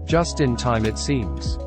Just in time it seems.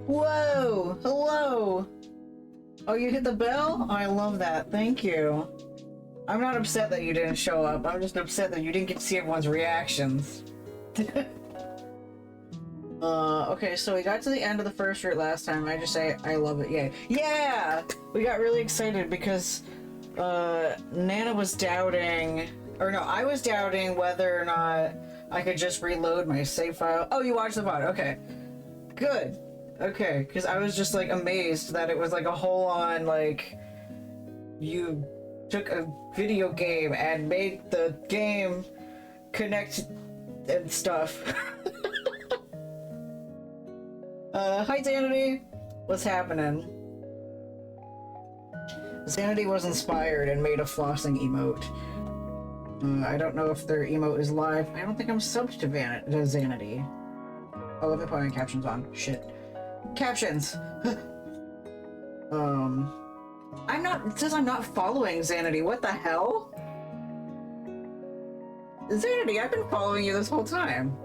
Whoa! Hello! Oh, you hit the bell? Oh, I love that. Thank you. I'm not upset that you didn't show up. I'm just upset that you didn't get to see everyone's reactions. Okay, so we got to the end of the first route last time. I just say, I love it. Yay. Yeah! We got really excited because, Nana was doubting... Or no, I was doubting whether or not I could just reload my save file. Oh, you watched the VOD. Okay. Good. Okay, because I was just, like, amazed that it was, like, a whole-on, like... You took a video game and made the game connect and stuff. Hi, Zanity! What's happening? Zanity was inspired and made a flossing emote. I don't know if their emote is live. I don't think I'm subbed to Zanity. Oh, let me put my captions on. Shit. Captions! I'm not- it says I'm not following Zanity. What the hell? Zanity, I've been following you this whole time.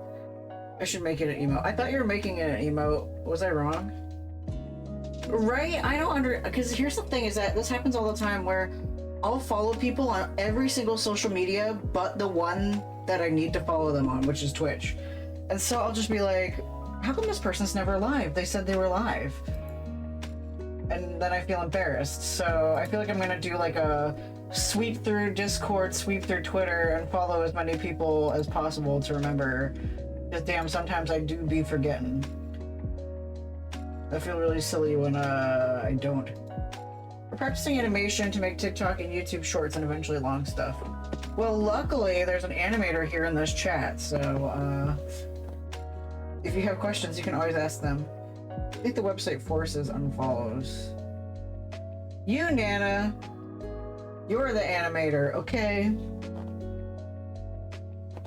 I should make it an emote. I thought you were making it an emote. Was I wrong? Right? I don't because here's the thing is that this happens all the time where I'll follow people on every single social media but the one that I need to follow them on, which is Twitch. And so I'll just be like, how come this person's never live? They said they were live. And then I feel embarrassed. So I feel like I'm gonna do like a sweep through Discord, sweep through Twitter, and follow as many people as possible to remember. Because damn, sometimes I do be forgetting. I feel really silly when I don't. We're practicing animation to make TikTok and YouTube shorts and eventually long stuff. Well, luckily there's an animator here in this chat, so if you have questions, you can always ask them. I think the website forces unfollows. You, Nana, you're the animator, okay?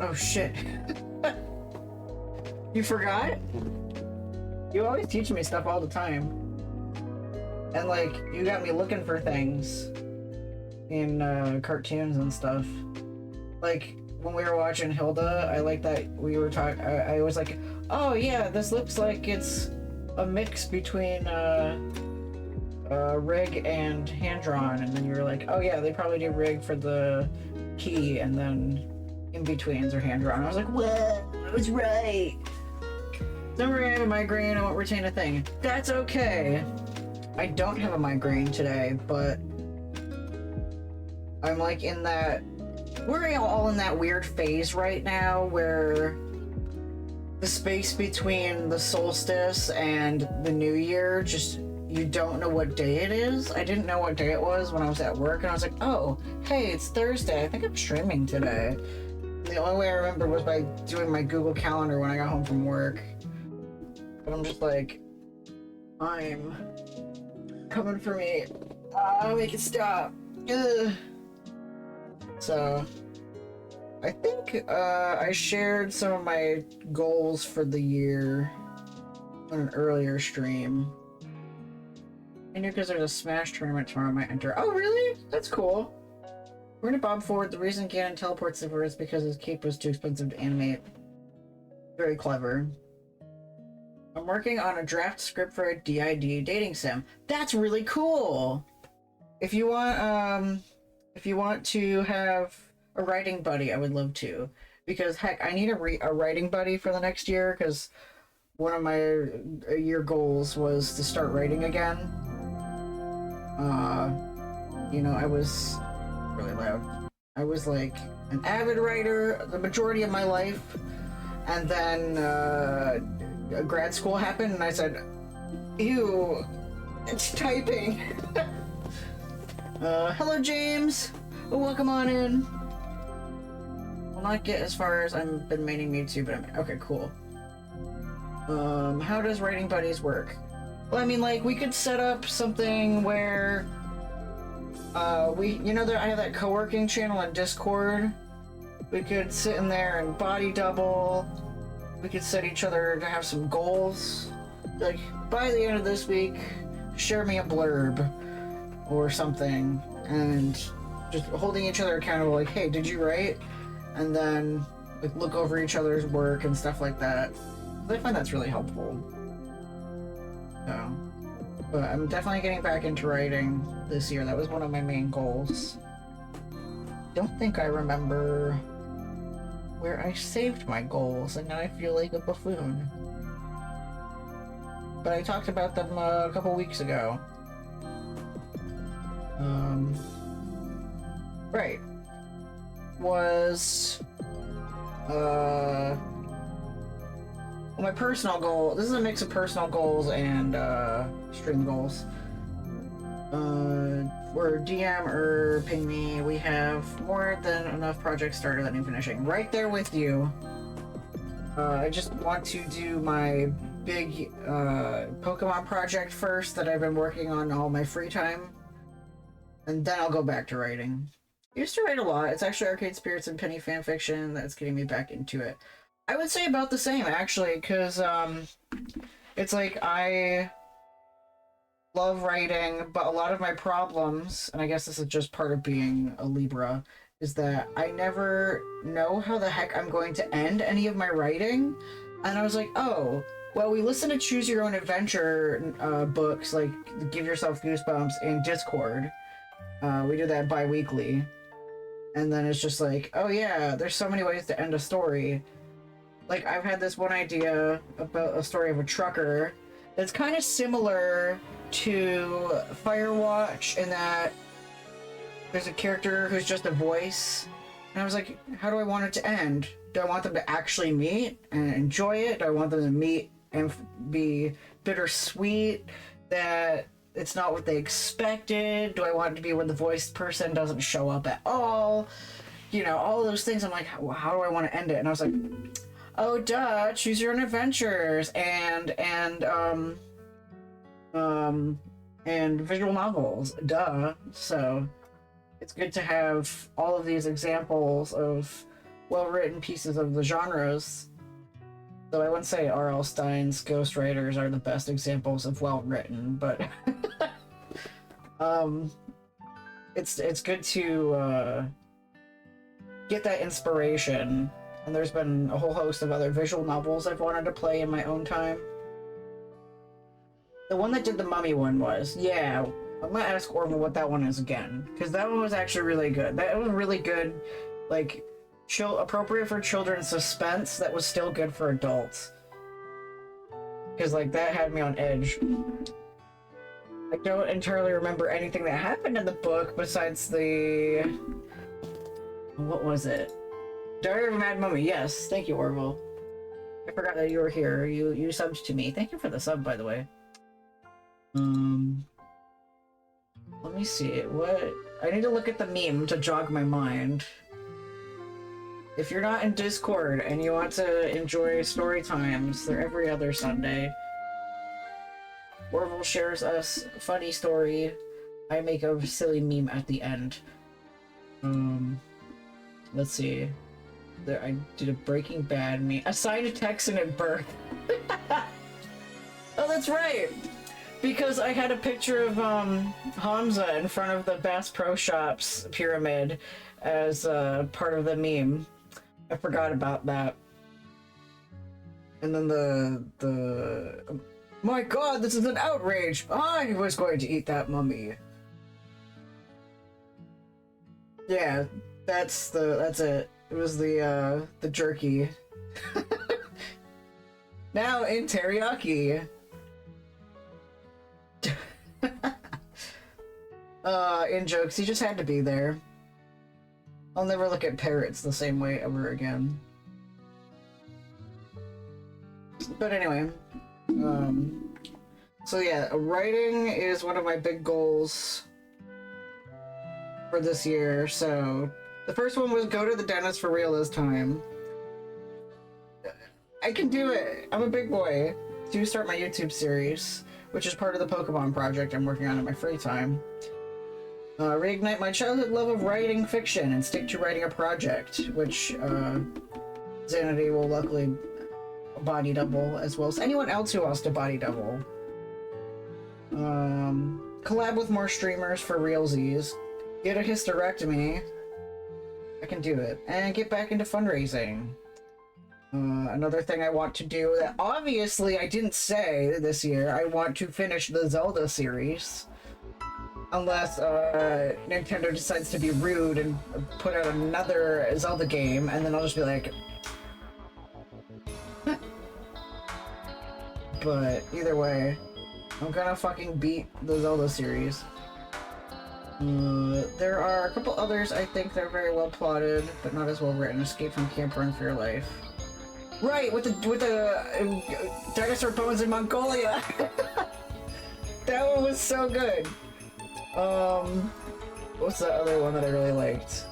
Oh shit. You forgot? You always teach me stuff all the time. And like, you got me looking for things in cartoons and stuff. Like, when we were watching Hilda, I like that we were talking, I was like, oh yeah, this looks like it's a mix between rig and hand-drawn, and then you were like, oh yeah, they probably do rig for the key, and then in-betweens are hand-drawn. I was like, what? I was right! Don't worry, I have a migraine, I won't retain a thing. That's okay! I don't have a migraine today, but I'm like in that... We're all in that weird phase right now where the space between the solstice and the new year, just, you don't know what day it is. I didn't know what day it was when I was at work, and I was like, oh, hey, it's Thursday. I think I'm streaming today. The only way I remember was by doing my Google Calendar when I got home from work. But I'm just like, I'm coming for me. Make it stop. Ugh. So, I think I shared some of my goals for the year on an earlier stream. I knew because there's a Smash tournament tomorrow I might enter. Oh, really? That's cool. We're gonna Bob forward. The reason Ganon teleports over is because his cape was too expensive to animate. Very clever. I'm working on a draft script for a DID dating sim. That's really cool. If you want to have a writing buddy, I would love to. Because heck, I need a writing buddy for the next year. Because one of my year goals was to start writing again. You know, I was really loud. I was like an avid writer the majority of my life, and then grad school happened, and I said, "Ew, it's typing." Hello, James. Welcome on in. Will not get as far as I've been meaning me to, but okay, cool. How does writing buddies work? Well, I mean, like, we could set up something where, you know that I have that co-working channel on Discord? We could sit in there and body double. We could set each other to have some goals. Like, by the end of this week, share me a blurb or something, and just holding each other accountable, like, hey, did you write? And then, like, look over each other's work and stuff like that. I find that's really helpful. So, but I'm definitely getting back into writing this year. That was one of my main goals. Don't think I remember where I saved my goals, and now I feel like a buffoon. But I talked about them a couple weeks ago. Right. Was my personal goal. This is a mix of personal goals and stream goals. Or DM or ping me. We have more than enough projects started that need finishing. Right there with you. I just want to do my big Pokemon project first that I've been working on all my free time. And then I'll go back to writing. I used to write a lot. It's actually Arcade Spirits and Penny fanfiction that's getting me back into it. I would say about the same, actually, because it's like I love writing, but a lot of my problems, and I guess this is just part of being a Libra, is that I never know how the heck I'm going to end any of my writing. And I was like, oh, well, we listen to Choose Your Own Adventure books, like Give Yourself Goosebumps, in Discord. We do that bi-weekly. And then it's just like, oh yeah, there's so many ways to end a story. Like, I've had this one idea about a story of a trucker that's kind of similar to Firewatch in that there's a character who's just a voice. And I was like, how do I want it to end? Do I want them to actually meet and enjoy it? Do I want them to meet and be bittersweet that it's not what they expected? Do I want it to be when the voiced person doesn't show up at all? You know, all those things. I'm like, how do I want to end it? And I was like, oh, duh, Choose Your Own Adventures and visual novels, duh. So it's good to have all of these examples of well-written pieces of the genres. Though I wouldn't say R.L. Stein's ghostwriters are the best examples of well-written, but it's good to get that inspiration. And there's been a whole host of other visual novels I've wanted to play in my own time. The one that did the Mummy one was, yeah, I'm gonna ask Orville what that one is again, because that one was actually really good. That was really good, like, appropriate for children's suspense that was still good for adults. Because, like, that had me on edge. I don't entirely remember anything that happened in the book besides the... What was it? Diary of a Mad Mummy, yes. Thank you, Orville. I forgot that you were here. You subbed to me. Thank you for the sub, by the way. Let me see. What? I need to look at the meme to jog my mind. If you're not in Discord and you want to enjoy story times, they're every other Sunday. Orville shares a funny story. I make a silly meme at the end. Let's see. There, I did a Breaking Bad meme. Assigned a Texan at birth. Oh, that's right! Because I had a picture of Hamza in front of the Bass Pro Shops pyramid as part of the meme. I forgot about that. And then the my god, this is an outrage! I was going to eat that mummy. Yeah, that's it. It was the jerky. Now in teriyaki. In jokes, he just had to be there. I'll never look at parrots the same way ever again. But anyway, so yeah, writing is one of my big goals for this year. So the first one was go to the dentist for real this time. I can do it. I'm a big boy. To start my YouTube series, which is part of the Pokemon project I'm working on in my free time. Reignite my childhood love of writing fiction and stick to writing a project, which Xanity will luckily body double, as well as anyone else who wants to body double. Collab with more streamers for realsies. Get a hysterectomy. I can do it. And get back into fundraising. Another thing I want to do that obviously I didn't say this year, I want to finish the Zelda series. Unless Nintendo decides to be rude and put out another Zelda game, and then I'll just be like... But either way, I'm gonna fucking beat the Zelda series. There are a couple others I think that are very well plotted, but not as well written. Escape from Camp Run for Your Life. Right, with the dinosaur bones in Mongolia. That one was so good. What's the other one that I really liked?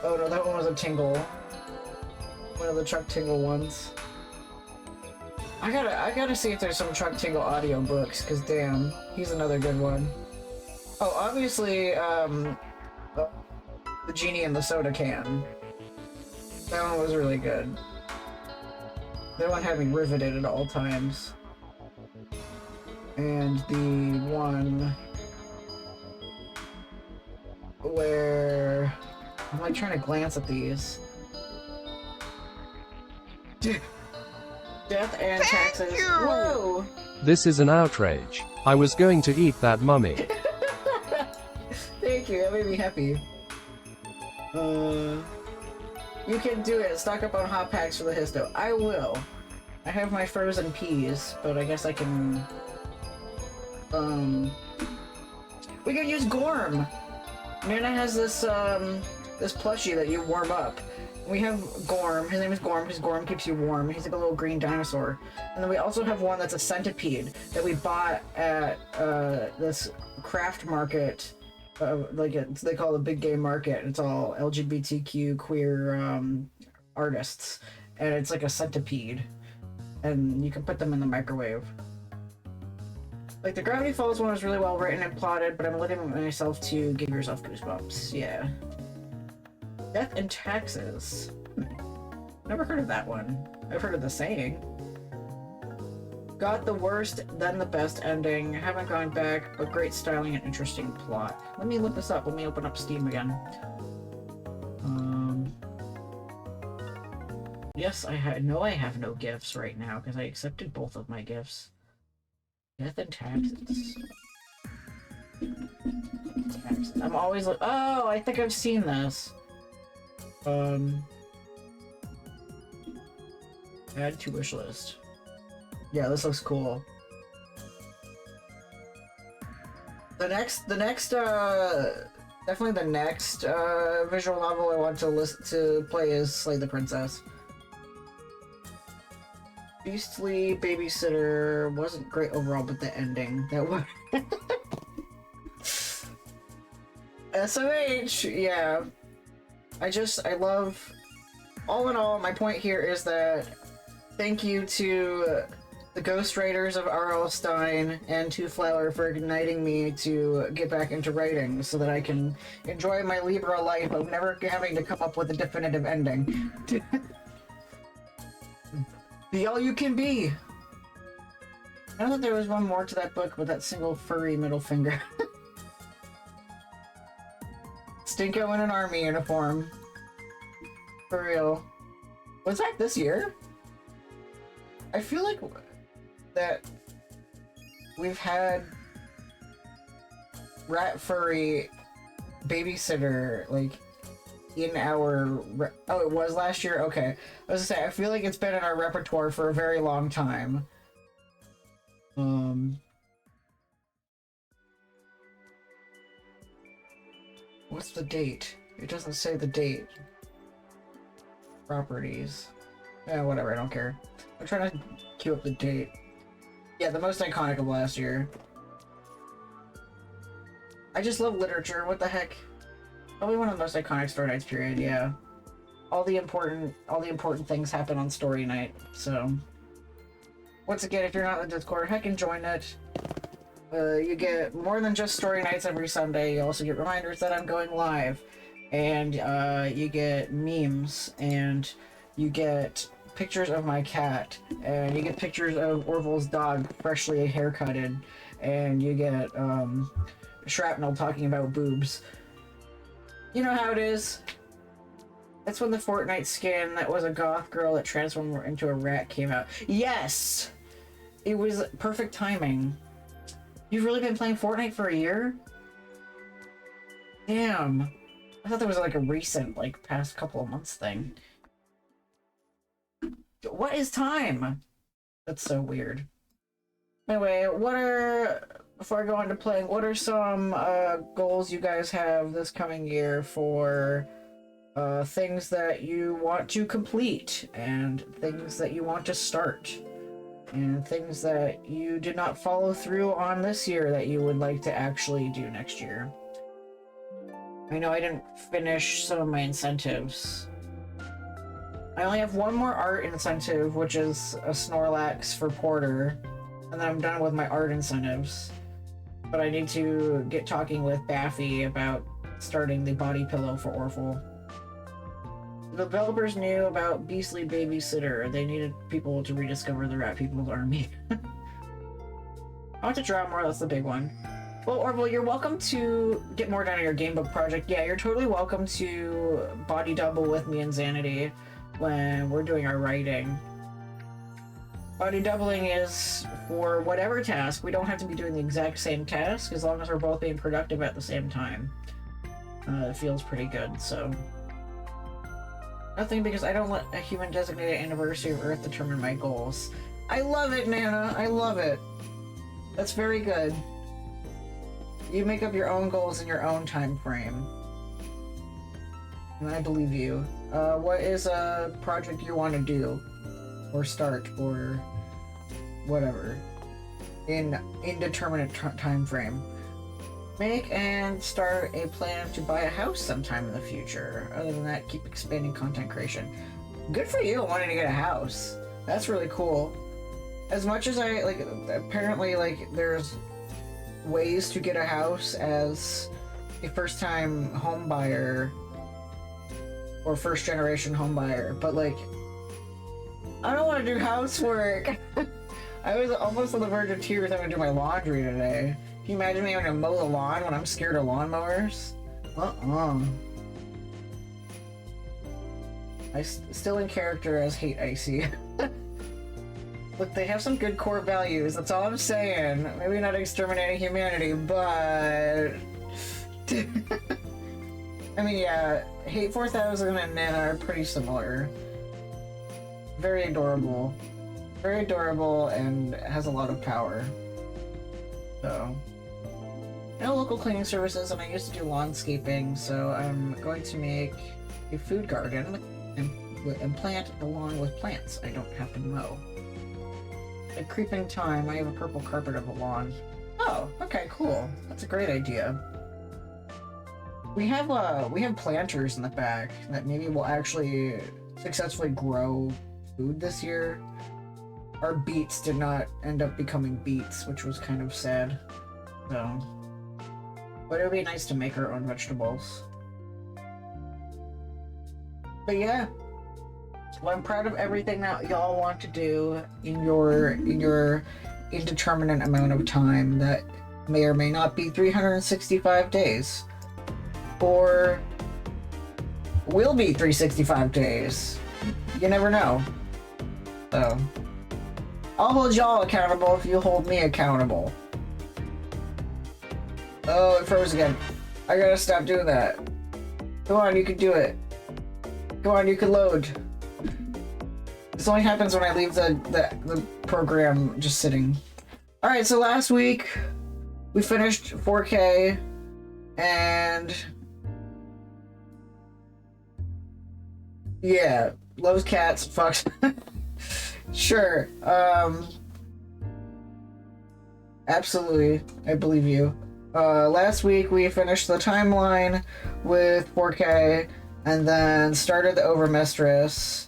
Oh no, that one was a Tingle. One of the Chuck Tingle ones. I gotta see if there's some Chuck Tingle audiobooks, cause damn, he's another good one. Oh, obviously, The Genie in the Soda Can. That one was really good. That one had me riveted at all times. And the one where I'm like trying to glance at these. Death and Taxes. Whoa! This is an outrage. I was going to eat that mummy. Thank you, that made me happy. You can do it. Stock up on hot packs for the histo. I will. I have my frozen peas, but I guess I can... We can use Gorm! Nana has this, this plushie that you warm up. We have Gorm. His name is Gorm because Gorm keeps you warm. He's like a little green dinosaur. And then we also have one that's a centipede that we bought at, this craft market. They call it the Big Game Market. It's all LGBTQ queer, artists. And it's like a centipede. And you can put them in the microwave. Like, the Gravity Falls one was really well written and plotted, but I'm limiting myself to give yourself goosebumps. Yeah. Death and Taxes. Never heard of that one. I've heard of the saying. Got the worst, then the best ending. Haven't gone back, but great styling and interesting plot. Let me look this up. Let me open up Steam again. Yes, I have no gifts right now because I accepted both of my gifts. Death and Taxes. Taxes. I'm always like, oh, I think I've seen this. Add to wish list. Yeah, this looks cool. Definitely the next visual novel I want to play is Slay the Princess. Beastly Babysitter wasn't great overall, but the ending, that one. SMH, yeah. I love, all in all, my point here is that thank you to the Ghost Writers of R.L. Stein and Two Flower for igniting me to get back into writing so that I can enjoy my Libra life of never having to come up with a definitive ending. Be all you can be! I know that there was one more to that book with that single furry middle finger. Stinko in an army uniform. For real. Was that this year? I feel like that we've had rat furry babysitter like in our oh, it was last year. Okay, I was gonna say I feel like it's been in our repertoire for a very long time. What's the date? It doesn't say the date. Properties. Yeah, whatever. I don't care. I'm trying to queue up the date. Yeah, the most iconic of last year. I just love literature. What the heck? Probably one of the most iconic story nights. Period. Yeah. All the important things happen on story night. So, once again, if you're not in the Discord, heck, and join it. You get more than just story nights every Sunday. You also get reminders that I'm going live, and you get memes, and you get pictures of my cat, and you get pictures of Orville's dog freshly haircutted, and you get Shrapnel talking about boobs. You know how it is. That's when the Fortnite skin that was a goth girl that transformed into a rat came out. Yes! It was perfect timing. You've really been playing Fortnite for a year? Damn. I thought that was like a recent, like, past couple of months thing. What is time? That's so weird. Anyway, before I go on to playing, what are some goals you guys have this coming year for things that you want to complete, and things that you want to start, and things that you did not follow through on this year that you would like to actually do next year? I know I didn't finish some of my incentives. I only have one more art incentive, which is a Snorlax for Porter, and then I'm done with my art incentives. But I need to get talking with Baffy about starting the body pillow for Orphle. The developers knew about Beastly Babysitter. They needed people to rediscover the Rat People's Army. I want to draw more, that's the big one. Well, Orville, you're welcome to get more done on your gamebook project. Yeah, you're totally welcome to body double with me in Xanity when we're doing our writing. Body doubling is for whatever task. We don't have to be doing the exact same task as long as we're both being productive at the same time. It feels pretty good, so... Nothing, because I don't let a human designated anniversary of Earth determine my goals. I love it, Nana! I love it! That's very good. You make up your own goals in your own time frame. And I believe you. What is a project you want to do? Or start, or whatever. In indeterminate time frame. Make and start a plan to buy a house sometime in the future. Other than that, keep expanding content creation. Good for you wanting to get a house. That's really cool. As much as I, like, apparently, like, there's ways to get a house as a first-time home buyer or first-generation home buyer, but, like, I don't want to do housework. I was almost on the verge of tears having to do my laundry today. Can you imagine me having to mow the lawn when I'm scared of lawnmowers? Still in character as Hate Icy. Look, they have some good core values, that's all I'm saying. Maybe not exterminating humanity, but... I mean, yeah, Hate 4000 and Nana are pretty similar. Very adorable. Very adorable and has a lot of power. So... I know local cleaning services, and I used to do landscaping, so I'm going to make a food garden and plant the lawn with plants I don't have to mow. At creeping time, I have a purple carpet of a lawn. Oh, okay, cool. That's a great idea. We have planters in the back that maybe will actually successfully grow food this year. our beets did not end up becoming beets, which was kind of sad. So, but it would be nice to make our own vegetables. But yeah, well, I'm proud of everything that y'all want to do in your indeterminate amount of time that may or may not be 365 days, or will be 365 days. You never know. So, I'll hold y'all accountable if you hold me accountable. Oh, it froze again. I gotta stop doing that. Come on, you can do it. Come on, you can load. This only happens when I leave the program just sitting. Alright, so last week we finished 4K and yeah, loves cats, fucks. Sure. Absolutely. I believe you. Last week we finished the timeline with 4K and then started the Overmistress.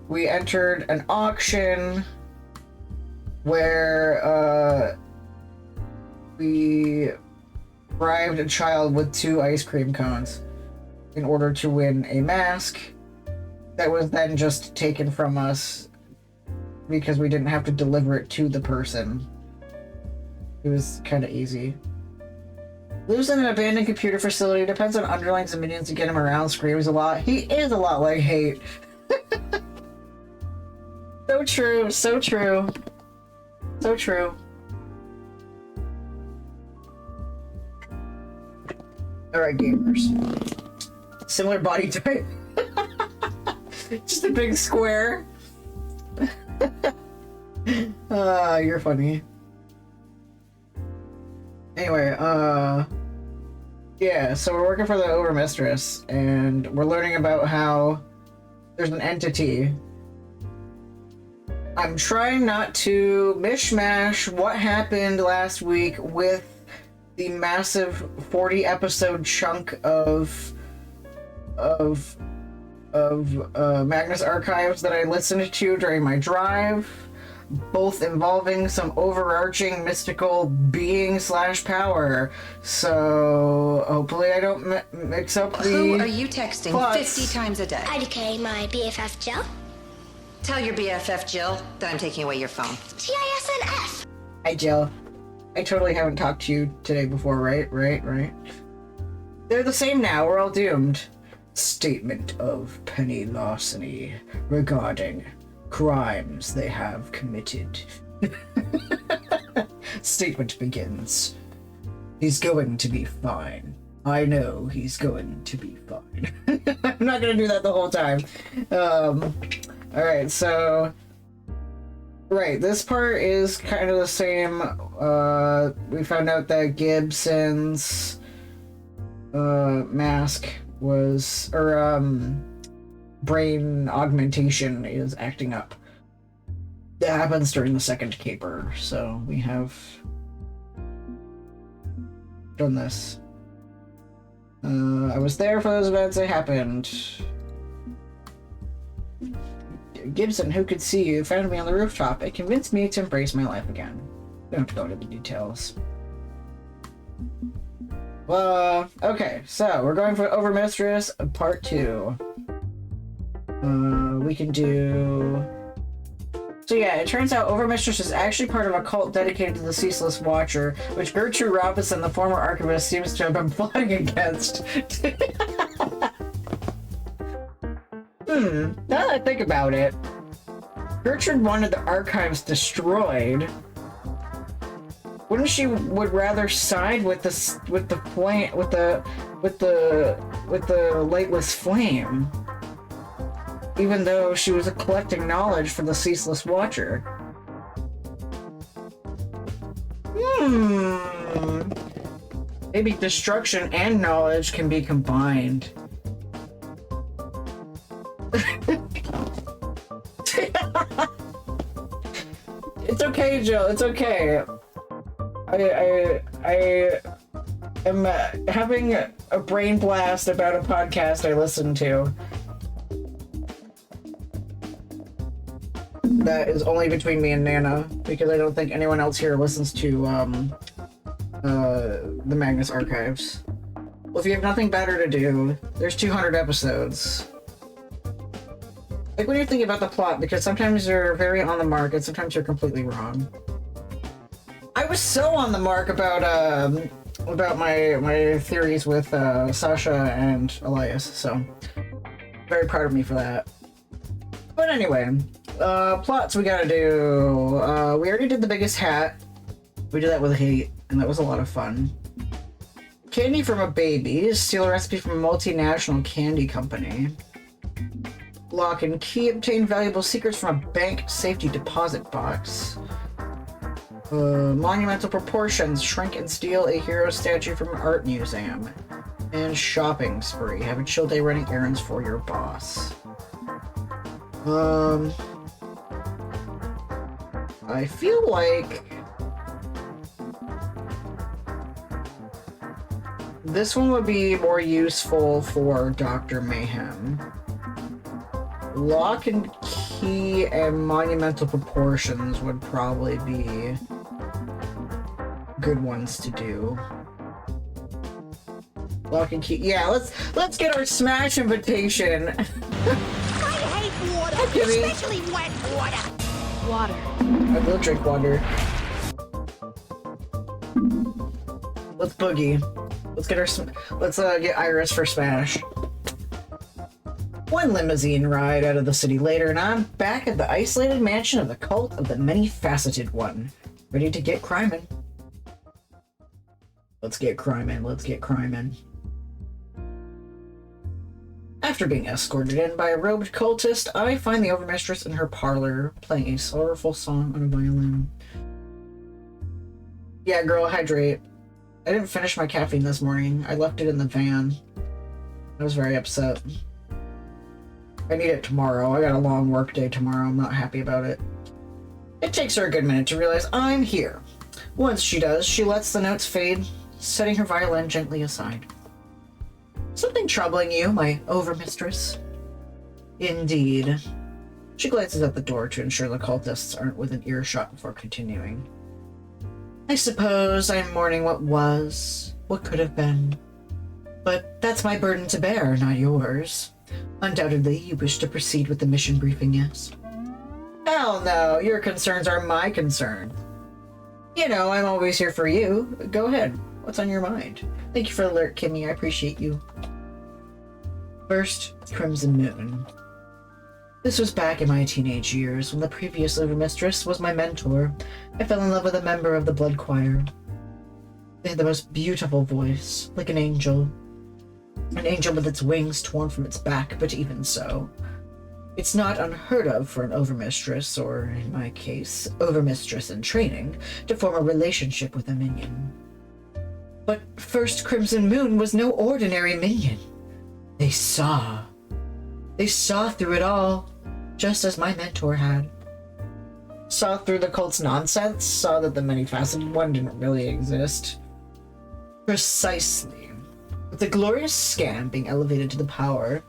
We entered an auction where we bribed a child with 2 ice cream cones in order to win a mask that was then just taken from us because we didn't have to deliver it to the person. It was kind of easy. Lives in an abandoned computer facility, depends on underlings and minions to get him around, screams a lot. He is a lot like Hate. So true, so true. So true. Alright, gamers. Similar body type. Just a big square. You're funny. Anyway, yeah, so we're working for the Overmistress, and we're learning about how there's an entity. I'm trying not to mishmash what happened last week with the massive 40-episode chunk of Magnus Archives that I listened to during my drive, both involving some overarching mystical being / power. So hopefully I don't mix up the Who are you texting plots. 50 times a day? IDK, my BFF Jill. Tell your BFF Jill that I'm taking away your phone. TISNF. Hi, Jill. I totally haven't talked to you today before, right? They're the same now. We're all doomed. Statement of Penny Larceny regarding crimes they have committed. Statement begins. He's going to be fine. I know he's going to be fine. I'm not gonna do that the whole time. Alright, so... Right, this part is kind of the same. We found out that Gibson's mask was... brain augmentation is acting up. That happens during the second caper, so we have done this. I was there for those events, it happened. Gibson, who could see you, found me on the rooftop. It convinced me to embrace my life again. We don't have to go into the details. Okay, so we're going for Overmistress Part 2. We can do... So yeah, it turns out Overmistress is actually part of a cult dedicated to the Ceaseless Watcher, which Gertrude Robinson, the former archivist, seems to have been plotting against. Now that I think about it, Gertrude wanted the archives destroyed. Wouldn't she would rather side with the lightless flame, even though she was collecting knowledge for the Ceaseless Watcher? Maybe destruction and knowledge can be combined. It's okay, Jill. It's okay. I am having a brain blast about a podcast I listened to. that is only between me and Nana, because I don't think anyone else here listens to the Magnus Archives. Well, if you have nothing better to do, there's 200 episodes. Like when you're thinking about the plot, because sometimes you're very on the mark and sometimes you're completely wrong. I was so on the mark about my theories with Sasha and Elias, so very proud of me for that. But anyway, plots we gotta do. We already did the biggest hat. We did that with hate, and that was a lot of fun. Candy from a baby. Steal a recipe from a multinational candy company. Lock and key. Obtain valuable secrets from a bank safety deposit box. Monumental proportions. Shrink and steal a hero statue from an art museum. And shopping spree. Have a chill day running errands for your boss. I feel like this one would be more useful for Dr. Mayhem. Lock and key and monumental proportions would probably be good ones to do. Lock and key. Yeah, let's get our Smash invitation. I hate water, Jimmy. especially wet water. Water. I will drink water. Let's boogie. Let's get get Iris for Smash. One limousine ride out of the city later, and I'm back at the isolated mansion of the cult of the many-faceted one, ready to get crimin'. Let's get crimin'. Let's get crimin'. After being escorted in by a robed cultist, I find the overmistress in her parlor, playing a sorrowful song on a violin. Yeah, girl, hydrate. I didn't finish my caffeine this morning. I left it in the van. I was very upset. I need it tomorrow. I got a long work day tomorrow. I'm not happy about it. It takes her a good minute to realize I'm here. Once she does, she lets the notes fade, setting her violin gently aside. Something troubling you, my overmistress? Indeed. She glances at the door to ensure the cultists aren't within earshot before continuing. I suppose I'm mourning what was, what could have been. But that's my burden to bear, not yours. Undoubtedly, you wish to proceed with the mission briefing, yes? Hell no, your concerns are my concern. You know, I'm always here for you. Go ahead. What's on your mind? Thank you for the alert, Kimmy. I appreciate you. First, Crimson Moon. This was back in my teenage years, when the previous overmistress was my mentor. I fell in love with a member of the blood choir. They had the most beautiful voice, like an angel. An angel with its wings torn from its back, but even so. It's not unheard of for an overmistress, or in my case, overmistress in training, to form a relationship with a minion. But First Crimson Moon was no ordinary minion. They saw through it all, just as my mentor had. Saw through the cult's nonsense, saw that the many-faceted one didn't really exist. Precisely. With the glorious scam being elevated to power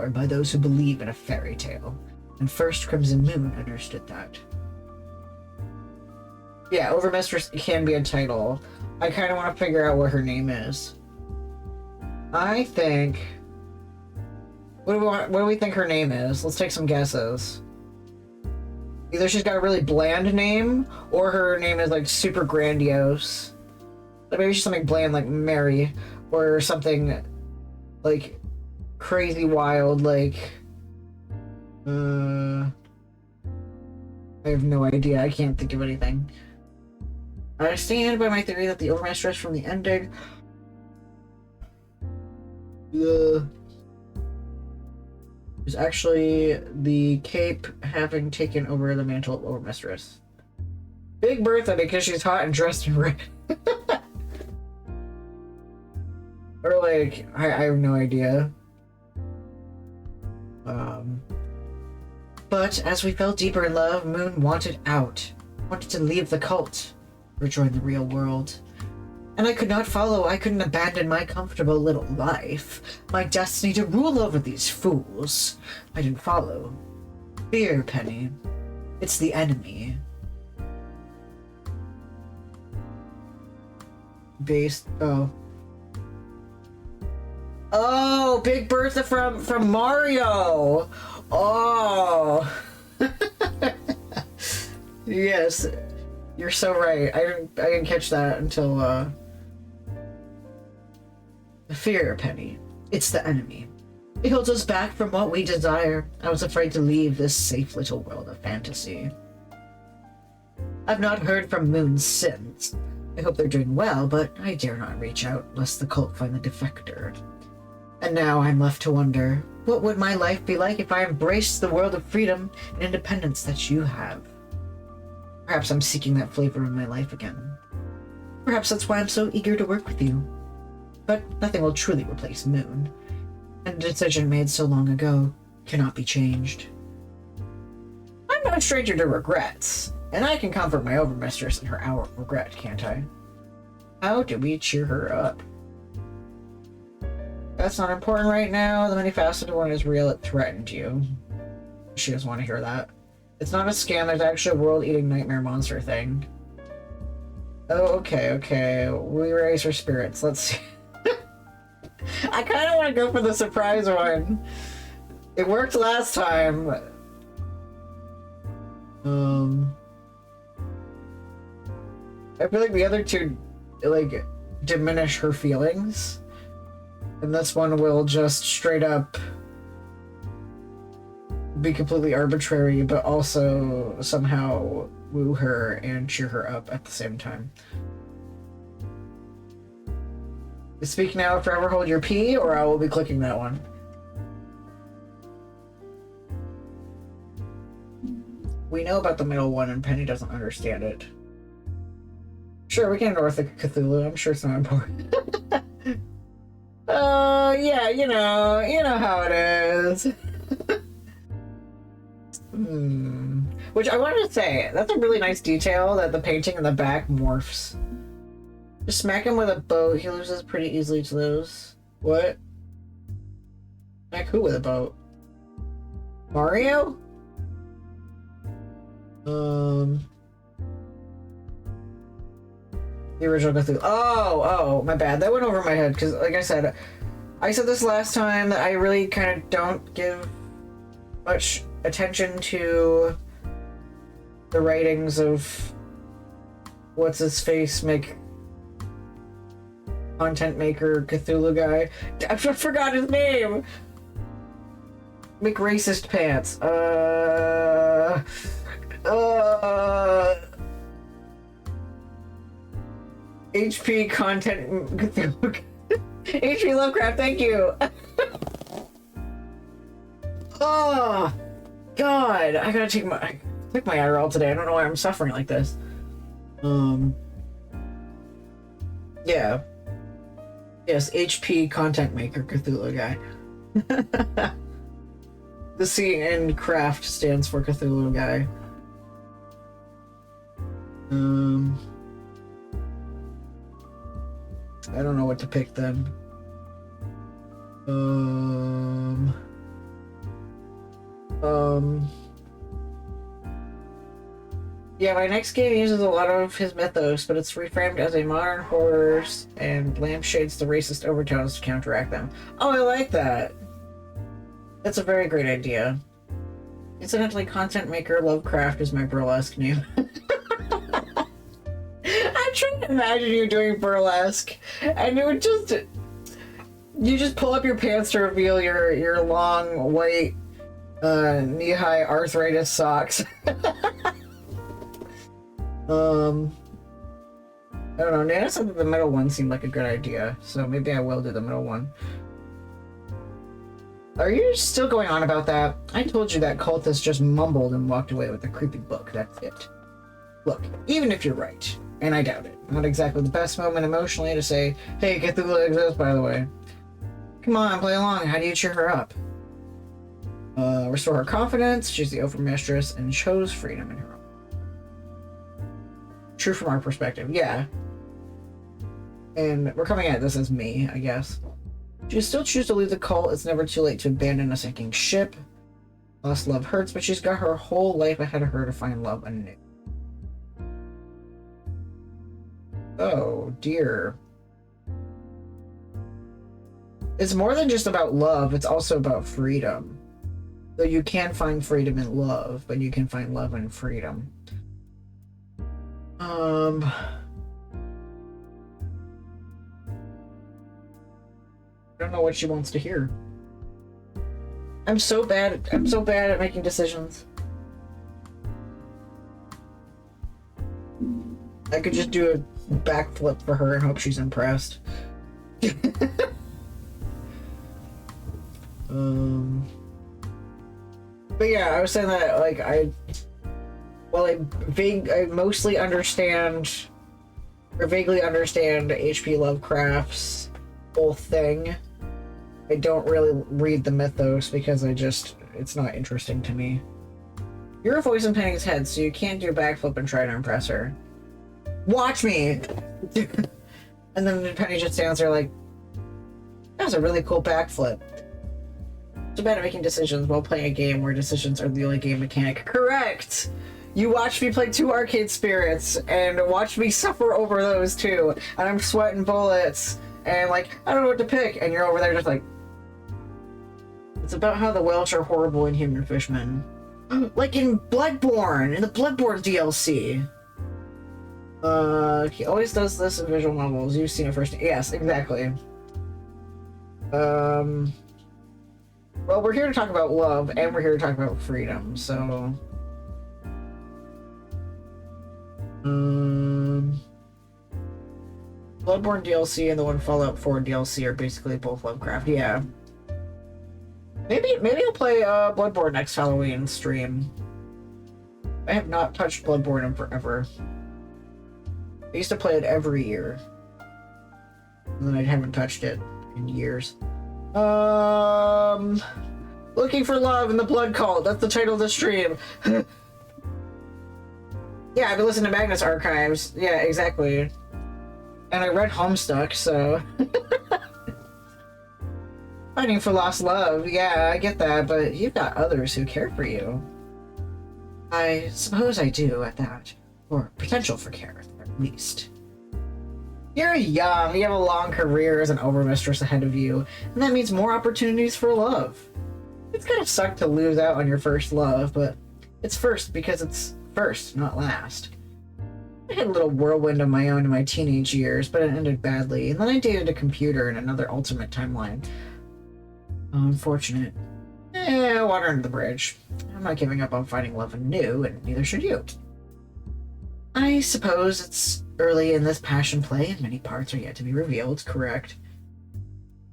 by those who believe in a fairy tale. And First Crimson Moon understood that. Yeah, Overmistress can be a title. I kind of want to figure out what her name is. I think... What do we think her name is? Let's take some guesses. Either she's got a really bland name, or her name is like super grandiose. Like maybe she's something bland like Mary, or something like crazy wild like... I have no idea. I can't think of anything. I stand by my theory that the overmistress from the ending is actually the cape having taken over the mantle of overmistress. Big Bertha because she's hot and dressed in red. Or like, I have no idea. But as we fell deeper in love, Moon wanted out. Wanted to leave the cult. Rejoin the real world. And I could not follow. I couldn't abandon my comfortable little life. My destiny to rule over these fools. I didn't follow. Fear, Penny. It's the enemy. Oh. Oh, Big Bertha from Mario. Oh. Yes. You're so right. I didn't catch that until Fear, Penny. It's the enemy. It holds us back from what we desire. I was afraid to leave this safe little world of fantasy. I've not heard from Moon since. I hope they're doing well, but I dare not reach out lest the cult find the defector. And now I'm left to wonder, what would my life be like if I embraced the world of freedom and independence that you have? Perhaps I'm seeking that flavor in my life again. Perhaps that's why I'm so eager to work with you. But nothing will truly replace Moon. And a decision made so long ago cannot be changed. I'm no stranger to regrets, and I can comfort my overmistress in her hour of regret, can't I? How do we cheer her up? That's not important right now. The many-faceted one is real. It threatened you. She doesn't want to hear that. It's not a scam. There's actually a world-eating nightmare monster thing. Oh, okay. We raise her spirits. Let's see. I kind of want to go for the surprise one. It worked last time. I feel like the other two, like, diminish her feelings. And this one will just straight up be completely arbitrary, but also somehow woo her and cheer her up at the same time. Speak now, forever hold your pee, or I will be clicking that one. We know about the middle one, and Penny doesn't understand it. Sure, we can ignore the Cthulhu. I'm sure it's not important. Yeah, you know how it is. Which I wanted to say, that's a really nice detail that the painting in the back morphs. Just smack him with a boat. He loses pretty easily to those. What? Smack who with a boat? Mario? The original Cthulhu. Oh, my bad. That went over my head, because, like I said this last time, that I really kind of don't give much attention to the writings of what's-his-face content maker Cthulhu guy. I forgot his name! Make racist pants. HP content Cthulhu. HP Lovecraft, thank you! Oh God, I gotta take my Adderall today. I don't know why I'm suffering like this. Yeah. Yes, HP content maker Cthulhu guy. The C in craft stands for Cthulhu guy. I don't know what to pick then. Yeah, my next game uses a lot of his mythos, but it's reframed as a modern horrors and lampshades the racist overtones to counteract them. Oh, I like that. That's a very great idea. Incidentally, content maker Lovecraft is my burlesque name. I'm trying to imagine you doing burlesque, and it would just... You just pull up your pants to reveal your long, white, knee-high arthritis socks. I don't know. Nana said that the middle one seemed like a good idea, so maybe I will do the middle one. Are you still going on about that? I told you that cultist just mumbled and walked away with a creepy book. That's it. Look, even if you're right, and I doubt it, not exactly the best moment emotionally to say, hey, Cthulhu exists, by the way. Come on, play along. How do you cheer her up? Restore her confidence. She's the overmistress and chose freedom in her own. True from our perspective, yeah. And we're coming at this as me, I guess. Do you still choose to leave the cult? It's never too late to abandon a sinking ship. Lost love hurts, but she's got her whole life ahead of her to find love anew. Oh, dear. It's more than just about love, it's also about freedom. Though you can find freedom in love, but you can find love in freedom. I don't know what she wants to hear. I'm so bad at making decisions. I could just do a backflip for her and hope she's impressed. But yeah, I was saying that, like, I mostly understand, or vaguely understand H.P. Lovecraft's whole thing. I don't really read the mythos because it's not interesting to me. You're a voice in Penny's head, so you can't do a backflip and try to impress her. Watch me! And then Penny just stands there like, that was a really cool backflip. It's bad at making decisions while playing a game where decisions are the only game mechanic. Correct! You watched me play 2 arcade spirits and watched me suffer over those too. And I'm sweating bullets. And like, I don't know what to pick. And you're over there just like... It's about how the Welsh are horrible inhuman fishmen. Like in Bloodborne, in the Bloodborne DLC. He always does this in visual novels. You've seen it first. Yes, exactly. Well, we're here to talk about love, and we're here to talk about freedom, so... Bloodborne DLC and the one Fallout 4 DLC are basically both Lovecraft, yeah. Maybe I'll play Bloodborne next Halloween stream. I have not touched Bloodborne in forever. I used to play it every year. And then I haven't touched it in years. Looking for love in the blood cult. That's the title of the stream. Yeah, I've been listening to Magnus Archives. Yeah, exactly. And I read Homestuck, so... Fighting for lost love. Yeah, I get that, but you've got others who care for you. I suppose I do, at that. Or potential for care, at least. You're young, you have a long career as an overmistress ahead of you, and that means more opportunities for love. It's kind of sucked to lose out on your first love, but it's first because it's first, not last. I had a little whirlwind of my own in my teenage years, but it ended badly, and then I dated a computer in another alternate timeline. Unfortunate. Water under the bridge. I'm not giving up on finding love anew, and neither should you. I suppose it's early in this passion play, and many parts are yet to be revealed, correct?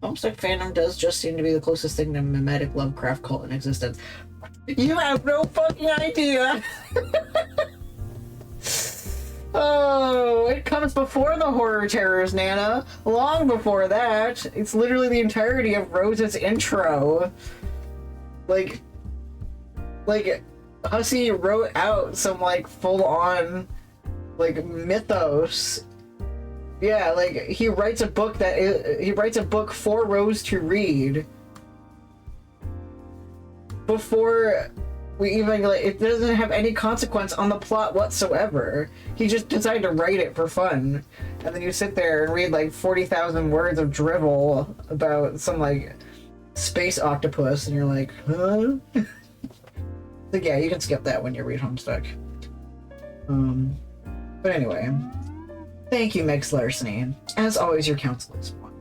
Homestuck fandom does just seem to be the closest thing to mimetic Lovecraft cult in existence. You have no fucking idea! Oh, it comes before the horror terrors, Nana. Long before that. It's literally the entirety of Rose's intro. Like, Hussey wrote out some, like, full-on, like, mythos. Yeah, like, he writes a book for Rose to read. Before we even, like, it doesn't have any consequence on the plot whatsoever. He just decided to write it for fun. And then you sit there and read, like, 40,000 words of drivel about some, like, space octopus, and you're like, huh? So yeah, you can skip that when you read Homestuck. But anyway. Thank you, Meg's Larceny. As always, your counsel is one.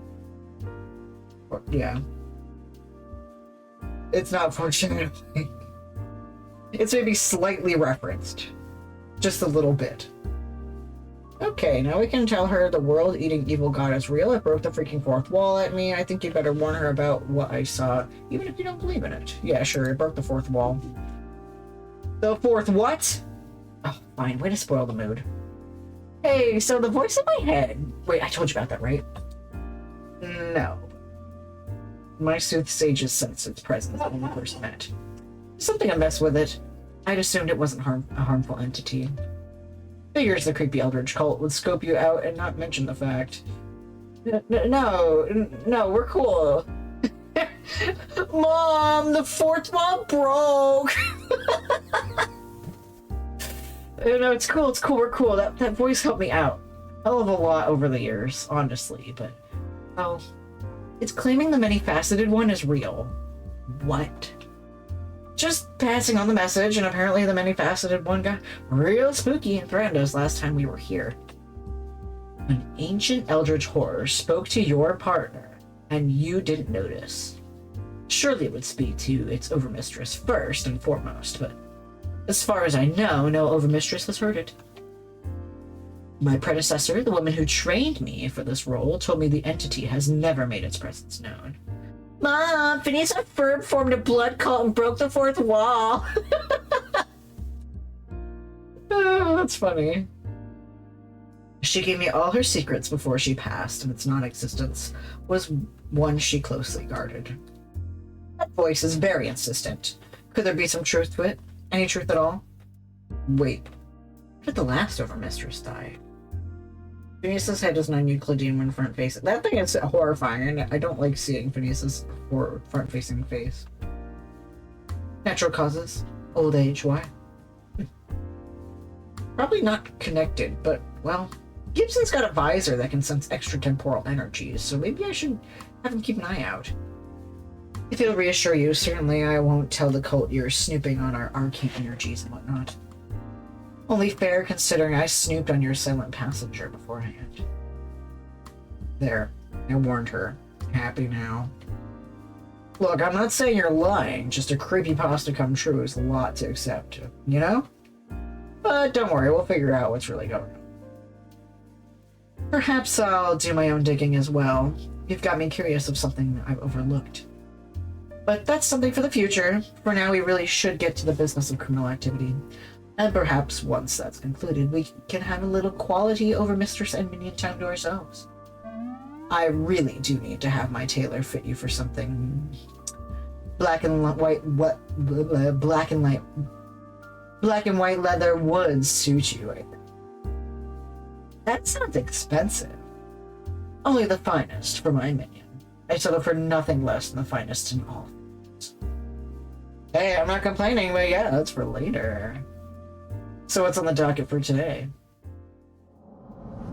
Yeah. It's not fortunately. It's maybe slightly referenced. Just a little bit. Okay, now we can tell her the world-eating evil god is real. It broke the freaking fourth wall at me. I think you'd better warn her about what I saw, even if you don't believe in it. Yeah, sure, it broke the fourth wall. The fourth what? Oh, fine, way to spoil the mood. Hey, so the voice in my head... Wait, I told you about that, right? No. My soothsage's sense its presence when we first met. Something amiss with it. I'd assumed it wasn't a harmful entity. Figures the creepy eldritch cult would scope you out and not mention the fact. No, we're cool. Mom, the fourth wall broke. No, it's cool. It's cool. We're cool. That voice helped me out hell of a lot over the years, honestly. But oh, it's claiming the many-faceted one is real. What? Just passing on the message, and apparently the many-faceted one got real spooky and threatened us last time we were here. An ancient eldritch horror spoke to your partner, and you didn't notice. Surely it would speak to its overmistress first and foremost, but as far as I know, no overmistress has heard it. My predecessor, the woman who trained me for this role, told me the entity has never made its presence known. Mom, Phineas and Ferb formed a blood cult and broke the fourth wall. Oh, that's funny. She gave me all her secrets before she passed, and its non-existence was one she closely guarded. That voice is very insistent. Could there be some truth to it? Any truth at all? Wait, how did the last overmistress die? Phineas's head is non-Euclidean when front-facing. That thing is horrifying, and I don't like seeing Phineas's front-facing face. Natural causes. Old age. Why? Probably not connected, but, well, Gibson's got a visor that can sense extratemporal energies, so maybe I should have him keep an eye out. If it'll reassure you, certainly I won't tell the cult you're snooping on our arcane energies and whatnot. Only fair, considering I snooped on your silent passenger beforehand. There, I warned her. Happy now. Look, I'm not saying you're lying, just a creepypasta come true is a lot to accept, you know? But don't worry, we'll figure out what's really going on. Perhaps I'll do my own digging as well. You've got me curious of something I've overlooked. But that's something for the future. For now, we really should get to the business of criminal activity. And perhaps once that's concluded, we can have a little quality over Mistress and Minion time to ourselves. I really do need to have my tailor fit you for something black and white leather would suit you, I think. That sounds expensive. Only the finest for my minion. I settle for nothing less than the finest in all things. Hey, I'm not complaining, but yeah, that's for later. So what's on the docket for today?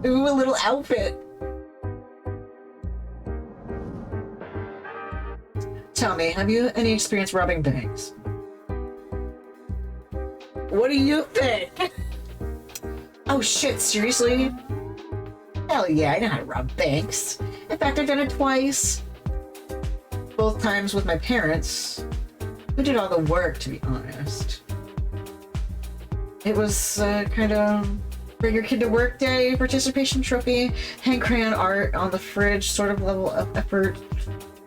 Ooh, a little outfit. Tell me, have you any experience robbing banks? What do you think? Oh shit, seriously? Hell yeah, I know how to rob banks. In fact, I've done it twice. Both times with my parents, who did all the work, to be honest. It was kind of bring your kid to work day, participation trophy, hand crayon art on the fridge sort of level of effort.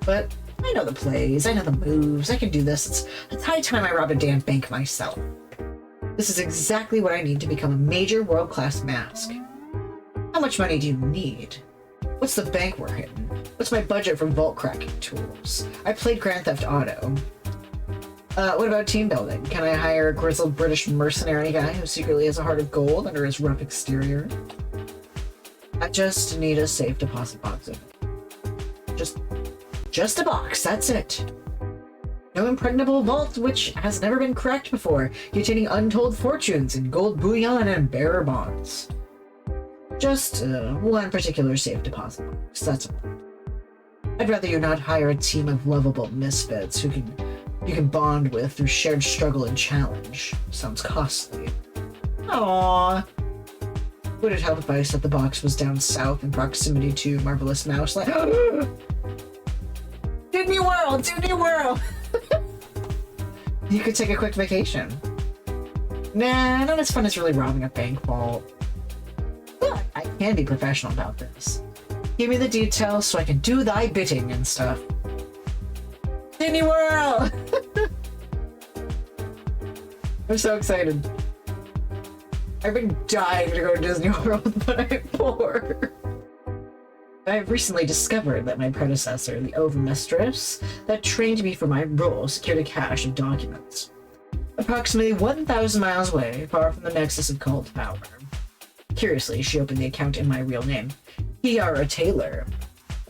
But I know the plays, I know the moves, I can do this. It's high time I rob a damn bank myself. This is exactly what I need to become a major world-class mask. How much money do you need? What's the bank we're hitting? What's my budget for vault cracking tools? I played Grand Theft Auto. What about team building? Can I hire a grizzled British mercenary guy who secretly has a heart of gold under his rough exterior? I just need a safe deposit box. Just a box, that's it. No impregnable vault which has never been cracked before, containing untold fortunes in gold bullion and bearer bonds. Just one particular safe deposit box, that's all. I'd rather you not hire a team of lovable misfits who you can bond with through shared struggle and challenge. Sounds costly. Aww. Would it help if I said the box was down south in proximity to Marvelous Mouse? Like, Disney World! Disney World! You could take a quick vacation. Nah, not as fun as really robbing a bank vault. But I can be professional about this. Give me the details so I can do thy bidding and stuff. Disney World! I'm so excited. I've been dying to go to Disney World, but I'm poor. I've recently discovered that my predecessor, the Overmistress, that trained me for my role, secured a cache of documents. Approximately 1,000 miles away, far from the nexus of cult power. Curiously, she opened the account in my real name, Kiara Taylor.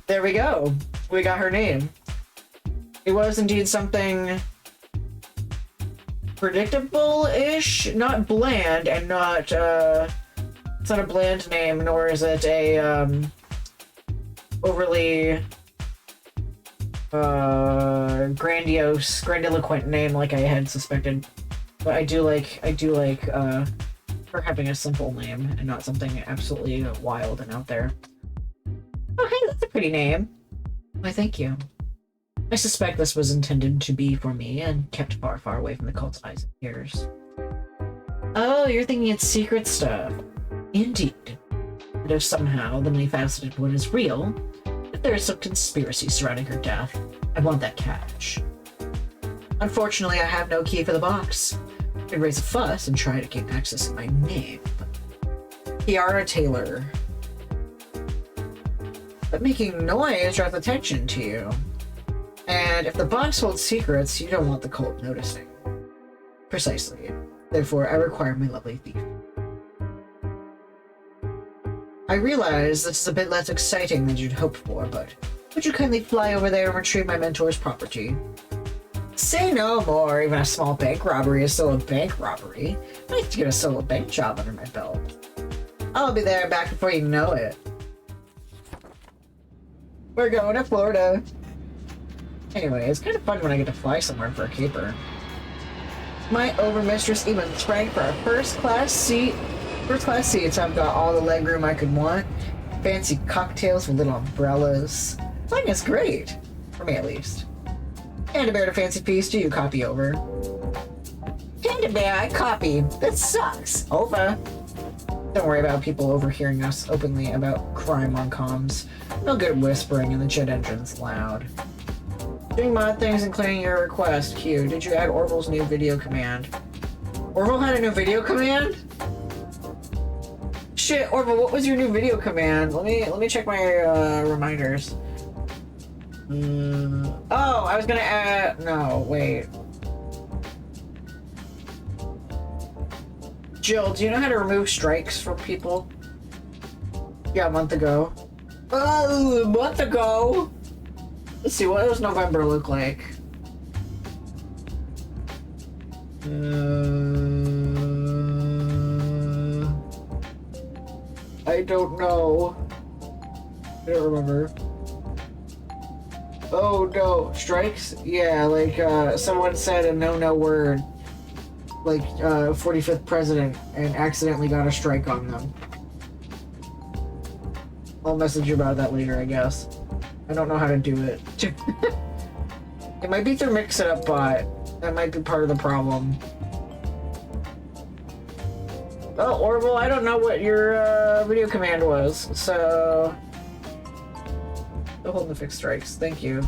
There we go. We got her name. It was indeed something predictable-ish, not bland, and not, it's not a bland name, nor is it a, overly, grandiose, grandiloquent name like I had suspected. But I do like, her having a simple name and not something absolutely wild and out there. Oh, hey, that's a pretty name. Why, thank you. I suspect this was intended to be for me and kept far, far away from the cult's eyes and ears. Oh, you're thinking it's secret stuff. Indeed. And if somehow the many-faceted one is real, if there is some conspiracy surrounding her death, I want that cash. Unfortunately, I have no key for the box. I could raise a fuss and try to gain access in my name. Kiara Taylor. But making noise draws attention to you. And if the box holds secrets, you don't want the cult noticing. Precisely. Therefore, I require my lovely thief. I realize this is a bit less exciting than you'd hoped for, but would you kindly fly over there and retrieve my mentor's property? Say no more. Even a small bank robbery is still a bank robbery. I like to get a solo bank job under my belt. I'll be there back before you know it. We're going to Florida. Anyway, it's kind of fun when I get to fly somewhere for a caper. My overmistress even sprang for a first-class seat. First-class seats, I've got all the legroom I could want. Fancy cocktails with little umbrellas. Flying is great. For me, at least. Panda Bear to fancy feast, do you copy over? Panda Bear, I copy. That sucks. Over. Don't worry about people overhearing us openly about crime on comms. No good whispering and the jet engine's loud. Doing mod things including your request. Q, did you add Orville's new video command? Orville had a new video command? Shit, Orville, what was your new video command? Let me check my reminders. Oh, I was gonna add. No, wait. Jill, do you know how to remove strikes from people? Yeah, a month ago. Oh, a month ago. Let's see, what does November look like? I don't know. I don't remember. Oh no, strikes? Yeah, like someone said a no word. Like 45th president and accidentally got a strike on them. I'll message you about that later, I guess. I don't know how to do it. It might be through Mix It Up Bot. That might be part of the problem. Oh, Orville, I don't know what your video command was, so... Go hold the fixed strikes. Thank you.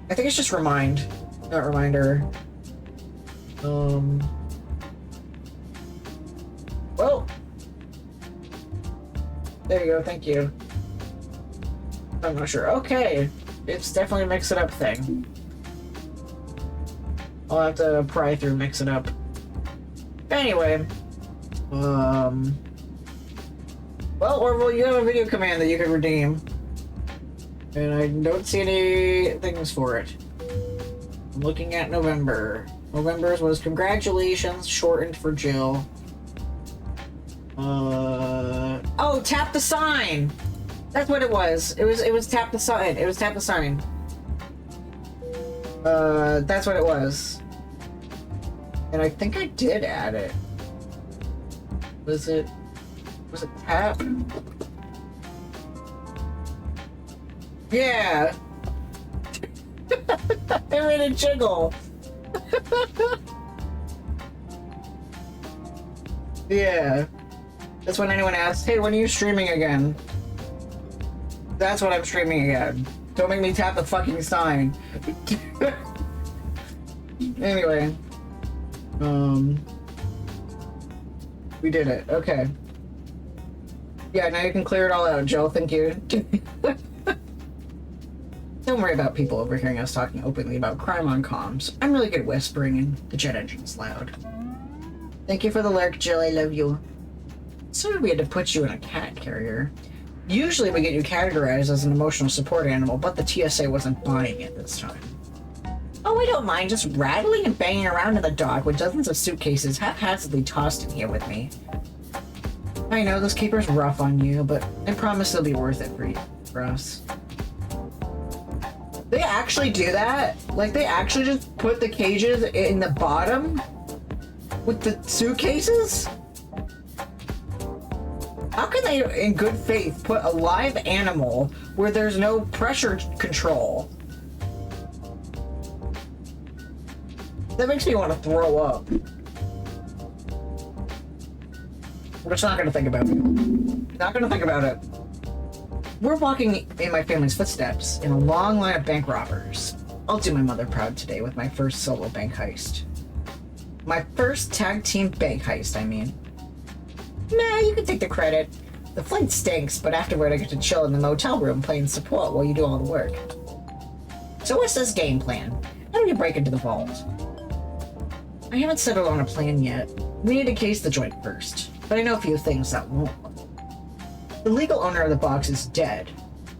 I think it's just remind, not reminder. Well. There you go, thank you. I'm not sure. Okay. It's definitely a Mix It Up thing. I'll have to pry through Mix It Up. Anyway. Well, Orville, you have a video command that you could redeem. And I don't see any things for it. I'm looking at November. November's was congratulations, shortened for Jill. Oh, tap the sign! That's what it was. It was tap the sign. It was tap the sign. That's what it was. And I think I did add it. Was it tap? Yeah. I made it jiggle. Yeah. That's when anyone asks, hey, when are you streaming again? That's what I'm streaming again. Don't make me tap the fucking sign. Anyway. We did it. Okay. Yeah, now you can clear it all out, Jill. Thank you. Don't worry about people overhearing us talking openly about crime on comms. I'm really good at whispering and the jet engine's loud. Thank you for the lurk, Jill. I love you. So we had to put you in a cat carrier. Usually we get you categorized as an emotional support animal, but the TSA wasn't buying it this time. Oh, I don't mind just rattling and banging around in the dark with dozens of suitcases haphazardly tossed in here with me. I know this keeper's rough on you, but I promise it'll be worth it for us. They actually do that? Like, they actually just put the cages in the bottom with the suitcases? How can they, in good faith, put a live animal where there's no pressure control? That makes me want to throw up. I'm just not gonna think about it. Not gonna think about it. We're walking in my family's footsteps in a long line of bank robbers. I'll do my mother proud today with my first solo bank heist. My first tag team bank heist, I mean. Nah, you can take the credit. The flight stinks, but afterward I get to chill in the motel room playing support while you do all the work. So what's this game plan? How do we break into the vault? I haven't settled on a plan yet. We need to case the joint first, but I know a few things that won't. The legal owner of the box is dead,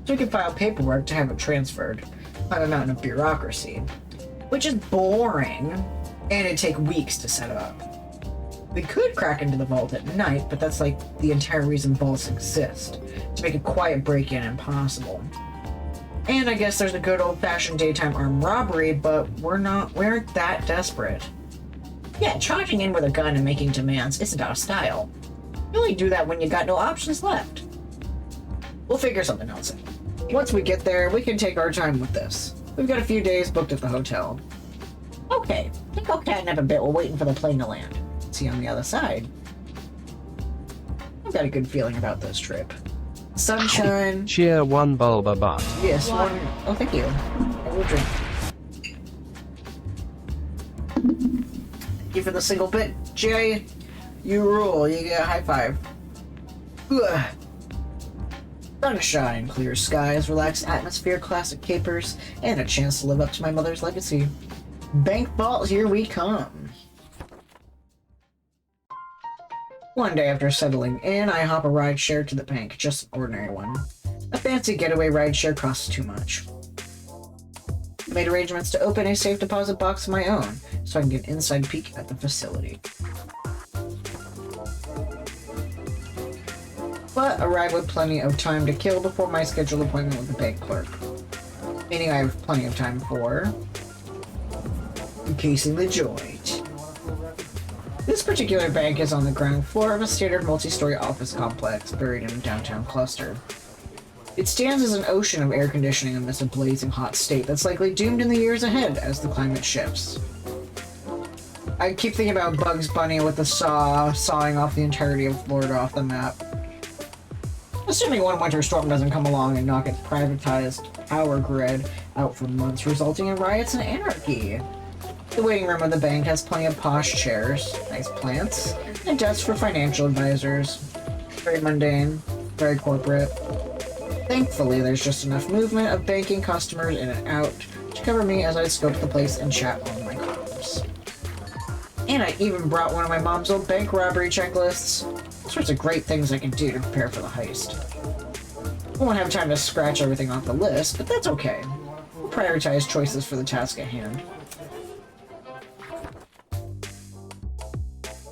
so we can file paperwork to have it transferred. Climb a mountain of bureaucracy, which is boring, and it'd take weeks to set up. We could crack into the vault at night, but that's like the entire reason vaults exist, to make a quiet break-in impossible. And I guess there's a good old-fashioned daytime armed robbery, but we aren't that desperate. Yeah, charging in with a gun and making demands isn't our style. You only do that when you got no options left. We'll figure something else out. Once we get there, we can take our time with this. We've got a few days booked at the hotel. Okay, think I'll catnap a bit while waiting for the plane to land. See you on the other side. I've got a good feeling about this trip. Sunshine. Cheer one bulba butt. Yes, one. Oh, thank you. I will drink. Thank you for the single bit, Jay. You rule. You get a high five. Ugh. Sunshine, clear skies, relaxed atmosphere, classic capers, and a chance to live up to my mother's legacy. Bank vault, here we come. One day after settling in, I hop a rideshare to the bank, just an ordinary one. A fancy getaway rideshare costs too much. I made arrangements to open a safe deposit box of my own, so I can get an inside peek at the facility. But arrive with plenty of time to kill before my scheduled appointment with the bank clerk. Meaning I have plenty of time for encasing the joint. This particular bank is on the ground floor of a standard multi-story office complex buried in a downtown cluster. It stands as an ocean of air conditioning amidst a blazing hot state that's likely doomed in the years ahead as the climate shifts. I keep thinking about Bugs Bunny with the saw sawing off the entirety of Florida off the map. Assuming one winter storm doesn't come along and knock its privatized power grid out for months, resulting in riots and anarchy. The waiting room of the bank has plenty of posh chairs, nice plants, and desks for financial advisors. Very mundane, very corporate. Thankfully, there's just enough movement of banking customers in and out to cover me as I scope the place and chat on my comms. And I even brought one of my mom's old bank robbery checklists. All sorts of great things I can do to prepare for the heist. I won't have time to scratch everything off the list, but that's okay. We'll prioritize choices for the task at hand.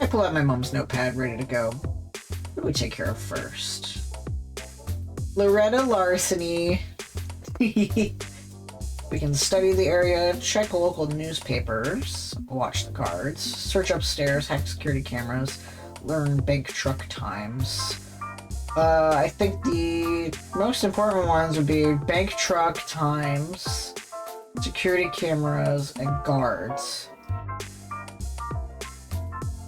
I pull out my mom's notepad, ready to go. What do we take care of first? Loretta Larceny. We can study the area, check local newspapers, watch the guards, search upstairs, hack security cameras, learn bank truck times. I think the most important ones would be bank truck times, security cameras, and guards.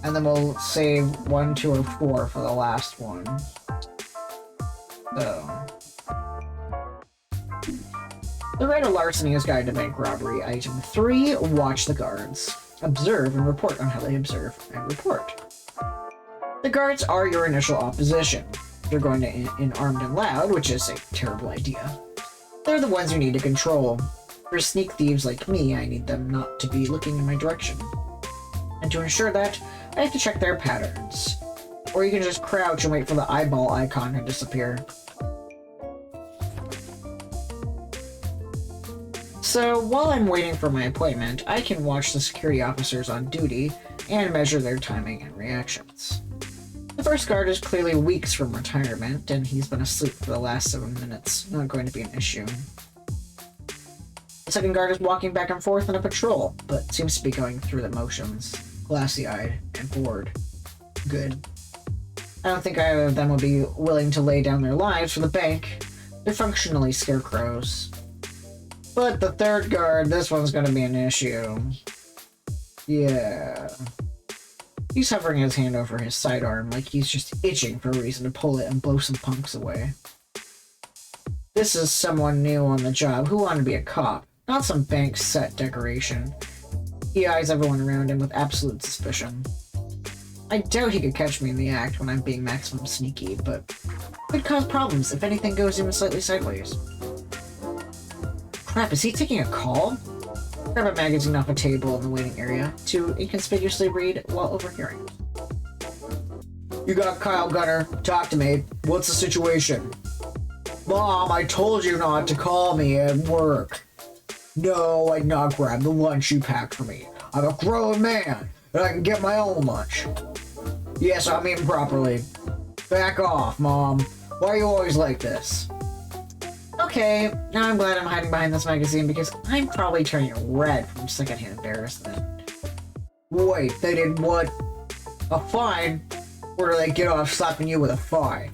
And then we'll save 1, 2, or 4 for the last one. So. Loretta Larceny's Guide to Bank Robbery. Item 3, watch the guards. Observe and report on how they observe and report. The guards are your initial opposition. They're going to in armed and loud, which is a terrible idea. They're the ones you need to control. For sneak thieves like me, I need them not to be looking in my direction. And to ensure that, I have to check their patterns. Or you can just crouch and wait for the eyeball icon to disappear. So while I'm waiting for my appointment, I can watch the security officers on duty and measure their timing and reactions. The first guard is clearly weeks from retirement, and he's been asleep for the last 7 minutes. Not going to be an issue. The second guard is walking back and forth on a patrol, but seems to be going through the motions, glassy-eyed and bored. Good. I don't think either of them would be willing to lay down their lives for the bank. They're functionally scarecrows. But the third guard, this one's gonna be an issue. Yeah. He's hovering his hand over his sidearm like he's just itching for a reason to pull it and blow some punks away. This is someone new on the job who wanted to be a cop, not some bank set decoration. He eyes everyone around him with absolute suspicion. I doubt he could catch me in the act when I'm being maximum sneaky, but could cause problems if anything goes even slightly sideways. Crap, is he taking a call? Grab a magazine off a table in the waiting area to inconspicuously read while overhearing. You got Kyle Gunner. Talk to me. What's the situation? Mom, I told you not to call me at work. No, I'd not grab the lunch you packed for me. I'm a grown man, and I can get my own lunch. Yes, I'm eating properly. Back off, Mom. Why are you always like this? Okay, now I'm glad I'm hiding behind this magazine because I'm probably turning red from secondhand embarrassment. Wait, they did what? A fine? Or do they get off slapping you with a fine?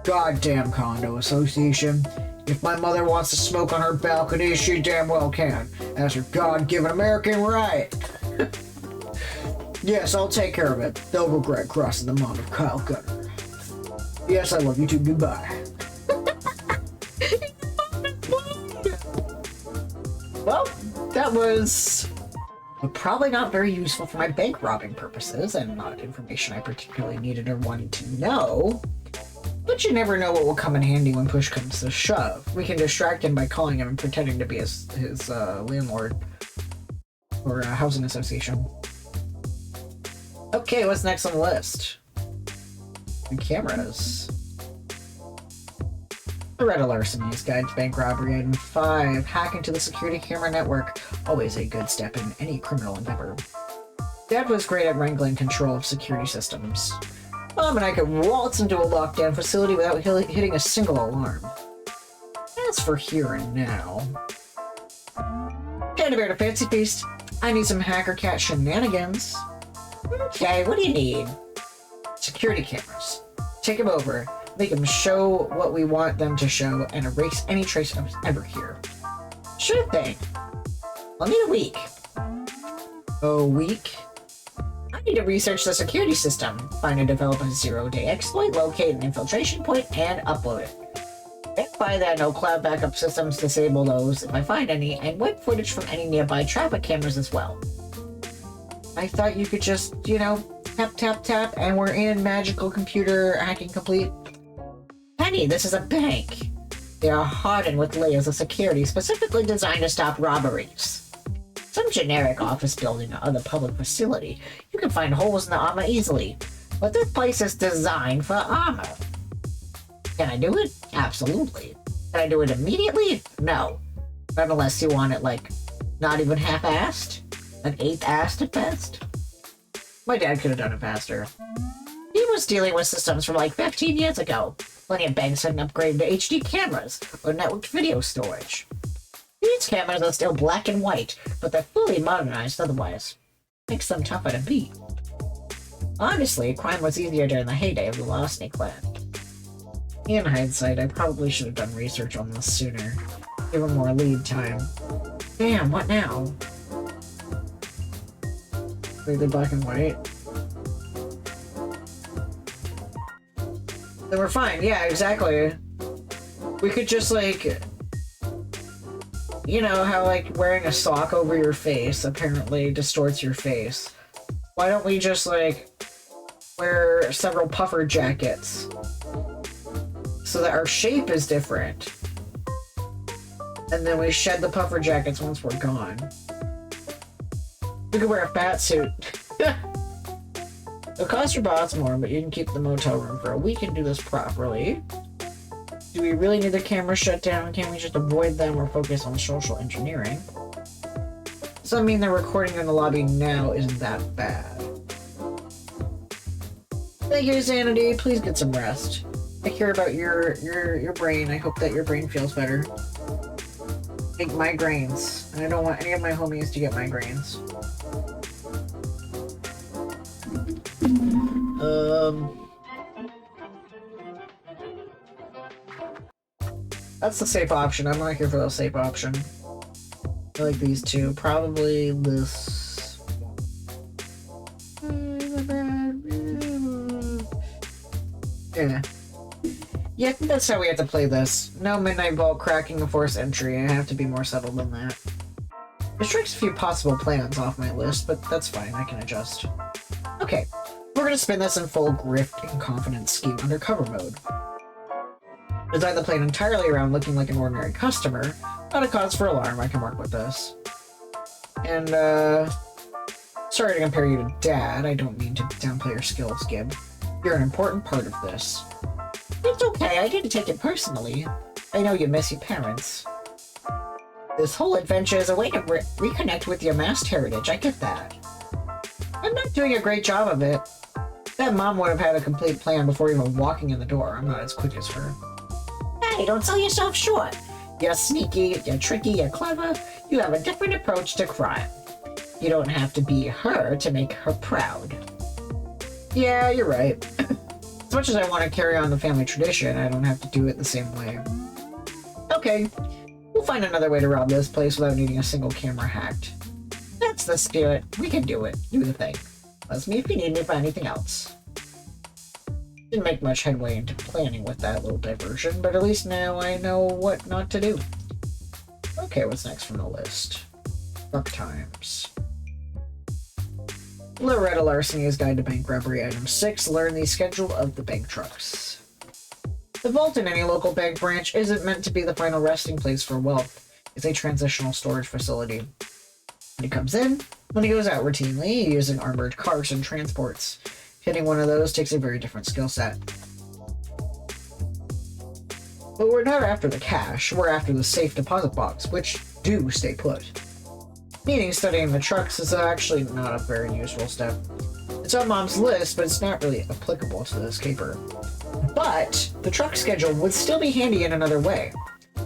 Goddamn condo association. If my mother wants to smoke on her balcony, she damn well can. That's her God-given American right. Yes, I'll take care of it. They'll regret crossing the mom of Kyle Gunner. Yes, I love you too. Goodbye. Well, that was probably not very useful for my bank robbing purposes, and not information I particularly needed or wanted to know. But you never know what will come in handy when push comes to shove. We can distract him by calling him and pretending to be his landlord or housing association. Okay, what's next on the list? The cameras. Loretta Larceny's Guide to Bank Robbery. Item 5. Hack into the security camera network. Always a good step in any criminal endeavor. Dad was great at wrangling control of security systems. Mom and I could waltz into a lockdown facility without hitting a single alarm. As for here and now... Panda Bear to Fancy Feast. I need some hacker cat shenanigans. Okay, what do you need? Security cameras. Take them over. Make them show what we want them to show and erase any trace I was ever here. Sure thing. I'll need a week. A week? I need to research the security system, find and develop a zero-day exploit, locate an infiltration point, and upload it. Verify that no cloud backup systems disable those if I find any, and wipe footage from any nearby traffic cameras as well. I thought you could just, you know, tap, tap, tap, and we're in magical computer hacking complete. Penny, this is a bank. They are hardened with layers of security specifically designed to stop robberies. Some generic office building or other public facility, you can find holes in the armor easily, but this place is designed for armor. Can I do it? Absolutely. Can I do it immediately? No. Not unless you want it, like, not even half-assed? An eighth-assed at best? My dad could have done it faster. He was dealing with systems from like 15 years ago. Plenty of banks hadn't upgraded to HD cameras or networked video storage. These cameras are still black and white, but they're fully modernized otherwise. Makes them tougher to beat. Honestly, crime was easier during the heyday of the Larceny clan. In hindsight, I probably should have done research on this sooner. Give them more lead time. Damn, what now? Completely black and white. Then we're fine. Yeah, exactly. We could just, like... You know how, like, wearing a sock over your face apparently distorts your face. Why don't we just, like, wear several puffer jackets so that our shape is different? And then we shed the puffer jackets once we're gone. We could wear a fat suit. It'll cost your boss more, but you can keep the motel room for a week and do this properly. Do we really need the camera shut down? Can't we just avoid them or focus on social engineering? Does that mean the recording in the lobby now isn't that bad? Thank you, Sanity. Please get some rest. I care about your brain. I hope that your brain feels better. Take migraines, and I don't want any of my homies to get migraines. That's the safe option. I'm not here for the safe option. I like these two. Probably this one. Yeah. Yeah, I think that's how we have to play this. No Midnight Vault cracking a forced entry. I have to be more subtle than that. It strikes a few possible plans off my list, but that's fine. I can adjust. Okay, we're gonna spin this in full grift and confidence scheme undercover mode. Design the plane entirely around looking like an ordinary customer. Not a cause for alarm. I can work with this. And, sorry to compare you to Dad. I don't mean to downplay your skills, Gib. You're an important part of this. It's okay, I didn't take it personally. I know you miss your parents. This whole adventure is a way to reconnect with your masked heritage, I get that. I'm not doing a great job of it. That mom would have had a complete plan before even walking in the door. I'm not as quick as her. Hey, don't sell yourself short. You're sneaky, you're tricky, you're clever. You have a different approach to crime. You don't have to be her to make her proud. Yeah, you're right. As much as I want to carry on the family tradition, I don't have to do it the same way. Okay, we'll find another way to rob this place without needing a single camera hacked. That's the spirit. We can do it. Do the thing. Buzz me if you need me for anything else. Didn't make much headway into planning with that little diversion, but at least now I know what not to do. Okay, what's next from the list? Truck times. Loretta Larceny's Guide to Bank Robbery Item 6. Learn the schedule of the bank trucks. The vault in any local bank branch isn't meant to be the final resting place for wealth. It's a transitional storage facility. When he comes in, when he goes out routinely, using armored cars and transports. Hitting one of those takes a very different skill set. But we're not after the cash, we're after the safe deposit box, which do stay put. Meaning studying the trucks is actually not a very useful step. It's on Mom's list, but it's not really applicable to this caper. But the truck schedule would still be handy in another way.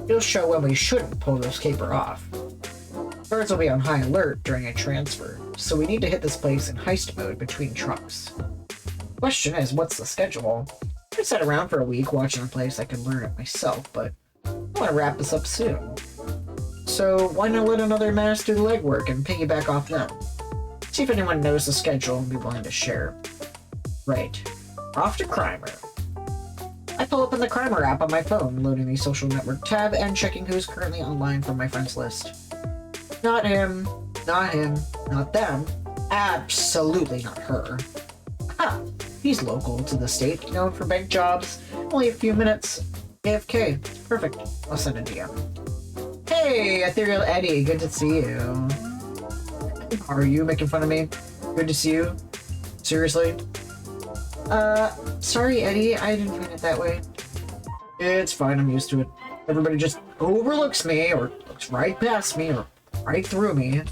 It'll show when we shouldn't pull this caper off. Guards will be on high alert during a transfer, so we need to hit this place in heist mode between trucks. Question is, what's the schedule? I sat around for a week watching the place. I can learn it myself, but I want to wrap this up soon. So why not let another mask do the legwork and piggyback off them? See if anyone knows the schedule and be willing to share. Right. Off to Crimer. I pull open the Crimer app on my phone, loading the social network tab and checking who's currently online from my friends list. Not him, not him, not them. Absolutely not her. Ha! He's local to the state, known for bank jobs. Only a few minutes. AFK. Perfect. I'll send a DM. Hey, Ethereal Eddie, good to see you. Are you making fun of me? Good to see you. Seriously? Sorry, Eddie, I didn't mean it that way. It's fine, I'm used to it. Everybody just overlooks me, or looks right past me, or right through me.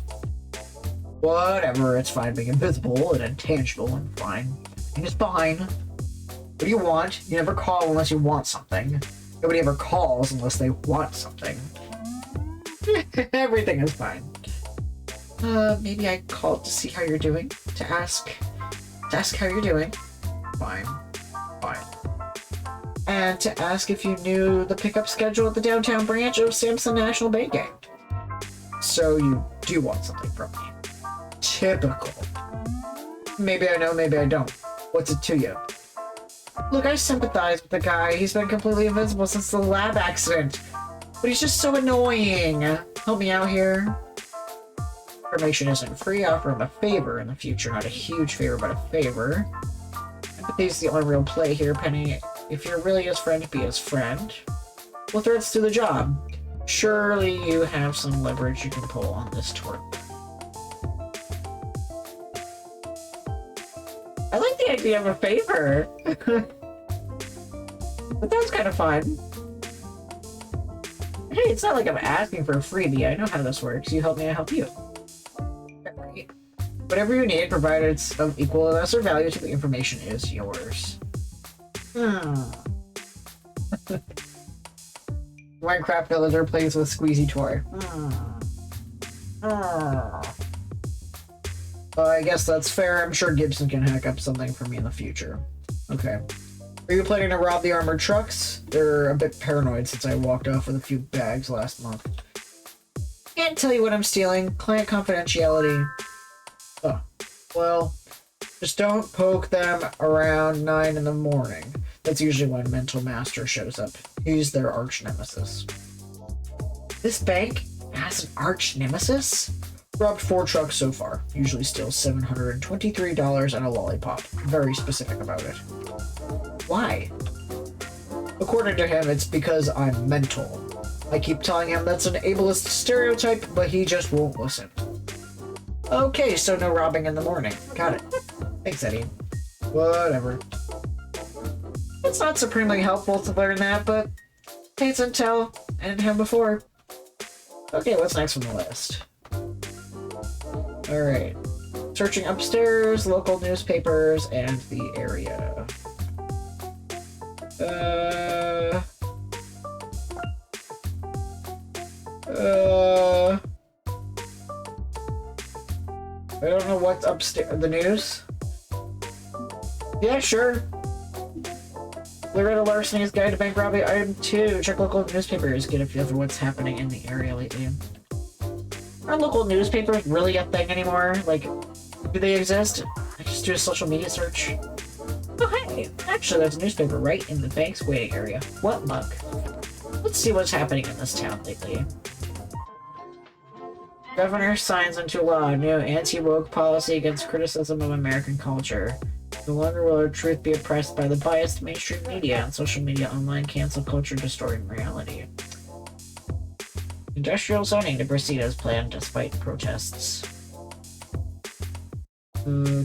Whatever, it's fine being invisible and intangible and fine. Everything is fine. What do you want? You never call unless you want something. Nobody ever calls unless they want something. Everything is fine. Maybe I called to see how you're doing. To ask how you're doing. Fine. Fine. And to ask if you knew the pickup schedule at the downtown branch of Samson National Banking. So you do want something from me. Typical. Maybe I know, maybe I don't. What's it to you? Look, I sympathize with the guy. He's been completely invisible since the lab accident. But he's just so annoying. Help me out here. Information isn't free. I offer him a favor in the future. Not a huge favor, but a favor. Empathy's the only real play here, Penny. If you're really his friend, be his friend. Well, threats to the job. Surely you have some leverage you can pull on this tort. I like the idea of a favor. But that was kind of fun. Hey, it's not like I'm asking for a freebie. I know how this works. You help me, I help you. Right. Whatever you need, provided it's of equal or lesser value to the information, is yours. Minecraft villager plays with squeezy toy. I guess that's fair. I'm sure Gibson can hack up something for me in the future. Okay. Are you planning to rob the armored trucks? They're a bit paranoid since I walked off with a few bags last month. Can't tell you what I'm stealing. Client confidentiality. Oh. Well, just don't poke them around 9 in the morning. That's usually when Mental Master shows up. He's their arch nemesis. This bank has an arch nemesis? Robbed 4 trucks so far. Usually steals $723 and a lollipop. Very specific about it. Why? According to him, it's because I'm mental. I keep telling him that's an ableist stereotype, but he just won't listen. Okay, so no robbing in the morning. Got it. Thanks, Eddie. Whatever. It's not supremely helpful to learn that, but Tate's intel and him before. Okay, what's next on the list? Alright. Searching upstairs, local newspapers, and the area. I don't know what's upstairs. The news? Yeah, sure. Loretta Larceny's Guide to Bank Robbery Item 2. Check local newspapers. Get a feel for what's happening in the area lately. Are local newspapers really a thing anymore? Like, do they exist? I just do a social media search. Oh, hey! Actually, there's a newspaper right in the bank's waiting area. What luck. Let's see what's happening in this town lately. Governor signs into law a new anti-woke policy against criticism of American culture. No longer will our truth be oppressed by the biased mainstream media and social media online cancel culture distorting reality. Industrial zoning to proceed as planned despite protests.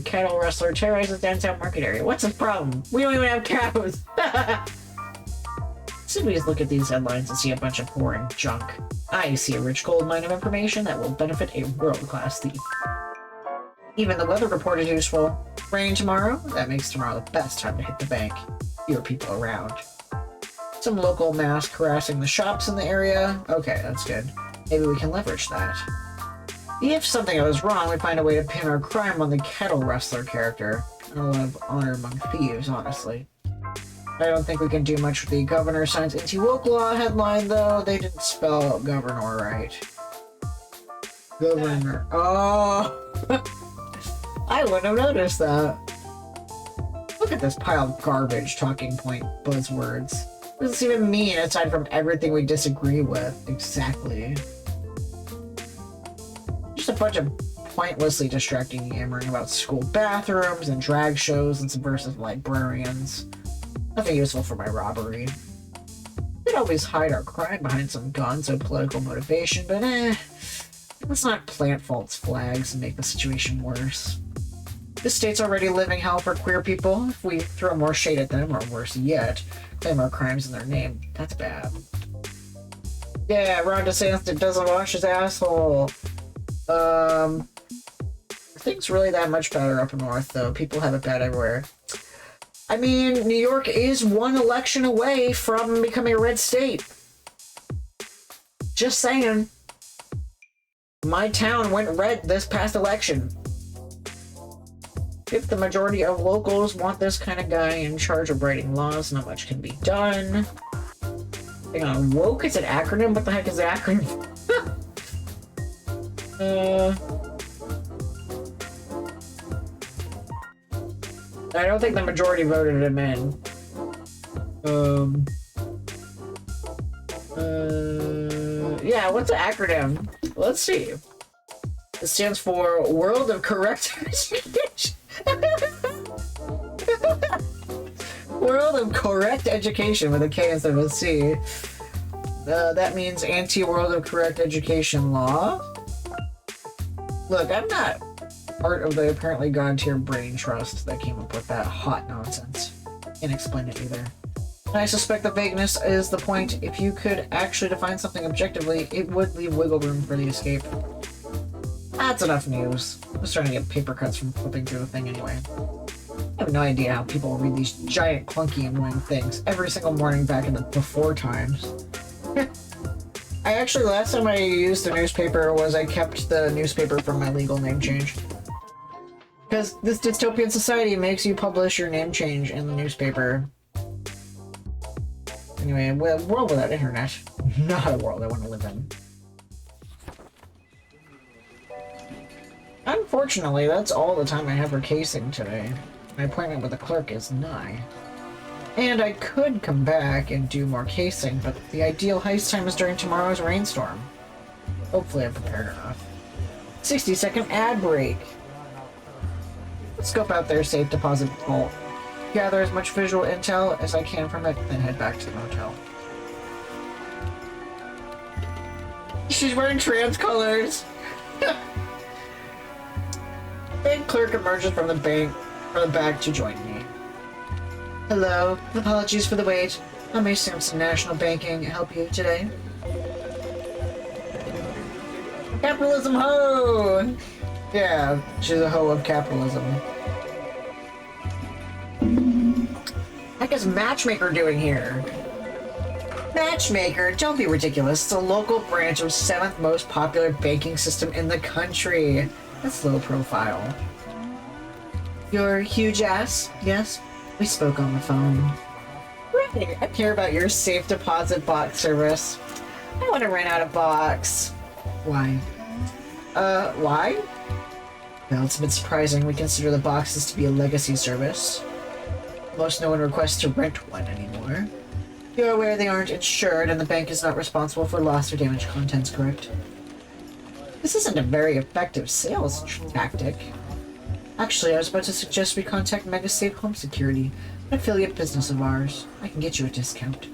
Cattle rustler terrorizes downtown market area. What's his problem? We don't even have cows! Cities look at these headlines and see a bunch of boring junk. I see a rich gold mine of information that will benefit a world-class thief. Even the weather report is useful. Rain tomorrow? That makes tomorrow the best time to hit the bank. Fewer people around. Some local mask harassing the shops in the area. Okay, that's good. Maybe we can leverage that. If something goes wrong, we find a way to pin our crime on the cattle rustler character. Not a lot of honor among thieves, honestly. I don't think we can do much with the governor signs anti-woke law headline, though. They didn't spell out governor right. Governor. Oh! I wouldn't have noticed that. Look at this pile of garbage talking point buzzwords. What does this even mean, aside from everything we disagree with? Exactly. Just a bunch of pointlessly distracting yammering about school bathrooms and drag shows and subversive librarians. Nothing useful for my robbery. We'd always hide our crime behind some gonzo political motivation, but let's not plant false flags and make the situation worse. This state's already living hell for queer people. If we throw more shade at them, or worse yet, claim our crimes in their name, that's bad. Yeah, Ron DeSantis doesn't wash his asshole. Are things really that much better up north, though? People have it bad everywhere. I mean, New York is one election away from becoming a red state. Just saying. My town went red this past election. If the majority of locals want this kind of guy in charge of writing laws, not much can be done. Hang on, woke is an acronym? What the heck is an acronym? I don't think the majority voted him in. Yeah, what's an acronym? Let's see. It stands for World of Correct Education. World of Correct Education with a K instead of a C. That means Anti-World of Correct Education Law. Look, I'm not part of the apparently god-tier brain trust that came up with that hot nonsense. Can't explain it either. I suspect the vagueness is the point. If you could actually define something objectively, it would leave wiggle room for the escape. That's enough news. I'm just trying to get paper cuts from flipping through the thing anyway. I have no idea how people read these giant, clunky, annoying things every single morning back in the before times. I actually, last time I used the newspaper was I kept the newspaper from my legal name change. Because this dystopian society makes you publish your name change in the newspaper. Anyway, a world without internet. Not a world I want to live in. Unfortunately, that's all the time I have for casing today. My appointment with the clerk is nigh. And I could come back and do more casing, but the ideal heist time is during tomorrow's rainstorm. Hopefully I'm prepared enough. 60-second ad break. Let's scope out their safe deposit vault. Gather as much visual intel as I can from it, then head back to the motel. She's wearing trans colors! Bank clerk emerges from the back to join me. Hello, apologies for the wait. I'm May Sampson, National Banking. Help you today? Capitalism ho! Yeah, she's a hoe of capitalism. Heck is Matchmaker doing here? Matchmaker? Don't be ridiculous. It's a local branch of 7th most popular banking system in the country. That's low profile. Your huge ass? Yes? We spoke on the phone. Right. I care about your safe deposit box service. I want to rent out a box. Why? Why? Well, it's a bit surprising. We consider the boxes to be a legacy service. Most no one requests to rent one anymore. You're aware they aren't insured and the bank is not responsible for lost or damaged contents, correct? This isn't a very effective sales tactic. Actually, I was about to suggest we contact MegaSafe Home Security, an affiliate business of ours. I can get you a discount.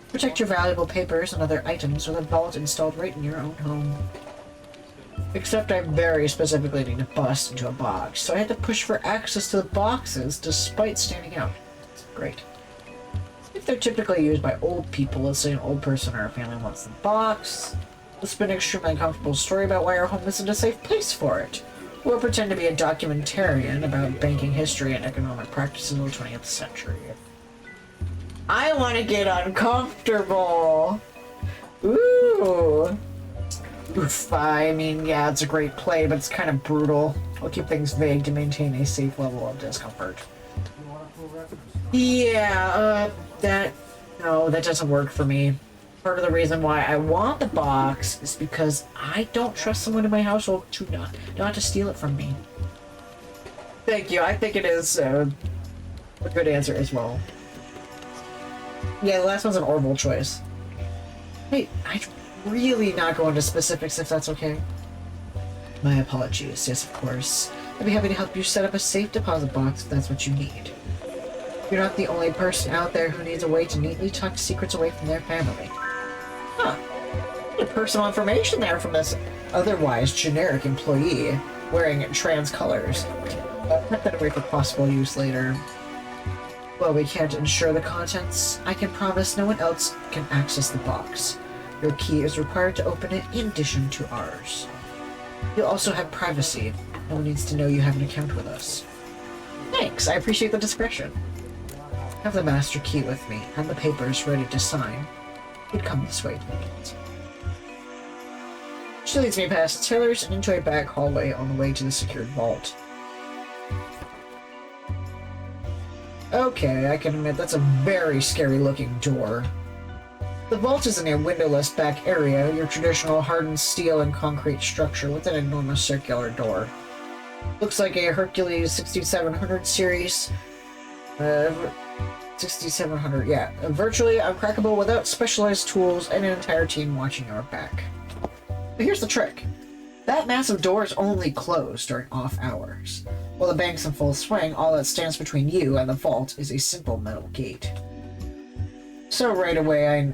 Protect your valuable papers and other items with a vault installed right in your own home. Except I very specifically need to bust into a box, so I had to push for access to the boxes despite standing out. Great. If they're typically used by old people, let's say an old person or a family wants the box, let's spin an extremely uncomfortable story about why our home isn't a safe place for it. Or pretend to be a documentarian about banking history and economic practices of the 20th century. I want to get uncomfortable! Ooh! Oof, I mean, yeah, it's a great play, but it's kind of brutal. I'll keep things vague to maintain a safe level of discomfort. Yeah, no, that doesn't work for me. Part of the reason why I want the box is because I don't trust someone in my household to not to steal it from me. Thank you, I think it is a good answer as well. Yeah, the last one's an Orville choice. Wait, I'd really not go into specifics if that's okay. My apologies, yes of course. I'd be happy to help you set up a safe deposit box if that's what you need. You're not the only person out there who needs a way to neatly tuck secrets away from their family. Huh. Personal information there from this otherwise generic employee wearing trans colors. Put that away for possible use later. Well, we can't ensure the contents. I can promise no one else can access the box. Your key is required to open it in addition to ours. You'll also have privacy. No one needs to know you have an account with us. Thanks, I appreciate the discretion. I have the master key with me, and the papers ready to sign. You'd come this way to make it. She leads me past Taylor's and into a back hallway on the way to the secured vault. Okay, I can admit that's a very scary looking door. The vault is in a windowless back area, your traditional hardened steel and concrete structure with an enormous circular door. Looks like a Hercules 6700 series. 6700, yeah. Virtually uncrackable without specialized tools and an entire team watching your back. But here's the trick. That massive door is only closed during off hours. While the bank's in full swing, all that stands between you and the vault is a simple metal gate. So right away I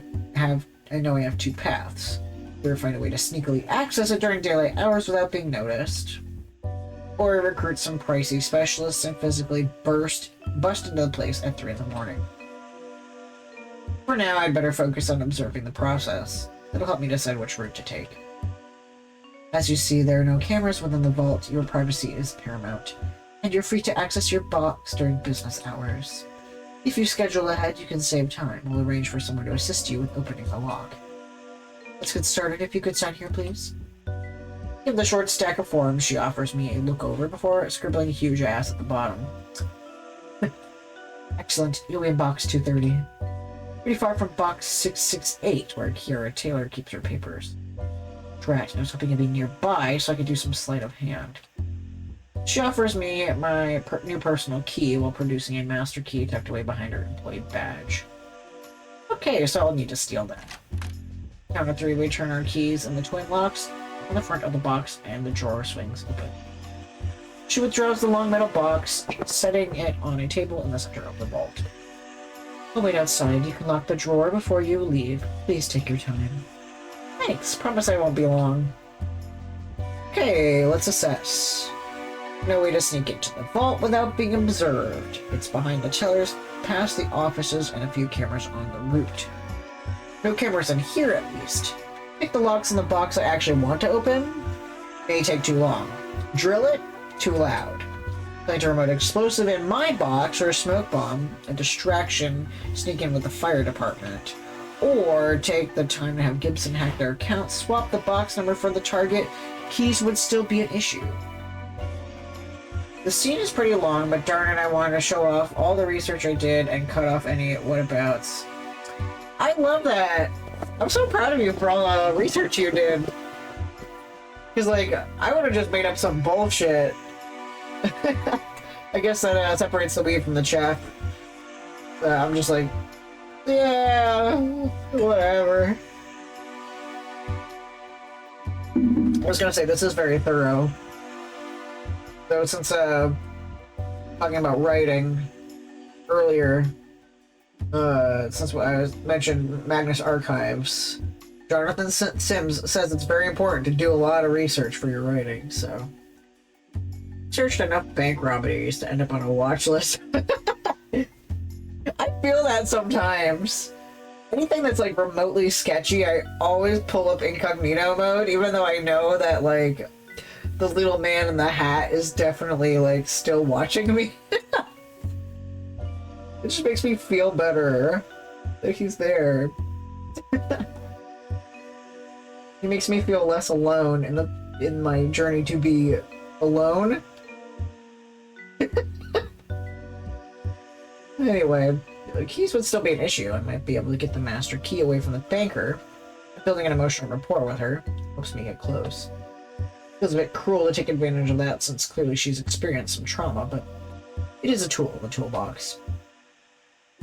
know I have two paths. Either find a way to sneakily access it during daylight hours without being noticed, or recruit some pricey specialists and physically bust into the place at 3 in the morning. For now, I'd better focus on observing the process. It'll help me decide which route to take. As you see, there are no cameras within the vault. Your privacy is paramount, and you're free to access your box during business hours. If you schedule ahead, you can save time. We'll arrange for someone to assist you with opening the lock. Let's get started. If you could sign here, please. Give the short stack of forms she offers me a look over before scribbling a huge ass at the bottom. Excellent. You'll be in box 230. Pretty far from box 668, where Kiara Taylor keeps her papers. Drat, I was hoping to be nearby so I could do some sleight of hand. She offers me my new personal key while producing a master key tucked away behind her employee badge. Okay, so I'll need to steal that. Count of 3, we turn our keys in the twin locks on the front of the box, and the drawer swings open. She withdraws the long metal box, setting it on a table in the center of the vault. I'll wait outside. You can lock the drawer before you leave. Please take your time. Thanks. Promise I won't be long. Okay, let's assess. No way to sneak into the vault without being observed. It's behind the tellers, past the offices, and a few cameras on the route. No cameras in here, at least. Pick the locks in the box I actually want to open. May take too long. Drill it? Too loud. Plant a remote explosive in my box or a smoke bomb, a distraction, sneak in with the fire department. Or take the time to have Gibson hack their account, swap the box number for the target. Keys would still be an issue. The scene is pretty long, but darn it, I wanted to show off all the research I did and cut off any whatabouts. I love that! I'm so proud of you for all the research you did. Because, like, I would have just made up some bullshit. I guess that separates the wheat from the chaff. I'm just like, yeah, whatever. I was gonna say, this is very thorough. So since talking about writing earlier, since I mentioned Magnus Archives, Jonathan Sims says it's very important to do a lot of research for your writing, so... Searched enough bank robberies to end up on a watch list. I feel that sometimes. Anything that's like remotely sketchy, I always pull up incognito mode, even though I know that like the little man in the hat is definitely like still watching me. It just makes me feel better that he's there. He makes me feel less alone in my journey to be alone. Anyway, the keys would still be an issue. I might be able to get the master key away from the banker. Building an emotional rapport with her helps me get close. Feels a bit cruel to take advantage of that since clearly she's experienced some trauma, but it is a tool in the toolbox.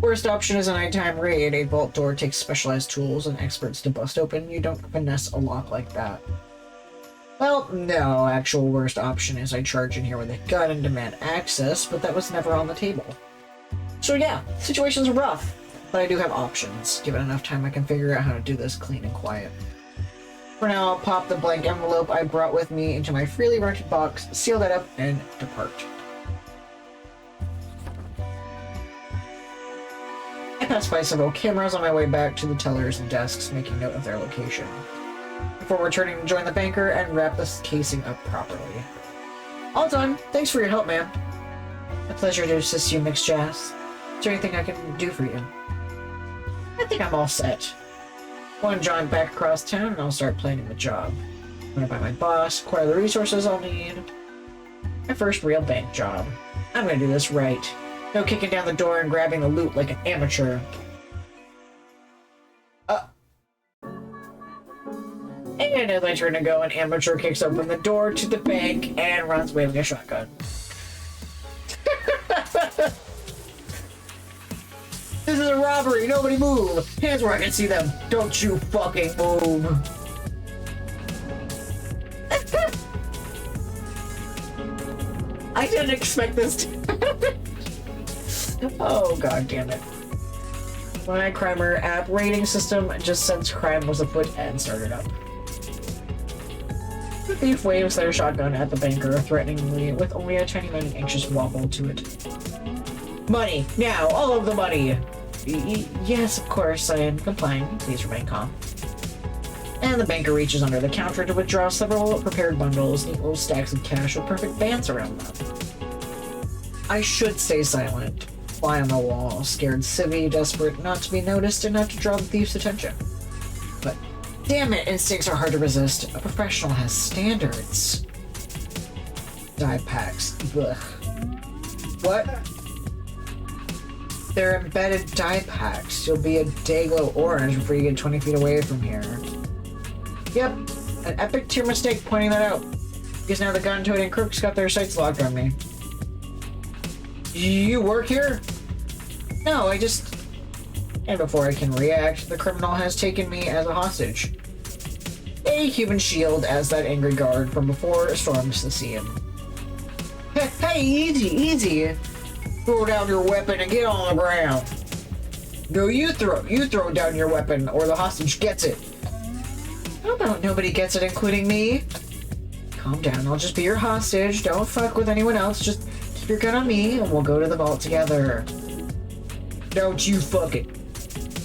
Worst option is a nighttime raid. A vault door takes specialized tools and experts to bust open. You don't finesse a lock like that. Well, no, actual worst option is I charge in here with a gun and demand access, but that was never on the table. So yeah, situation's rough, but I do have options. Given enough time, I can figure out how to do this clean and quiet. For now, I'll pop the blank envelope I brought with me into my freely rented box, seal that up, and depart. I pass by several cameras on my way back to the tellers and desks, making note of their location, before returning to join the banker and wrap this casing up properly. All done. Thanks for your help, man. A pleasure to assist you, Mixed Jazz. Is there anything I can do for you? I think I'm all set. One jaunt back across town and I'll start planning the job. I'm gonna buy my boss, acquire the resources I'll need. My first real bank job. I'm gonna do this right. No kicking down the door and grabbing the loot like an amateur. And as I turn to go, an amateur kicks open the door to the bank and runs waving a shotgun. This is a robbery! Nobody move! Hands where I can see them! Don't you fucking move! I didn't expect this to Oh, god damn it. My Crimer app rating system just since crime was afoot and started up. The thief waves their shotgun at the banker threateningly with only a tiny anxious wobble to it. Money! Now! All of the money! Yes, of course, I am complying. Please remain calm. And the banker reaches under the counter to withdraw several prepared bundles, neat little stacks of cash with perfect bands around them. I should stay silent, fly on the wall, scared civvy, desperate not to be noticed and not to draw the thief's attention. But damn it, instincts are hard to resist. A professional has standards. Dye packs. Ugh. What? They're embedded dye packs. You'll be a day-glow orange before you get 20 feet away from here. Yep, an epic tier mistake pointing that out. Because now the gun-toting crooks got their sights locked on me. You work here? No, I just... And before I can react, the criminal has taken me as a hostage. A human shield as that angry guard from before storms the scene. Hey, easy. Throw down your weapon and get on the ground. No, you throw down your weapon or the hostage gets it. How about nobody gets it, including me? Calm down, I'll just be your hostage. Don't fuck with anyone else. Just keep your gun on me and we'll go to the vault together. Don't you fuck it.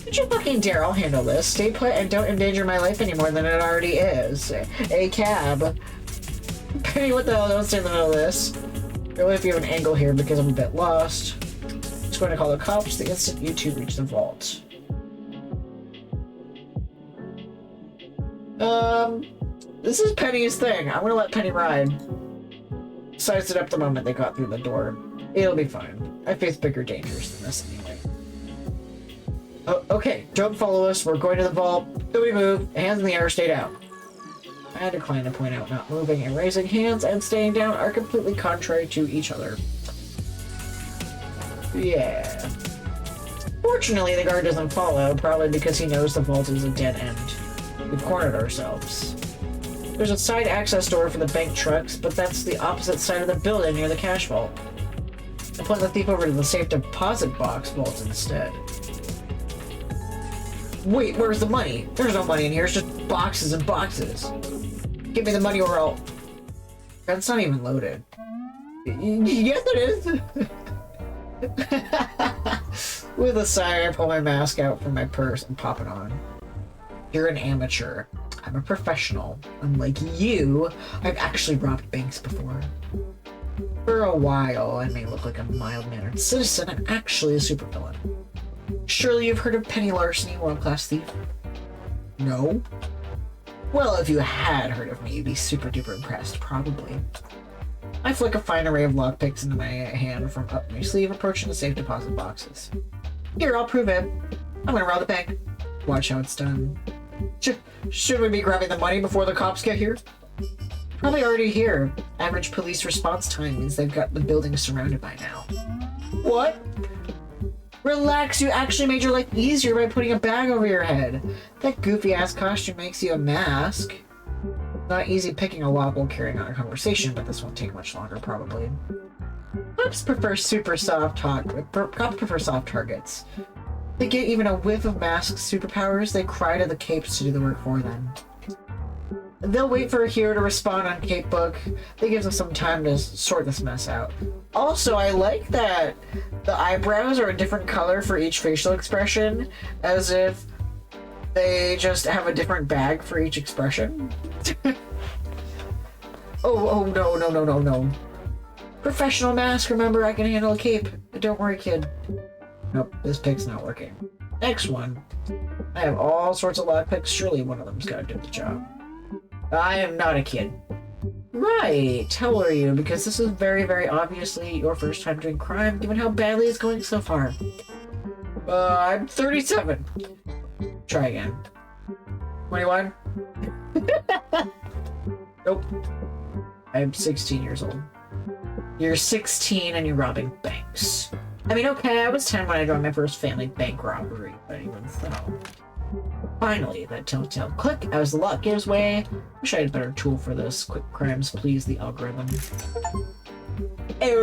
Don't you fucking dare, I'll handle this. Stay put and don't endanger my life any more than it already is. A cab. Penny, what the hell? Don't stay in the middle of this. Really, if you have an angle here because I'm a bit lost. Just going to call the cops the instant you two reach the vault. This is Penny's thing. I'm gonna let Penny ride. Sized it up the moment they got through the door. It'll be fine. I face bigger dangers than this anyway. Oh, okay, don't follow us. We're going to the vault. Nobody move. Hands in the air, stay down. I decline to point out not moving and raising hands and staying down are completely contrary to each other. Yeah. Fortunately, the guard doesn't follow, probably because he knows the vault is a dead end. We've cornered ourselves. There's a side access door for the bank trucks, but that's the opposite side of the building near the cash vault. I point the thief over to the safe deposit box vault instead. Wait, where's the money? There's no money in here, it's just boxes and boxes. Give me the money or I'll... That's not even loaded. Yes, it is! With a sigh, I pull my mask out from my purse and pop it on. You're an amateur. I'm a professional. Unlike you, I've actually robbed banks before. For a while, I may look like a mild-mannered citizen. I'm actually a supervillain. Surely you've heard of Penny Larceny, world-class thief? No? Well, if you had heard of me, you'd be super-duper impressed, probably. I flick a fine array of lockpicks into my hand from up my sleeve, approaching the safe deposit boxes. Here, I'll prove it. I'm gonna rob the bank. Watch how it's done. Should we be grabbing the money before the cops get here? Probably already here. Average police response time means they've got the building surrounded by now. What? Relax, you actually made your life easier by putting a bag over your head. That goofy-ass costume makes you a mask. Not easy picking a lock while carrying on a conversation, but this won't take much longer, probably. Cops prefer Cops prefer soft targets. They get even a whiff of masked superpowers, they cry to the capes to do the work for them. They'll wait for a hero to respond on Cape Book. That gives them some time to sort this mess out. Also, I like that the eyebrows are a different color for each facial expression, as if they just have a different bag for each expression. Oh, no. Professional mask, remember, I can handle a cape. Don't worry, kid. Nope, this pick's not working. Next one. I have all sorts of lockpicks. Surely one of them's gotta do the job. I am not a kid. Right. How old are you? Because this is very, very obviously your first time doing crime, given how badly it's going so far. I'm 37. Try again. 21? Nope. I'm 16 years old. You're 16 and you're robbing banks. I mean, okay, I was 10 when I joined my first family bank robbery, but even so. Finally, that telltale click as the lock gives way. Wish I had a better tool for this. Quick crimes please the algorithm. Hey,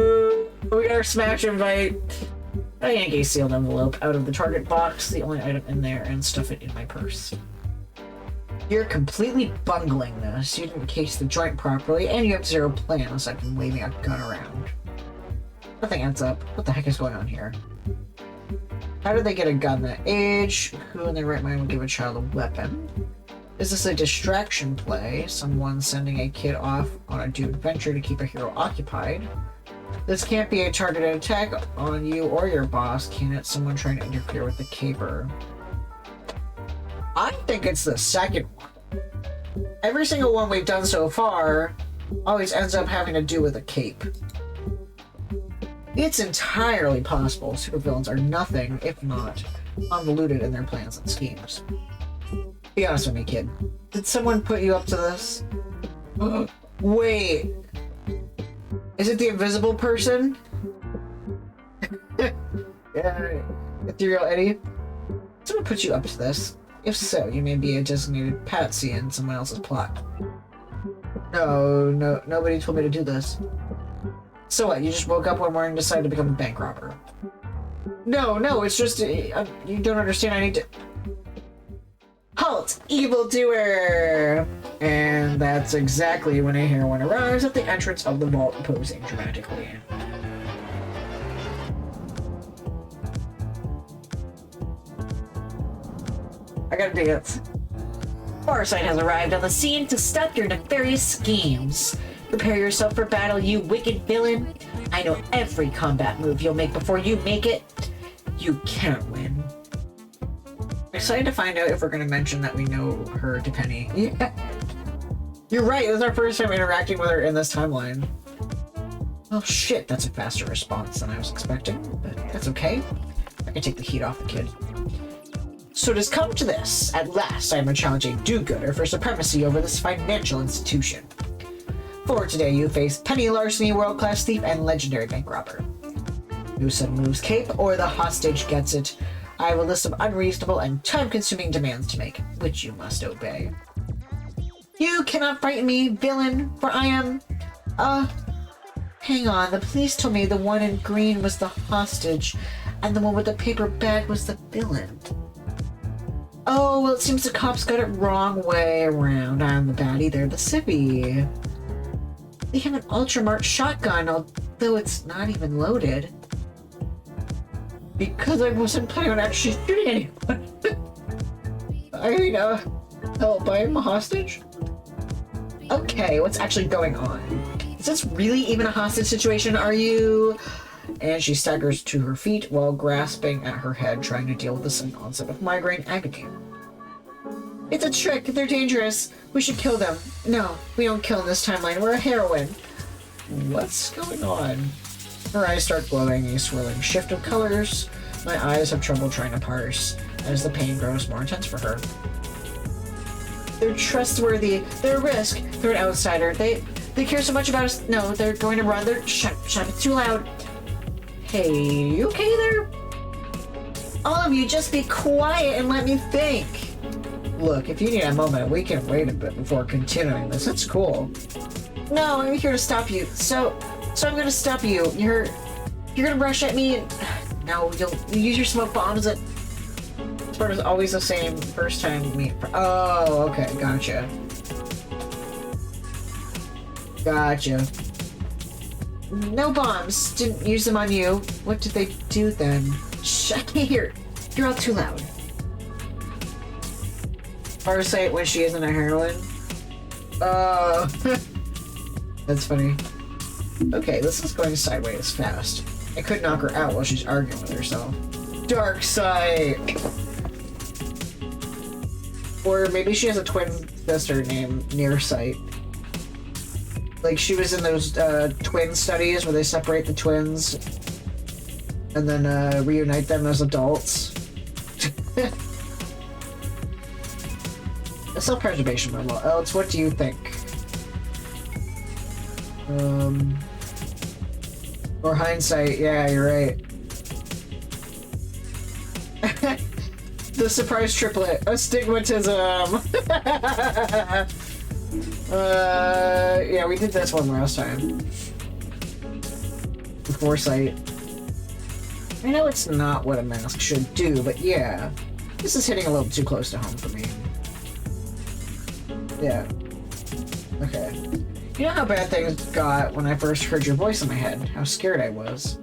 we got our smash invite. I yank a sealed envelope out of the target box, the only item in there, and stuff it in my purse. You're completely bungling this. You didn't case the joint properly, and you have zero plan aside from waving a gun around. Nothing adds up. What the heck is going on here? How did they get a gun that age? Who in their right mind would give a child a weapon? Is this a distraction play? Someone sending a kid off on a doomed venture to keep a hero occupied? This can't be a targeted attack on you or your boss, can it? Someone trying to interfere with the caper. I think it's the second one. Every single one we've done so far always ends up having to do with a cape. It's entirely possible supervillains are nothing if not convoluted in their plans and schemes. Be honest with me, kid. Did someone put you up to this? Wait. Is it the invisible person? Yeah, Ethereal Eddie. Someone put you up to this. If so, you may be a designated patsy in someone else's plot. No, nobody told me to do this. So what, you just woke up one morning and decided to become a bank robber? No, it's just, you don't understand, I need to... Halt, evildoer! And that's exactly when a heroine arrives at the entrance of the vault, posing dramatically. I gotta dance. Farsight has arrived on the scene to stop your nefarious schemes. Prepare yourself for battle, you wicked villain. I know every combat move you'll make before you make it. You can't win. I'm excited to find out if we're going to mention that we know her to Penny. Yeah. You're right, this is our first time interacting with her in this timeline. Oh shit, that's a faster response than I was expecting, but that's okay. I can take the heat off the kid. So it has come to this. At last, I am challenging do-gooder for supremacy over this financial institution. For today, you face Penny Larceny, world-class thief, and legendary bank robber. No sudden moves cape, or the hostage gets it. I have a list of unreasonable and time-consuming demands to make, which you must obey. You cannot frighten me, villain, for I am... Hang on, the police told me the one in green was the hostage, and the one with the paper bag was the villain. Oh, well, it seems the cops got it wrong way around. I'm the baddie, they're the sippy. They have an ultra-marked shotgun, although it's not even loaded. Because I wasn't planning on actually shooting anyone. Help, I'm a hostage? Okay, what's actually going on? Is this really even a hostage situation, are you? And she staggers to her feet while grasping at her head, trying to deal with the sudden onset of migraine agony. It's a trick, they're dangerous. We should kill them. No, we don't kill in this timeline, we're a heroine. What's going on? Her eyes start glowing, a swirling shift of colors. My eyes have trouble trying to parse, as the pain grows more intense for her. They're trustworthy, they're a risk, they're an outsider, they care so much about us. No, they're going to run, shut up, it's too loud. Hey, you okay there? All of you, just be quiet and let me think. Look, if you need a moment, we can wait a bit before continuing this. It's cool. No, I'm here to stop you. So I'm gonna stop you. You're gonna rush at me and... No, you'll use your smoke bombs and... This part is always the same first time we... Oh, okay, gotcha. Gotcha. No bombs. Didn't use them on you. What did they do then? Shh, I can't hear. You're all too loud. Farsight when she isn't a heroine? That's funny. Okay, this is going sideways fast. I could knock her out while she's arguing with herself. Darkseid! Or maybe she has a twin sister named Nearsight. Like, she was in those twin studies where they separate the twins and then reunite them as adults. A self-preservation memo. Else, what do you think? Or hindsight, yeah, you're right. The surprise triplet, astigmatism! Yeah, we did this one last time. With Foresight. I know it's not what a mask should do, but yeah. This is hitting a little too close to home for me. Yeah. Okay. You know how bad things got when I first heard your voice in my head? How scared I was.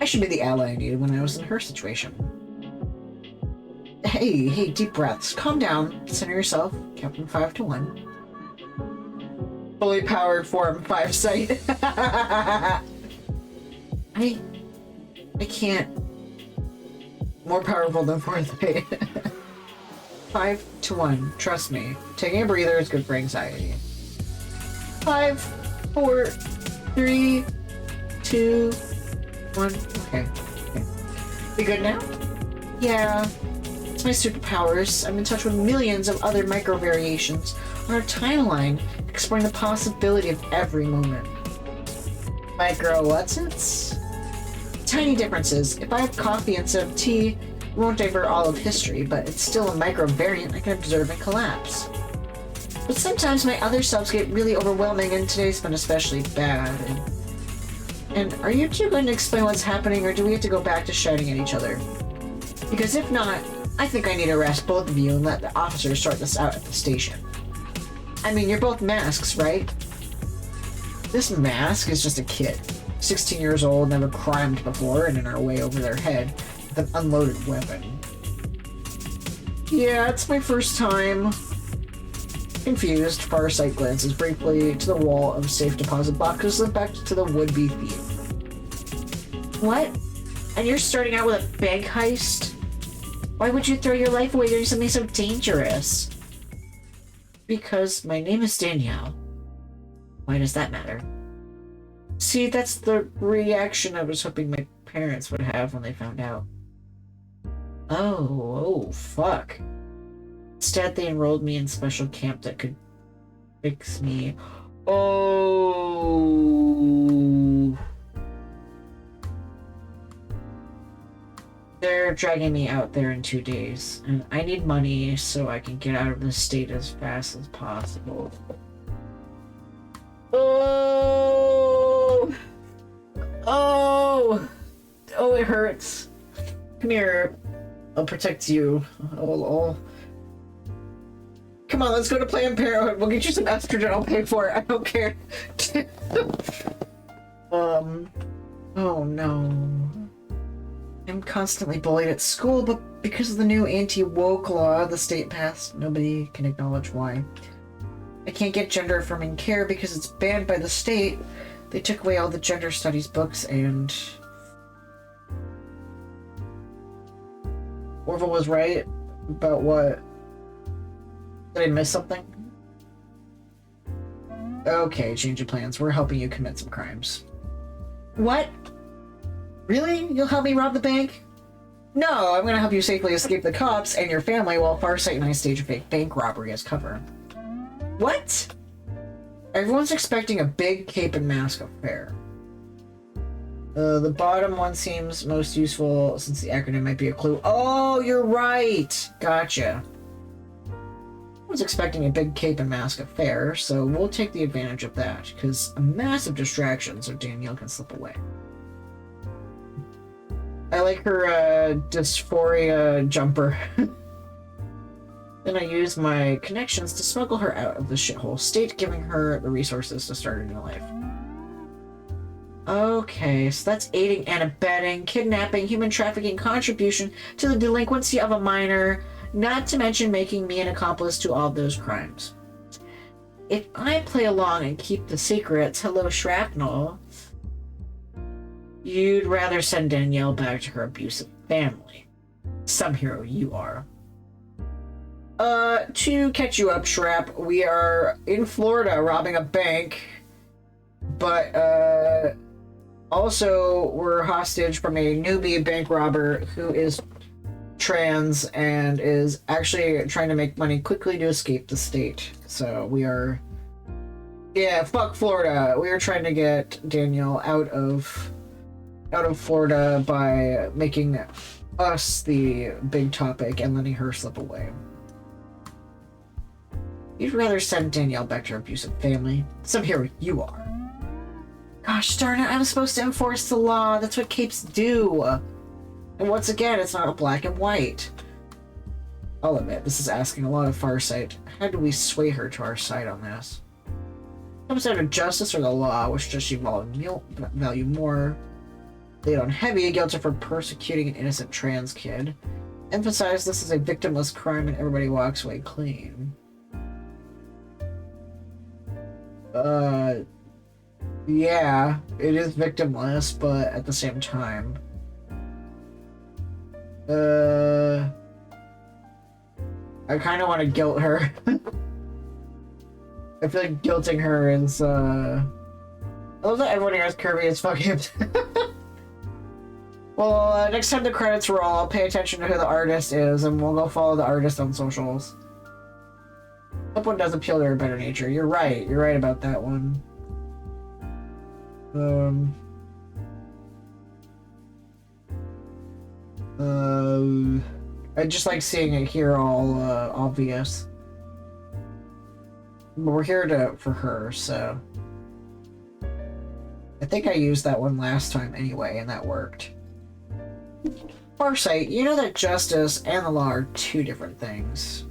I should be the ally I needed when I was in her situation. Hey, deep breaths. Calm down. Center yourself. Captain 5 to 1. Fully powered form 5 sight. I can't. More powerful than 4 sight. 5 to 1. Trust me. Taking a breather is good for anxiety. 5, 4, 3, 2, 1. Okay. You good now? Yeah. It's my superpowers. I'm in touch with millions of other micro variations on our timeline, exploring the possibility of every moment. Micro what's it? Tiny differences. If I have coffee instead of tea, it won't divert all of history, but it's still a micro variant I can observe and collapse. But sometimes my other selves get really overwhelming, and today's been especially bad. And are you two going to explain what's happening, or do we have to go back to shouting at each other? Because if not, I think I need to arrest both of you and let the officers sort this out at the station. I mean, you're both masks, right? This mask is just a kid. 16 years old, never crimed before, and in our way over their head with an unloaded weapon. Yeah, it's my first time. Confused, Farsight glances briefly to the wall of safe deposit boxes and back to the would-be thief. What? And you're starting out with a bank heist? Why would you throw your life away doing something so dangerous? Because my name is Danielle. Why does that matter? See, that's the reaction I was hoping my parents would have when they found out. Oh, fuck. Instead, they enrolled me in special camp that could fix me. Oh. They're dragging me out there in 2 days, and I need money so I can get out of this state as fast as possible. Oh! Oh! Oh, it hurts. Come here. I'll protect you. Oh. Come on, let's go to Planned Parenthood. We'll get you some estrogen. I'll pay for it. I don't care. Oh no. I'm constantly bullied at school, but because of the new anti-woke law the state passed, nobody can acknowledge why. I can't get gender-affirming care because it's banned by the state. They took away all the gender studies books, and Orville was right about what? Did I miss something? Okay, change of plans. We're helping you commit some crimes. What? Really? You'll help me rob the bank? No, I'm gonna help you safely escape the cops and your family while Farsight and I stage a fake bank robbery as cover. What? Everyone's expecting a big cape and mask affair. The bottom one seems most useful since the acronym might be a clue. Oh, you're right! Gotcha. I was expecting a big cape and mask affair, so we'll take the advantage of that, because a massive distraction so Danielle can slip away. I like her dysphoria jumper. Then I use my connections to smuggle her out of the shithole state, giving her the resources to start a new life. Okay, so that's aiding and abetting, kidnapping, human trafficking, contribution to the delinquency of a minor, not to mention making me an accomplice to all those crimes. If I play along and keep the secrets, hello Shrapnel, you'd rather send Danielle back to her abusive family. Some hero you are. To catch you up, Shrap, we are in Florida robbing a bank, but, also we're hostage from a newbie bank robber who is trans and is actually trying to make money quickly to escape the state. So we are... Yeah, fuck Florida. We are trying to get Danielle out of Florida by making us the big topic and letting her slip away. You'd rather send Danielle back to her abusive family. Some hero you are. Gosh darn it, I'm supposed to enforce the law. That's what capes do. And once again, it's not a black and white. I'll admit, this is asking a lot of Farsight. How do we sway her to our side on this? It comes down to justice or the law, which does she value more? Laid on heavy, guilty for persecuting an innocent trans kid. Emphasize this is a victimless crime and everybody walks away clean. Yeah, it is victimless, but at the same time. I kind of want to guilt her. I feel like guilting her is, I love that everyone here is curvy as fuck. Well, next time the credits roll, I'll pay attention to who the artist is, and we'll go follow the artist on socials. That one does appeal to her better nature. You're right about that one. I just like seeing it here all, obvious. But we're here for her, so... I think I used that one last time anyway, and that worked. Farsight, you know that justice and the law are two different things.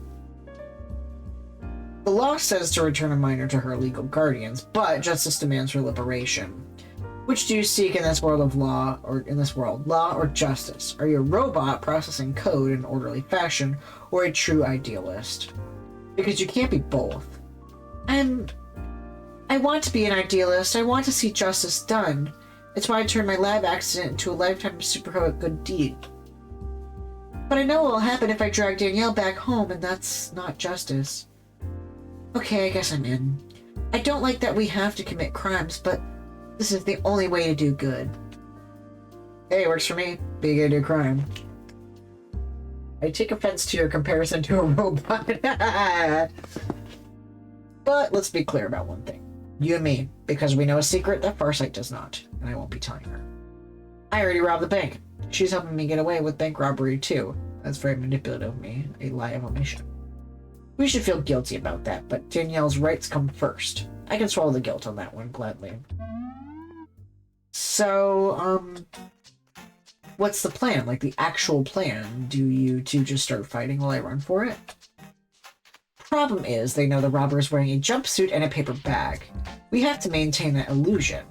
The law says to return a minor to her legal guardians, but justice demands her liberation. Which do you seek in this world of law, law or justice? Are you a robot processing code in orderly fashion, or a true idealist? Because you can't be both. I want to be an idealist. I want to see justice done. It's why I turned my lab accident into a lifetime of superheroic good deed. But I know what will happen if I drag Danielle back home, and that's not justice. Okay, I guess I'm in. I don't like that we have to commit crimes, but this is the only way to do good. Hey, works for me. Be a good crime. I take offense to your comparison to a robot. But let's be clear about one thing. You and me, because we know a secret that Farsight does not, and I won't be telling her. I already robbed the bank. She's helping me get away with bank robbery too. That's very manipulative of me, a lie of omission. We should feel guilty about that, but Danielle's rights come first. I can swallow the guilt on that one, gladly. So, what's the plan? Like, the actual plan? Do you two just start fighting while I run for it? Problem is, they know the robber is wearing a jumpsuit and a paper bag. We have to maintain that illusion.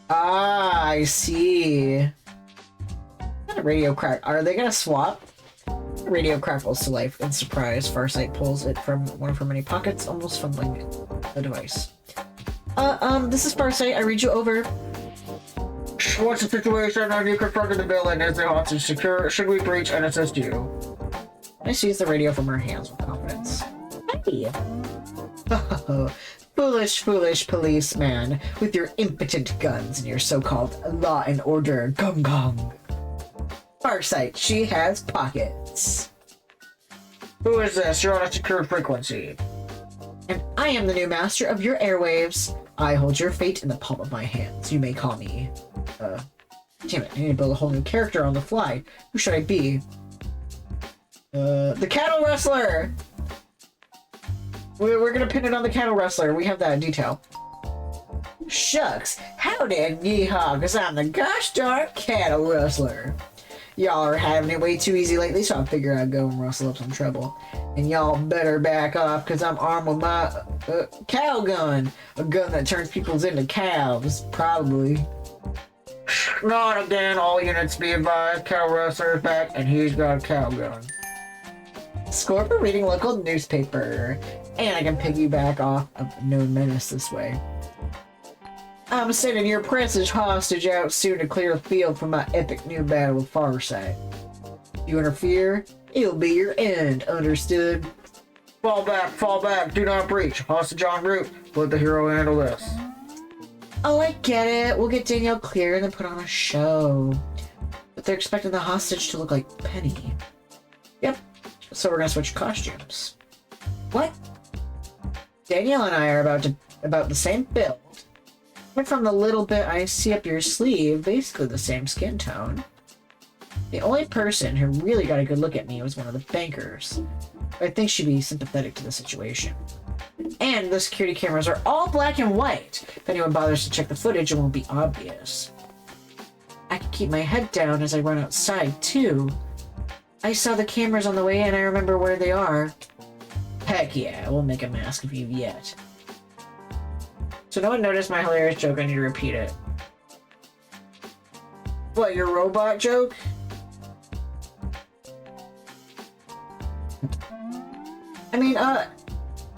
Ah, I see. Not a radio crack. Are they gonna swap? Radio crackles to life in surprise. Farsight pulls it from one of her many pockets, almost fumbling the device. This is Farsight. I read you over. What's the situation? Have you confronted the villain? Is the hostage secure? Should we breach and assist you? I seize the radio from her hands with confidence. Hey! Foolish, foolish policeman, with your impotent guns and your so-called law and order gong. Farsight, she has pockets. Who is this? You're on a secured frequency. And I am the new master of your airwaves. I hold your fate in the palm of my hands. You may call me... Damn it, I need to build a whole new character on the fly. Who should I be? The cattle wrestler! We're gonna pin it on the cattle wrestler. We have that in detail. Shucks, howdy yeehaw, cause I'm the gosh darn cattle rustler. Y'all are having it way too easy lately, so I figure I'd go and rustle up some trouble. And y'all better back off, cause I'm armed with my cow gun. A gun that turns people's into calves, probably. Not again, all units be advised. Cow rustler is back, and he's got a cow gun. Score for reading local newspaper. And I can piggyback off of No Menace this way. I'm sending your princess hostage out soon to clear the field for my epic new battle with Farsight. If you interfere, it'll be your end, understood? Fall back, do not breach. Hostage en route. Let the hero handle this. Oh, I get it. We'll get Danielle clear and then put on a show. But they're expecting the hostage to look like Penny. Yep. So we're gonna switch costumes. What? Danielle and I are about the same build. And from the little bit I see up your sleeve, basically the same skin tone. The only person who really got a good look at me was one of the bankers. I think she'd be sympathetic to the situation. And the security cameras are all black and white. If anyone bothers to check the footage, it won't be obvious. I can keep my head down as I run outside, too. I saw the cameras on the way in, I remember where they are. Heck yeah, we'll make a mask of you yet. So no one noticed my hilarious joke, I need to repeat it. What, your robot joke? I mean,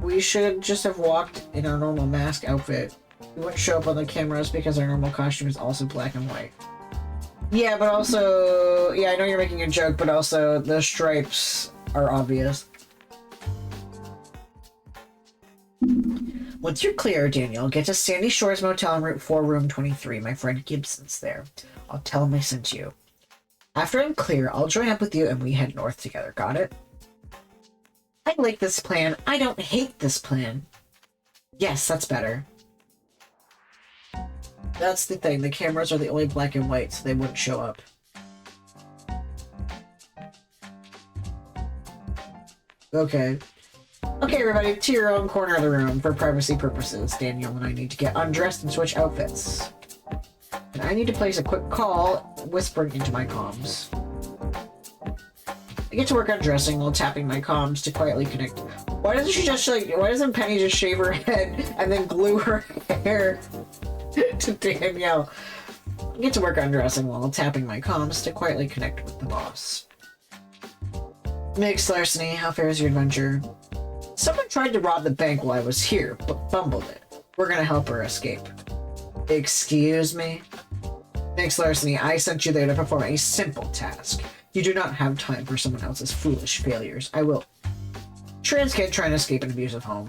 we should just have walked in our normal mask outfit. We wouldn't show up on the cameras because our normal costume is also black and white. Yeah, but also... Yeah, I know you're making a joke, but also the stripes are obvious. Once you're clear, Daniel, get to Sandy Shores Motel on Route 4, room 23. My friend Gibson's there. I'll tell him I sent you. After I'm clear, I'll join up with you and we head north together. Got it? I like this plan. I don't hate this plan. Yes, that's better. That's the thing. The cameras are the only black and white, so they wouldn't show up. Okay. Okay, everybody, to your own corner of the room. For privacy purposes, Daniel and I need to get undressed and switch outfits. And I need to place a quick call, whispering into my comms. I get to work on dressing while tapping my comms to quietly connect. Why doesn't she just, like, why doesn't Penny just shave her head and then glue her hair to Danielle? I get to work on dressing while tapping my comms to quietly connect with the boss. Mix Larceny, how fares your adventure? Someone tried to rob the bank while I was here, but fumbled it. We're gonna help her escape. Excuse me? Mix Larceny, I sent you there to perform a simple task. You do not have time for someone else's foolish failures. I will. Trans kid trying to escape an abusive home.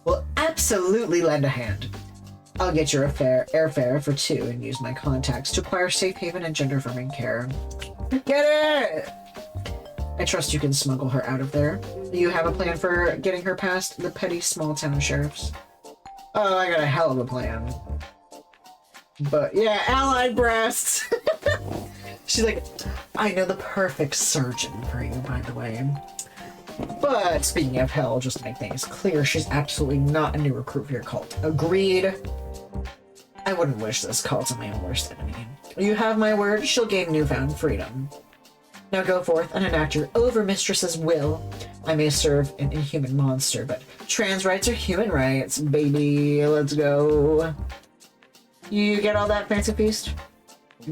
Will absolutely lend a hand. I'll get your airfare for 2 and use my contacts to acquire safe haven and gender-affirming care. Get it! I trust you can smuggle her out of there. Do you have a plan for getting her past the petty small-town sheriffs? Oh, I got a hell of a plan. But yeah, allied breasts! She's like, I know the perfect surgeon for you, by the way. But speaking of hell, just to make things clear, she's absolutely not a new recruit for your cult. Agreed. I wouldn't wish this cult on my worst enemy. You have my word, she'll gain newfound freedom. Now go forth and enact your overmistress's will. I may serve an inhuman monster, but trans rights are human rights, baby. Let's go. You get all that, Fancy Feast?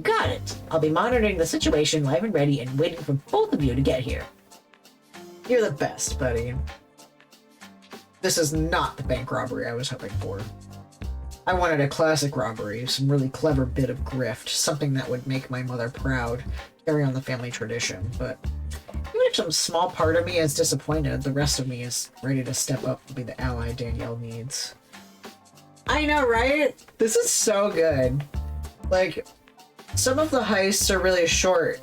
Got it. I'll be monitoring the situation live and ready and waiting for both of you to get here. You're the best, buddy. This is not the bank robbery I was hoping for. I wanted a classic robbery, some really clever bit of grift, something that would make my mother proud, carry on the family tradition, but even if some small part of me is disappointed, the rest of me is ready to step up and be the ally Danielle needs. I know, right? This is so good. Like, some of the heists are really short,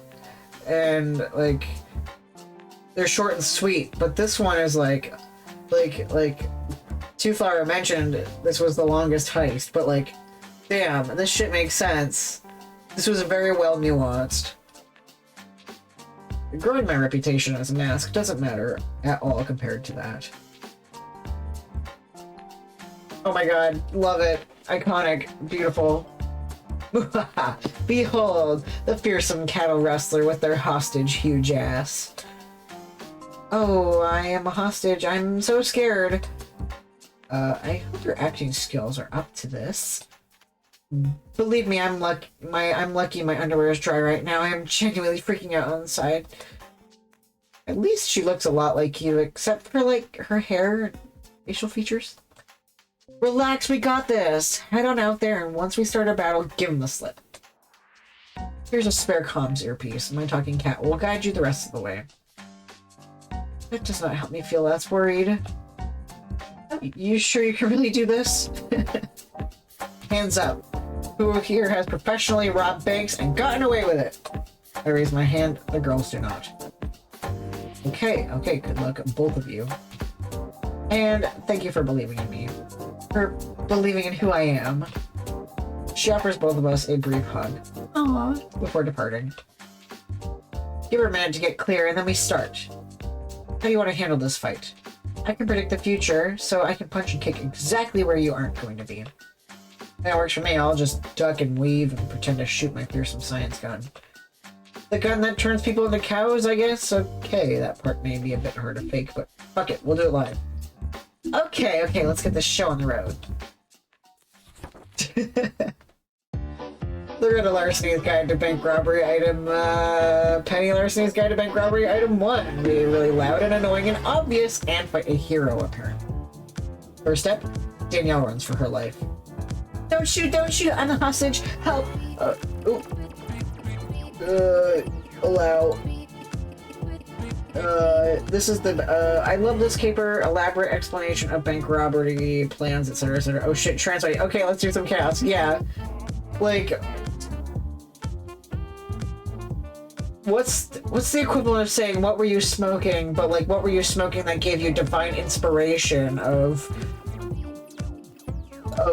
and, like, they're short and sweet, but this one is like, Two Flower mentioned this was the longest heist, but, like, damn, this shit makes sense. This was very well nuanced. Growing my reputation as a mask doesn't matter at all compared to that. Oh my god, love it. Iconic, beautiful. Behold, the fearsome cattle rustler with their hostage huge ass. Oh, I am a hostage. I'm so scared. I hope your acting skills are up to this. Believe me, I'm lucky my underwear is dry right now. I'm genuinely freaking out on the side. At least she looks a lot like you, except for, like, her hair and facial features. Relax, we got this. Head on out there, and once we start our battle, give him the slip. Here's a spare comms earpiece. My talking cat will guide you the rest of the way. That does not help me feel less worried. You sure you can really do this? Hands up. Who here has professionally robbed banks and gotten away with it? I raise my hand, the girls do not. Okay, good luck, both of you. And thank you for believing in me. For believing in who I am. She offers both of us a brief hug. Aww. Before departing. Give her a minute to get clear and then we start. How do you want to handle this fight? I can predict the future, so I can punch and kick exactly where you aren't going to be. That works for me. I'll just duck and weave and pretend to shoot my fearsome science gun. The gun that turns people into cows, I guess? Okay, that part may be a bit hard to fake, but fuck it, we'll do it live. Okay, let's get this show on the road. Look at the Larceny's Guide to Bank Robbery item, Penny Larceny's Guide to Bank Robbery item 1. Be really loud and annoying and obvious and fight a hero, apparently. First step, Danielle runs for her life. Don't shoot, I'm a hostage, help! Allow. This is the, I love this caper, elaborate explanation of bank robbery plans, etc., etc. Oh shit, translate. Okay, let's do some chaos. Yeah. Like, what's the equivalent of saying, what were you smoking, but like, what were you smoking that gave you divine inspiration of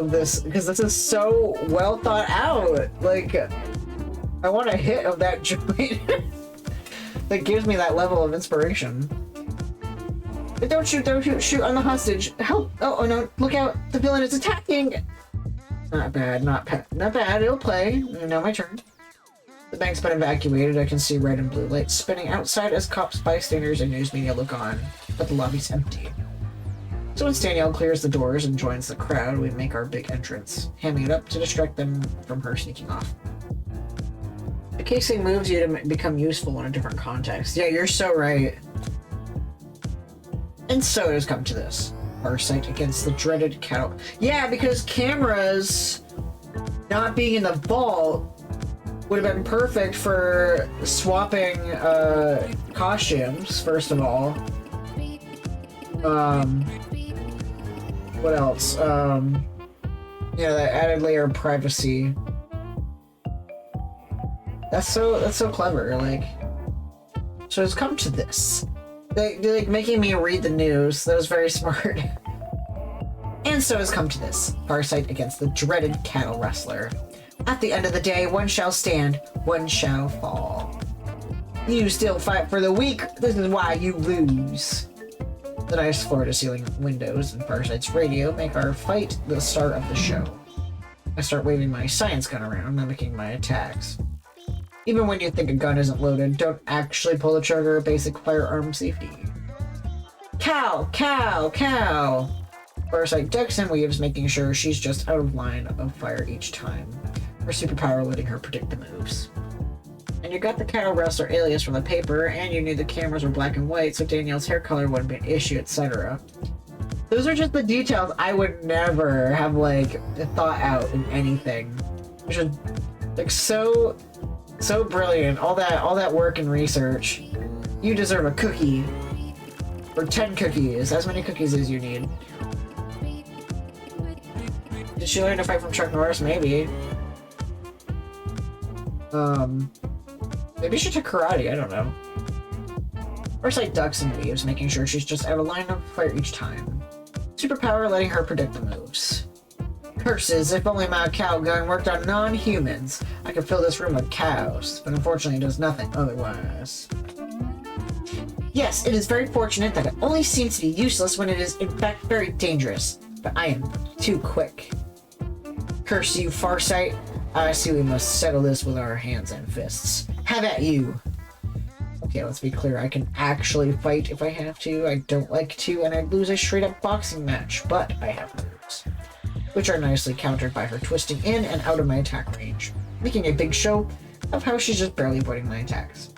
this? Because this is so well thought out. Like, I want a hit of that joint that gives me that level of inspiration. But don't shoot, I'm the hostage. Help! Oh no, look out, the villain is attacking! Not bad, not bad, it'll play. Now my turn. The bank's been evacuated, I can see red and blue lights spinning outside as cops, bystanders, and news media look on, but the lobby's empty. So when Danielle clears the doors and joins the crowd, we make our big entrance, hamming it up to distract them from her sneaking off. The casing moves you to become useful in a different context. Yeah, you're so right. And so it has come to this. Our sight against the dreaded cattle. Yeah, because cameras not being in the vault would have been perfect for swapping costumes, first of all. What else? Yeah, that added layer of privacy. That's so clever, like. So it's come to this. They're like making me read the news. That was very smart. And so it's come to this. Farsight against the dreaded cattle wrestler. At the end of the day, one shall stand, one shall fall. You still fight for the weak, this is why you lose. The nice floor-to-ceiling windows and Farsight's radio make our fight the start of the show. I start waving my science gun around, mimicking my attacks. Even when you think a gun isn't loaded, don't actually pull the trigger, basic firearm safety. Cow! Cow! Cow! Farsight ducks and weaves, making sure she's just out of line of fire each time. Her superpower letting her predict the moves. And you got the cattle wrestler alias from the paper, and you knew the cameras were black and white, so Danielle's hair color wouldn't be an issue, etc. Those are just the details I would never have, like, thought out in anything. Which is, like, so brilliant. All that work and research. You deserve a cookie. Or 10 cookies. As many cookies as you need. Did she learn to fight from Chuck Norris? Maybe. Maybe she took karate, I don't know. Farsight ducks and weaves, making sure she's just out of line of fire each time. Superpower letting her predict the moves. Curses, if only my cow gun worked on non-humans, I could fill this room with cows, but unfortunately it does nothing otherwise. Yes, it is very fortunate that it only seems to be useless when it is in fact very dangerous, but I am too quick. Curse you, Farsight. I see we must settle this with our hands and fists. Have at you! Okay, let's be clear, I can actually fight if I have to. I don't like to, and I'd lose a straight-up boxing match, but I have moves. Which are nicely countered by her twisting in and out of my attack range, making a big show of how she's just barely avoiding my attacks.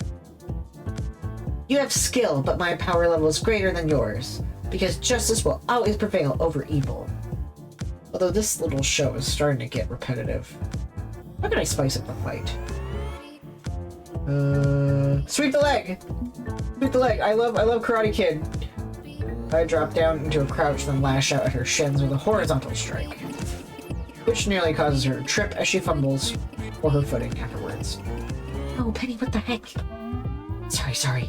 You have skill, but my power level is greater than yours, because justice will always prevail over evil. Although this little show is starting to get repetitive. How can I spice up the fight? Sweep the leg! Sweep the leg! I love Karate Kid! I drop down into a crouch, then lash out at her shins with a horizontal strike, which nearly causes her to trip as she fumbles for her footing afterwards. Oh, Penny, what the heck? Sorry.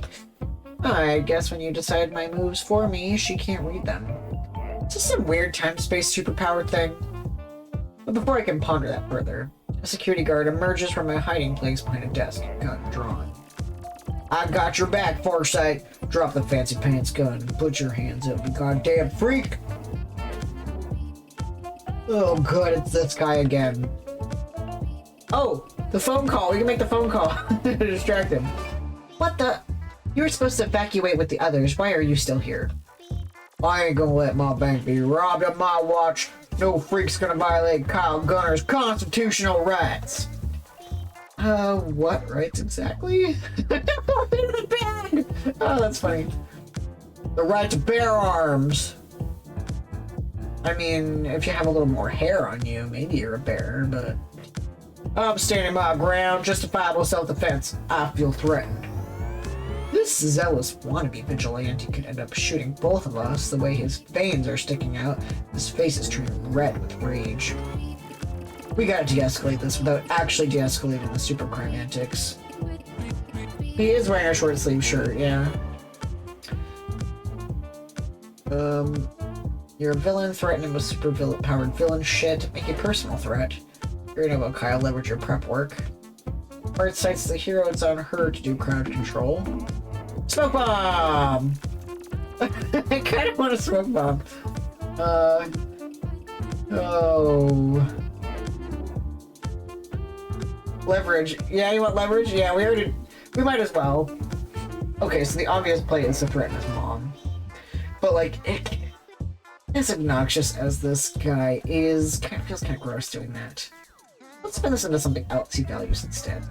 I guess when you decide my moves for me, she can't read them. Is this some weird time-space superpower thing? But before I can ponder that further, a security guard emerges from a hiding place behind a desk, gun drawn. I got your back, Farsight. Drop the fancy pants gun and put your hands up, you goddamn freak! Oh god, it's this guy again. Oh, the phone call. We can make the phone call to distract him. What the? You were supposed to evacuate with the others. Why are you still here? I ain't gonna let my bank be robbed on my watch. No freak's gonna violate Kyle Gunner's constitutional rights. What rights exactly? Oh, that's funny. The right to bear arms. I mean, if you have a little more hair on you, maybe you're a bear, but... I'm standing my ground, justifiable self-defense. I feel threatened. This zealous wannabe vigilante could end up shooting both of us the way his veins are sticking out. His face is turning red with rage. We gotta de-escalate this without actually de-escalating the supercrime antics. He is wearing a short sleeve shirt, yeah. You're a villain threatening with super powered villain shit. Make a personal threat. You're gonna have Kyle leverage your prep work. Bart cites the hero, it's on her to do crowd control. Smoke bomb! I kinda want a smoke bomb. Oh. Leverage. Yeah, you want leverage? Yeah, we might as well. Okay, so the obvious play is to threaten his mom. But like, as obnoxious as this guy is, feels kind of gross doing that. Let's spin this into something else he values instead.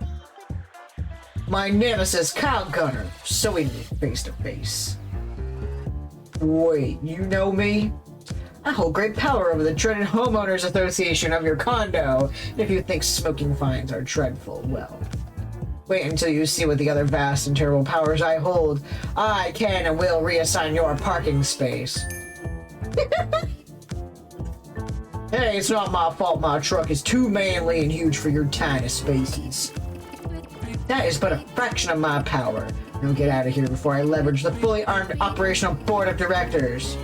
My nemesis, Kyle Gunner. So we meet face to face. Wait, you know me? I hold great power over the dreaded homeowners association of your condo. If you think smoking fines are dreadful, well, wait until you see what the other vast and terrible powers I hold. I can and will reassign your parking space. Hey, it's not my fault my truck is too manly and huge for your tiny spaces. That is but a fraction of my power. Now get out of here before I leverage the fully armed operational board of directors.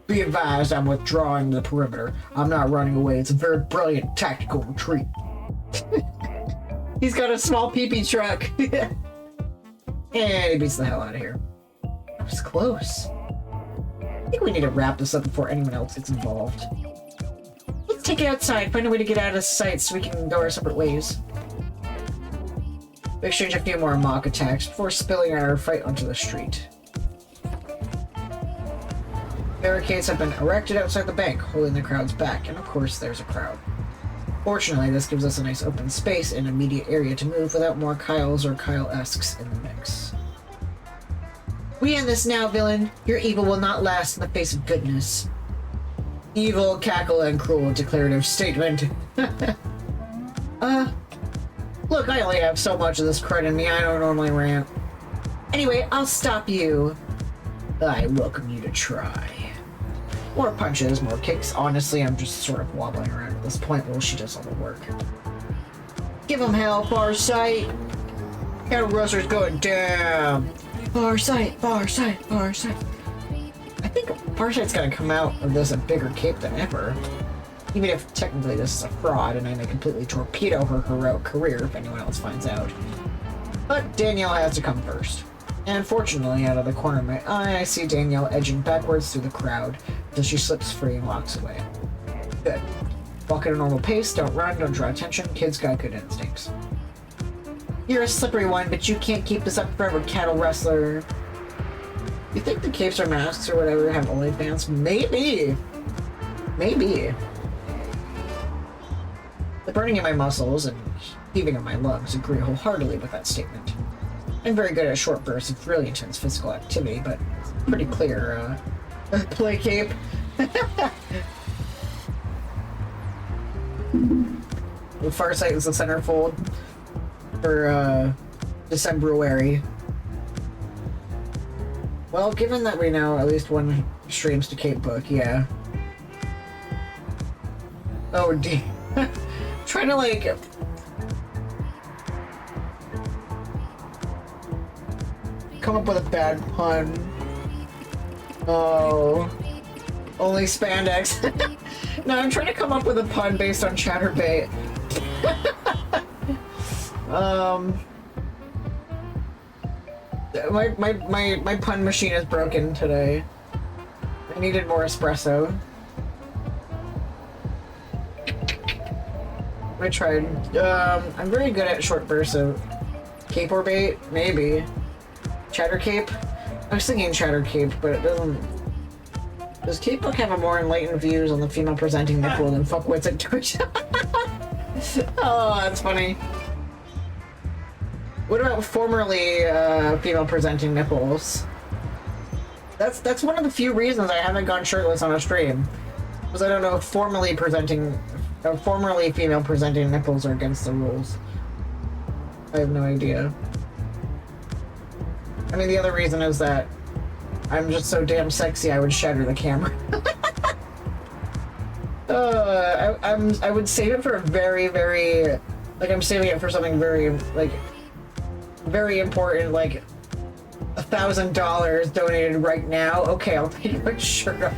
Be advised, I'm withdrawing the perimeter. I'm not running away. It's a very brilliant tactical retreat. He's got a small pee-pee truck. And he beats the hell out of here. That was close. I think we need to wrap this up before anyone else gets involved. Let's take it outside, find a way to get out of sight so we can go our separate ways. We exchange a few more mock attacks before spilling our fight onto the street. Barricades have been erected outside the bank, holding the crowds back, and of course there's a crowd. Fortunately, this gives us a nice open space and immediate area to move without more Kyles or Kyle-esques in the mix. We end this now, villain. Your evil will not last in the face of goodness. Evil, cackle, and cruel declarative statement. Look, I only have so much of this crud in me, I don't normally rant. Anyway, I'll stop you. I welcome you to try. More punches, more kicks. Honestly, I'm just sort of wobbling around at this point while she does all the work. Give him hell, Farsight! Cattle Roaster's going down! Farsight, Farsight, Farsight. I think Farsight's gonna come out of this a bigger cape than ever. Even if technically this is a fraud and I may completely torpedo her heroic career if anyone else finds out. But Danielle has to come first. And fortunately, out of the corner of my eye, I see Danielle edging backwards through the crowd until she slips free and walks away. Good. Walk at a normal pace, don't run, don't draw attention, kids got good instincts. You're a slippery one, but you can't keep this up forever, cattle wrestler. You think the capes or masks or whatever have OnlyFans? Maybe! Maybe. The burning in my muscles and heaving in my lungs agree wholeheartedly with that statement. I'm very good at short bursts of really intense physical activity, but it's pretty clear, play cape. The Farsight is the centerfold for, December-uary. Well, given that we know at least one streams to Cape Book, yeah. Oh, dear. Trying to, like... come up with a bad pun. Oh. Only spandex. No, I'm trying to come up with a pun based on Chatterbait. My pun machine is broken today. I needed more espresso. I tried. I'm very good at short bursts of cape or bait, maybe. Chatter cape? I was thinking chatter cape, but it doesn't... Does Cape Book have a more enlightened views on the female presenting nipple than fuckwits at Twitch? Oh, that's funny. What about formerly female presenting nipples? That's one of the few reasons I haven't gone shirtless on a stream. Because I don't know if formerly female presenting nipples are against the rules. I have no idea. I mean, the other reason is that I'm just so damn sexy I would shatter the camera. I would save it for a very, very, like, I'm saving it for something very, like, very important, like $1,000 donated right now. Okay, I'll take my shirt off.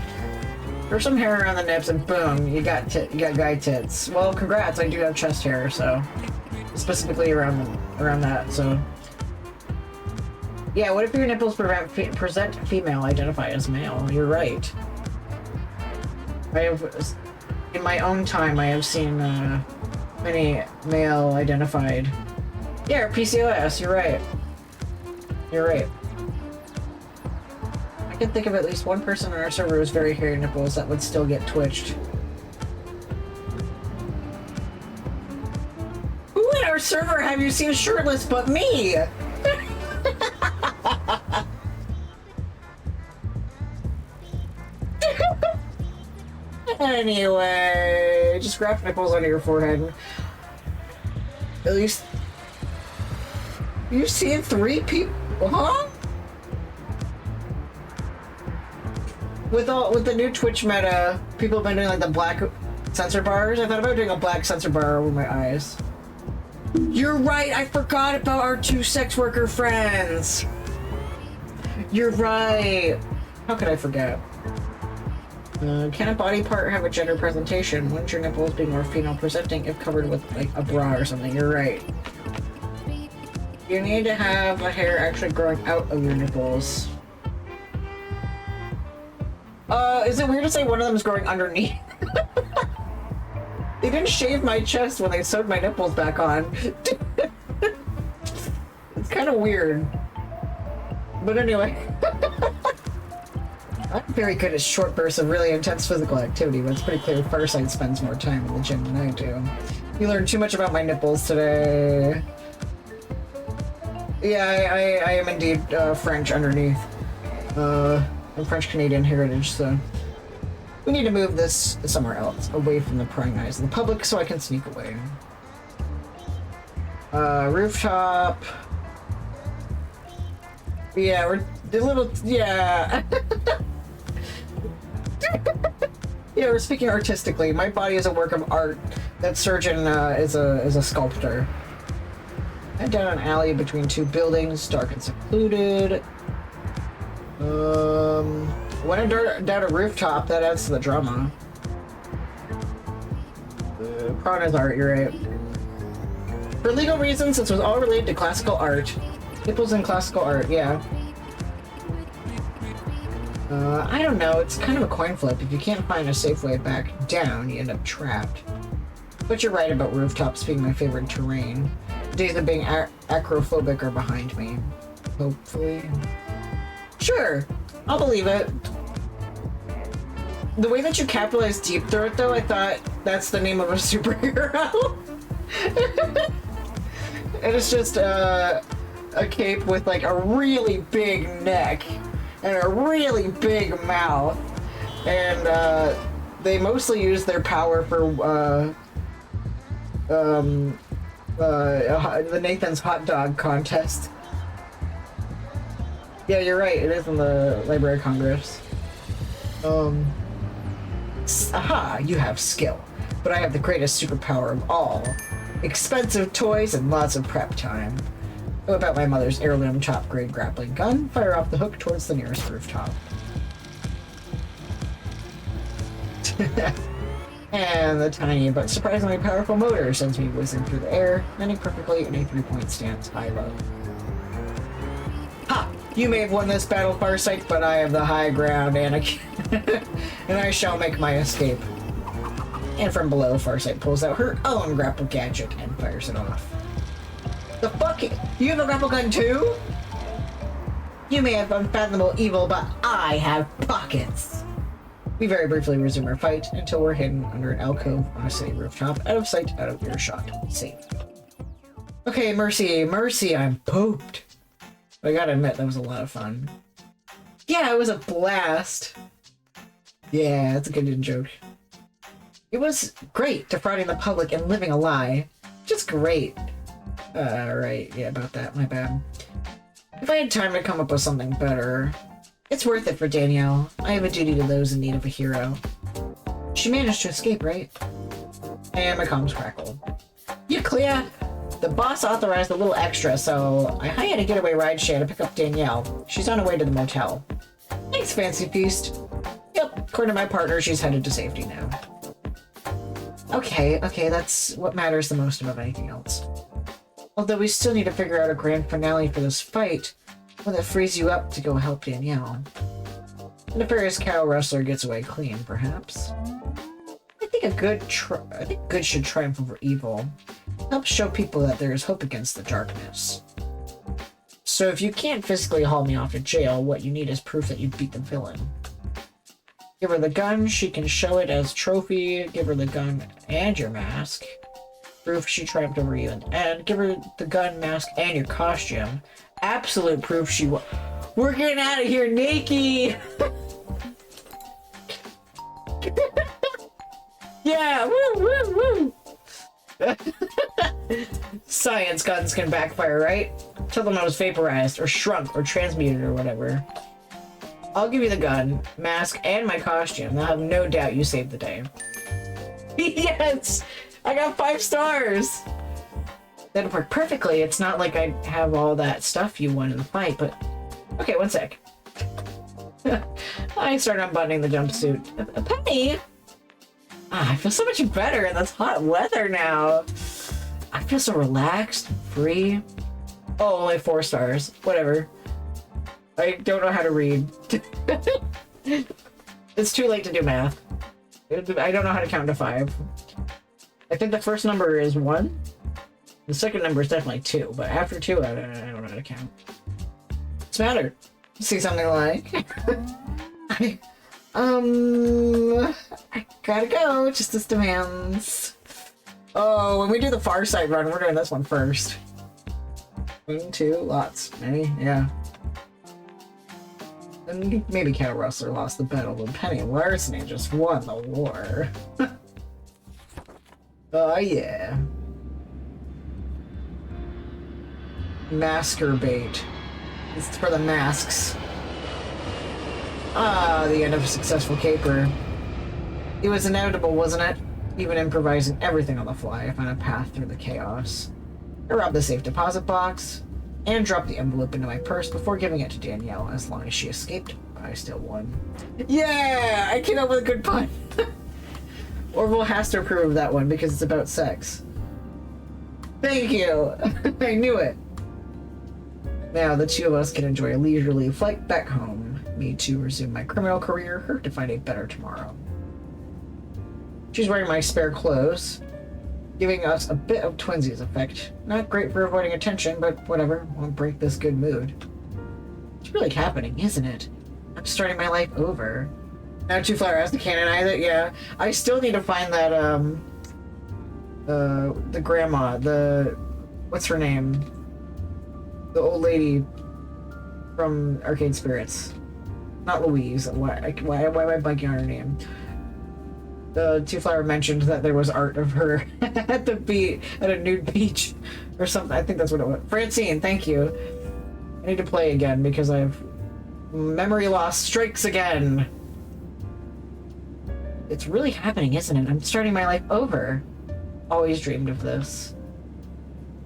There's some hair around the nips, and boom, you got guy tits. Well, congrats, I do have chest hair, so specifically around that. So yeah, what if your nipples present female, identify as male? You're right. I have, in my own time, I have seen many male identified. Yeah, PCOS. You're right. You're right. I can think of at least one person on our server who's very hairy nipples that would still get twitched. Who in our server have you seen shirtless but me? Anyway, just graph nipples under your forehead. At least you've seen 3 people, huh? With the new Twitch meta, people have been doing like the black sensor bars. I thought about doing a black sensor bar over my eyes. You're right, I forgot about our 2 sex worker friends. You're right. How could I forget? Can a body part have a gender presentation? Wouldn't your nipples be more female presenting if covered with like a bra or something? You're right. You need to have a hair actually growing out of your nipples. Is it weird to say one of them is growing underneath? They didn't shave my chest when they sewed my nipples back on. It's kind of weird. But anyway. I'm very good at short bursts of really intense physical activity, but it's pretty clear Farsight spends more time in the gym than I do. You learned too much about my nipples today. Yeah, I am indeed French underneath. I'm French-Canadian heritage, so we need to move this somewhere else, away from the prying eyes of the public, so I can sneak away. Rooftop. Yeah, we're a little, yeah. Yeah, we're speaking artistically. My body is a work of art. That surgeon is a sculptor. I'm down an alley between 2 buildings, dark and secluded. When I'm down a rooftop, that adds to the drama. Prawn is art, you're right. For legal reasons, this was all related to classical art. Nipples in classical art, yeah. I don't know, it's kind of a coin flip. If you can't find a safe way back down, you end up trapped. But you're right about rooftops being my favorite terrain. The days of being acrophobic are behind me. Hopefully. Sure, I'll believe it. The way that you capitalize Deep Throat, though, I thought that's the name of a superhero. And it's just a cape with like a really big neck and a really big mouth, and they mostly use their power for the Nathan's hot dog contest. Yeah, you're right, it is in the Library of Congress. Aha, you have skill, but I have the greatest superpower of all. Expensive toys and lots of prep time. What about my mother's heirloom top-grade grappling gun? Fire off the hook towards the nearest rooftop. And the tiny but surprisingly powerful motor sends me whizzing through the air, landing perfectly in a 3-point stance high-low. Ha! You may have won this battle, Farsight, but I have the high ground, Anakin. And I shall make my escape. And from below, Farsight pulls out her own grapple gadget and fires it off. The fuck? You have a grapple gun too? You may have unfathomable evil, but I have pockets. We very briefly resume our fight until we're hidden under an alcove on a city rooftop, out of sight, out of earshot. Safe. Okay, Mercy, Mercy, I'm pooped. I gotta admit, that was a lot of fun. Yeah, it was a blast. Yeah, that's a good joke. It was great defrauding the public and living a lie. Just great. Right, yeah, about that, my bad. If I had time to come up with something better, it's worth it for Danielle. I have a duty to those in need of a hero. She managed to escape, right? And my comms crackled. You clear? The boss authorized a little extra, so I hired a getaway ride share to pick up Danielle. She's on her way to the motel. Thanks, Fancy Feast. Yep, according to my partner, she's headed to safety now. Okay, that's what matters the most above anything else. Although we still need to figure out a grand finale for this fight, one that frees you up to go help Danielle. The nefarious cow wrestler gets away clean, perhaps. I think good should triumph over evil. Help show people that there is hope against the darkness. So if you can't physically haul me off to jail, what you need is proof that you beat the villain. Give her the gun, she can show it as trophy. Give her the gun and your mask. Proof she triumphed over you. And give her the gun, mask, and your costume. Absolute proof she We're getting out of here naked! Yeah! Woo, woo, woo! Science guns can backfire, right? Tell them I was vaporized, or shrunk, or transmuted, or whatever. I'll give you the gun, mask, and my costume. I'll have no doubt you saved the day. Yes! I got 5 stars! That'd work perfectly. It's not like I have all that stuff you won in the fight, but... Okay, one sec. I start unbuttoning the jumpsuit. A penny? I feel so much better in this hot weather now. I feel so relaxed and free. Oh, only 4 stars. Whatever. I don't know how to read. It's too late to do math. I don't know how to count to 5. I think the first number is 1. The second number is definitely 2, but after 2, I don't know how to count. What's the matter? See something like? I gotta go, just as demands. Oh, when we do the far side run, we're doing this one first. 1, 2, lots, maybe, yeah. And maybe Cat Rustler lost the battle, but Penny and Larceny just won the war. Oh yeah. Masker bait. It's for the masks. Ah, the end of a successful caper. It was inevitable, wasn't it? Even improvising everything on the fly, I found a path through the chaos. I robbed the safe deposit box, and dropped the envelope into my purse before giving it to Danielle. As long as she escaped, I still won. Yeah! I came up with a good pun! Orville has to approve of that one because it's about sex. Thank you! I knew it! Now the two of us can enjoy a leisurely flight back home. Me to resume my criminal career, her to find a better tomorrow. She's wearing my spare clothes, giving us a bit of twinsies effect. Not great for avoiding attention, but whatever, won't break this good mood. It's really happening, isn't it? I'm starting my life over. Now Two Flower has to canonize it, yeah. I still need to find that, the grandma, what's her name? The old lady from Arcade Spirits. Not Louise. Why am I blanking on her name? The Two Flower mentioned that there was art of her at a nude beach or something. I think that's what it was. Francine, thank you. I need to play again because memory loss strikes again. It's really happening, isn't it? I'm starting my life over. Always dreamed of this.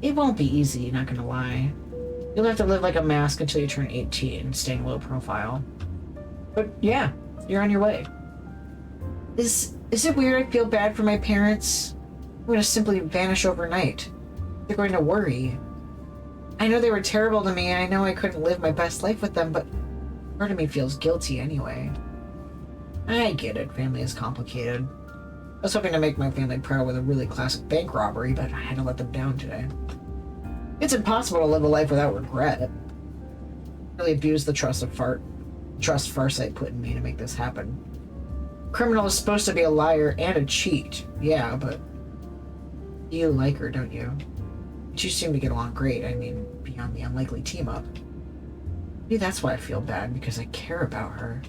It won't be easy, not gonna lie. You'll have to live like a mask until you turn 18, staying low profile. But yeah, you're on your way. Is it weird I feel bad for my parents? I'm gonna simply vanish overnight. They're going to worry. I know they were terrible to me, I know I couldn't live my best life with them, but part of me feels guilty anyway. I get it, family is complicated. I was hoping to make my family proud with a really classic bank robbery, but I had to let them down today. It's impossible to live a life without regret. I really abused the trust Farsight put in me to make this happen. Criminal is supposed to be a liar and a cheat, yeah, but you like her, don't you? two seem to get along great. I mean, beyond the unlikely team-up. Maybe that's why I feel bad, because I care about her.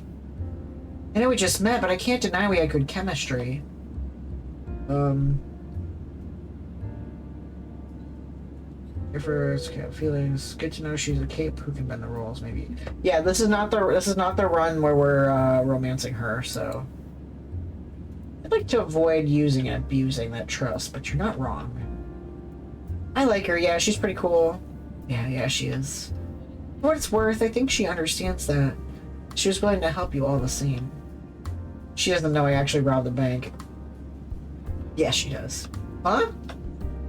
I know we just met, but I can't deny we had good chemistry. If her feelings, good to know she's a cape who can bend the rules. Maybe, yeah. This is not the run where we're romancing her. So I'd like to avoid using and abusing that trust, but you're not wrong. I like her. Yeah, she's pretty cool. Yeah, she is. For what it's worth, I think she understands that. She was willing to help you all the same. She doesn't know I actually robbed the bank. Yes, she does. Huh?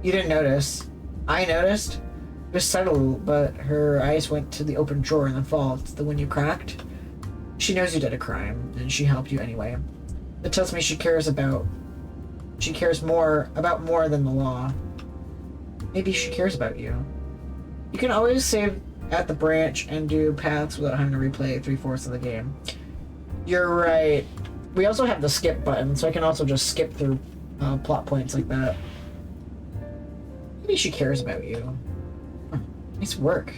You didn't notice. I noticed. It was subtle, but her eyes went to the open drawer in the vault, the one you cracked. She knows you did a crime, and she helped you anyway. It tells me she cares more than the law. Maybe she cares about you. You can always save at the branch and do paths without having to replay 3/4 of the game. You're right. We also have the skip button, so I can also just skip through plot points like that. Maybe she cares about you. Nice work.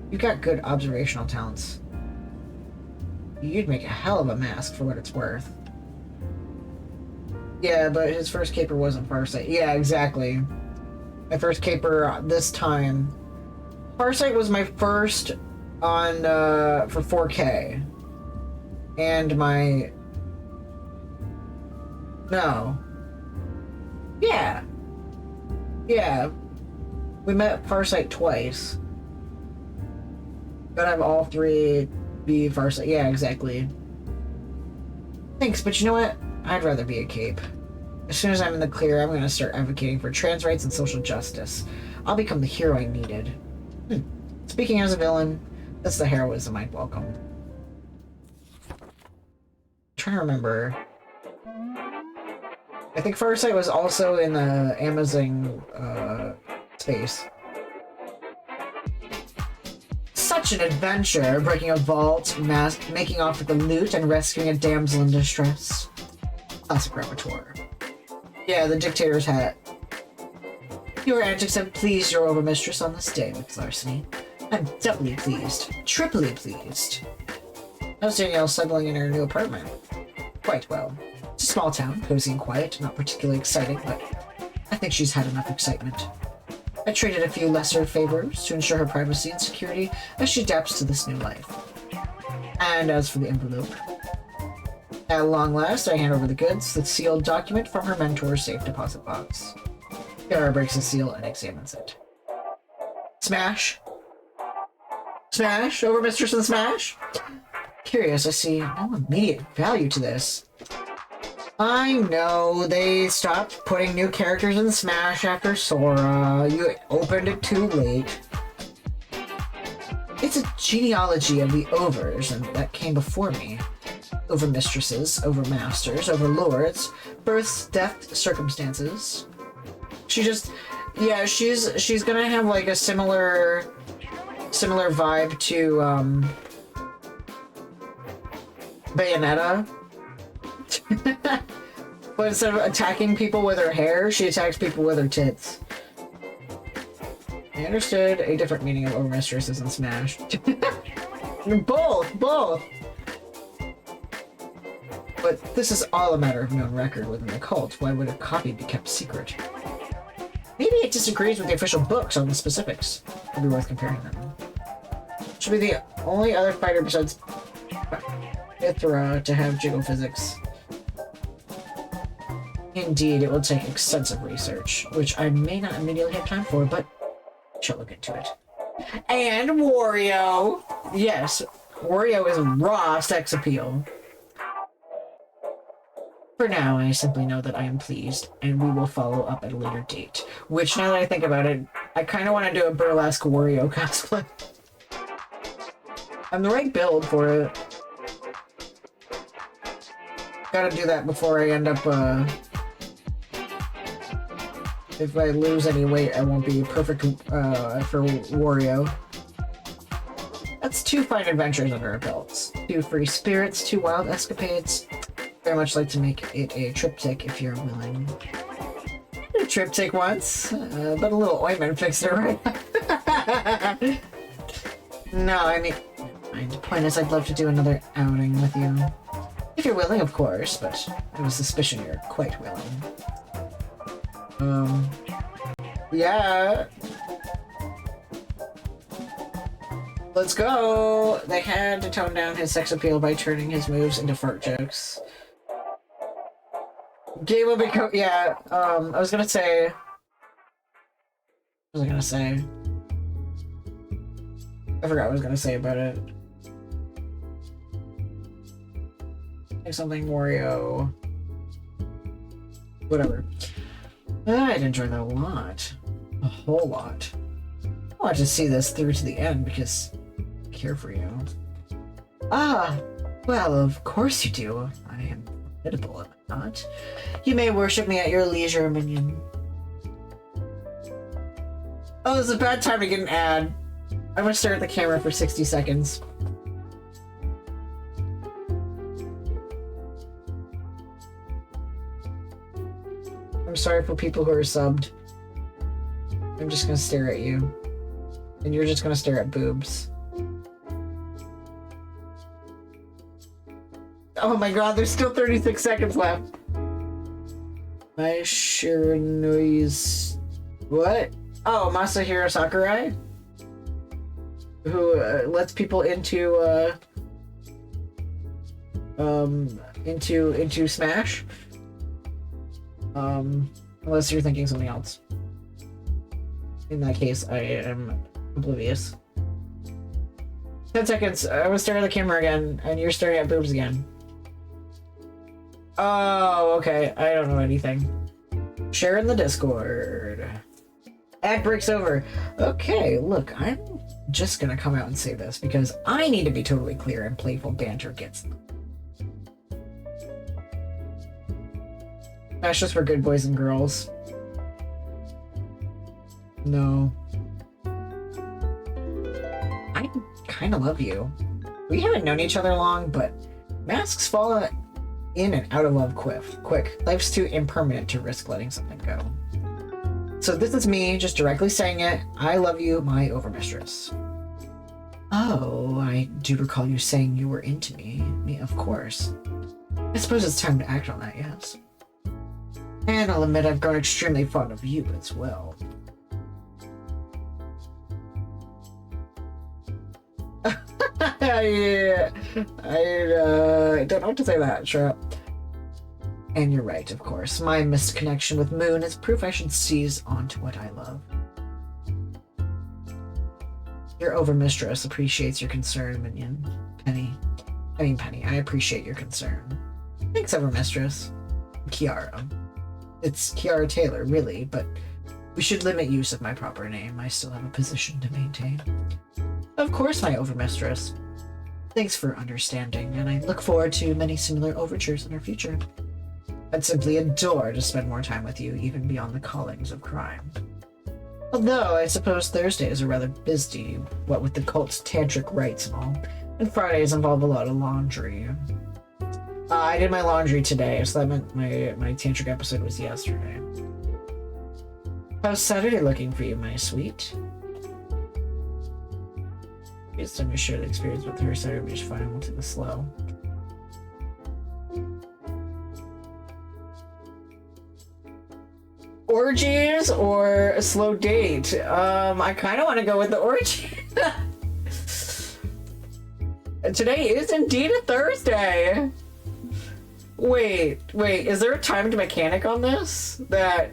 You've got good observational talents. You'd make a hell of a mask for what it's worth. Yeah, but his first caper wasn't Farsight. Yeah, exactly. My first caper this time. Farsight was my first on for 4K. And my... No. Yeah. Yeah. We met Farsight twice. Gotta have all three be Farsight. Yeah, exactly. Thanks, but you know what? I'd rather be a cape. As soon as I'm in the clear, I'm gonna start advocating for trans rights and social justice. I'll become the hero I needed. Speaking as a villain, that's the heroism I'd welcome. I'm trying to remember. I think Farsight was also in the Amazon space. Such an adventure, breaking a vault, making off with the loot, and rescuing a damsel in distress. Classic repertoire. Yeah, the dictator's hat. Your antics have pleased your overmistress on this day, Miss Larceny. I'm doubly pleased. Triply pleased. How's Danielle settling in her new apartment? Quite well. It's a small town, cozy and quiet, not particularly exciting, but I think she's had enough excitement. I traded a few lesser favors to ensure her privacy and security as she adapts to this new life. And as for the envelope, at long last, I hand over the goods, the sealed document from her mentor's safe deposit box. Yara breaks the seal and examines it. Smash? Smash? Overmistress and Smash? Curious, I see no immediate value to this. I know, they stopped putting new characters in Smash after Sora. You opened it too late. It's a genealogy of the Overs, and that came before me. Overmistresses, overmasters, overlords, births, death, circumstances. She just... Yeah, she's gonna have like a similar vibe to, Bayonetta. But instead of attacking people with her hair, she attacks people with her tits. I understood a different meaning of overmistresses in Smash. Both! But this is all a matter of known record within the cult. Why would a copy be kept secret? Maybe it disagrees with the official books on the specifics. It'd be worth comparing them. Should be the only other fighter besides Ithra to have jiggle physics. Indeed, it will take extensive research, which I may not immediately have time for, but I shall look into it. And Wario! Yes, Wario is raw sex appeal. For now, I simply know that I am pleased, and we will follow up at a later date. Which, now that I think about it, I kind of want to do a burlesque Wario cosplay. I'm the right build for it. Gotta do that before I end up, if I lose any weight, I won't be perfect, for Wario. That's 2 fine adventures under our belts. 2 free spirits, 2 wild escapades. Very much like to make it a triptych if you're willing. triptych once, but a little ointment fixed it right. No, I mean, the point is I'd love to do another outing with you. If you're willing, of course, but I have a suspicion you're quite willing. Yeah. Let's go! They had to tone down his sex appeal by turning his moves into fart jokes. Game will be yeah, I was gonna say... What was I gonna say? I forgot what I was gonna say about it. Like something Wario... Whatever. I'd enjoy that a lot. A whole lot. I want to see this through to the end because I care for you. Ah, well, of course you do. I am formidable, am I not? You may worship me at your leisure, minion. Oh, this is a bad time to get an ad. I'm gonna stare at the camera for 60 seconds. I'm sorry for people who are subbed. I'm just gonna stare at you. And you're just gonna stare at boobs. Oh my god, there's still 36 seconds left. My Shiranoi's... What? Oh, Masahiro Sakurai? Who lets people into Smash? Unless you're thinking something else. In that case, I am oblivious. 10 seconds. I was staring at the camera again, and you're staring at boobs again. Oh, okay. I don't know anything. Share in the Discord. Ad breaks over. Okay, look, I'm just gonna come out and say this, because I need to be totally clear and playful banter gets them. That's just for good boys and girls. No. I kind of love you. We haven't known each other long, but masks fall in and out of love quick. Life's too impermanent to risk letting something go. So this is me just directly saying it. I love you, my overmistress. Oh, I do recall you saying you were into me. Me, of course. I suppose it's time to act on that, yes? And I'll admit I've grown extremely fond of you as well. I don't know what to say to that, sure. And you're right, of course. My missed connection with Moon is proof I should seize onto what I love. Your overmistress appreciates your concern, minion. Penny, I appreciate your concern. Thanks, overmistress. Kiara. It's Kiara Taylor, really, but we should limit use of my proper name. I still have a position to maintain. Of course, my overmistress. Thanks for understanding, and I look forward to many similar overtures in our future. I'd simply adore to spend more time with you, even beyond the callings of crime. Although, I suppose Thursdays are rather busy, what with the cult's tantric rites and all, and Fridays involve a lot of laundry. I did my laundry today, so that meant my tantric episode was yesterday. How's Saturday looking for you, my sweet? It's time to share the experience with her. Saturday will be fine. We'll take it slow. Orgies or a slow date? I kind of want to go with the orgy. Today is indeed a Thursday. Wait, is there a timed mechanic on this? That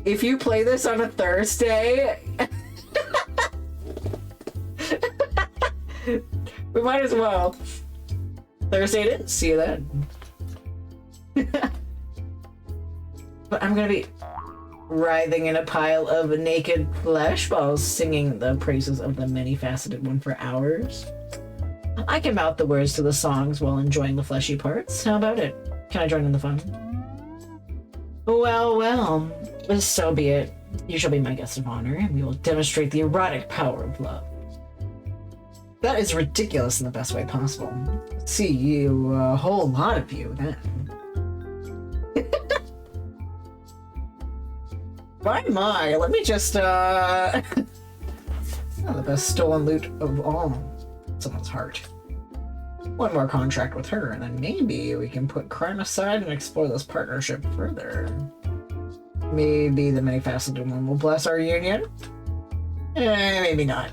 if you play this on a Thursday... we might as well. Thursday didn't see you then. But I'm gonna be writhing in a pile of naked flesh while singing the praises of the many-faceted one for hours. I can mouth the words to the songs while enjoying the fleshy parts. How about it? Can I join in the fun? Well, so be it. You shall be my guest of honor, and we will demonstrate the erotic power of love. That is ridiculous in the best way possible. See you, a whole lot of you, then. My, let me just, oh, the best stolen loot of all. Someone's heart. One more contract with her, and then maybe we can put crime aside and explore this partnership further. Maybe the many-faceted one will bless our union? Maybe not.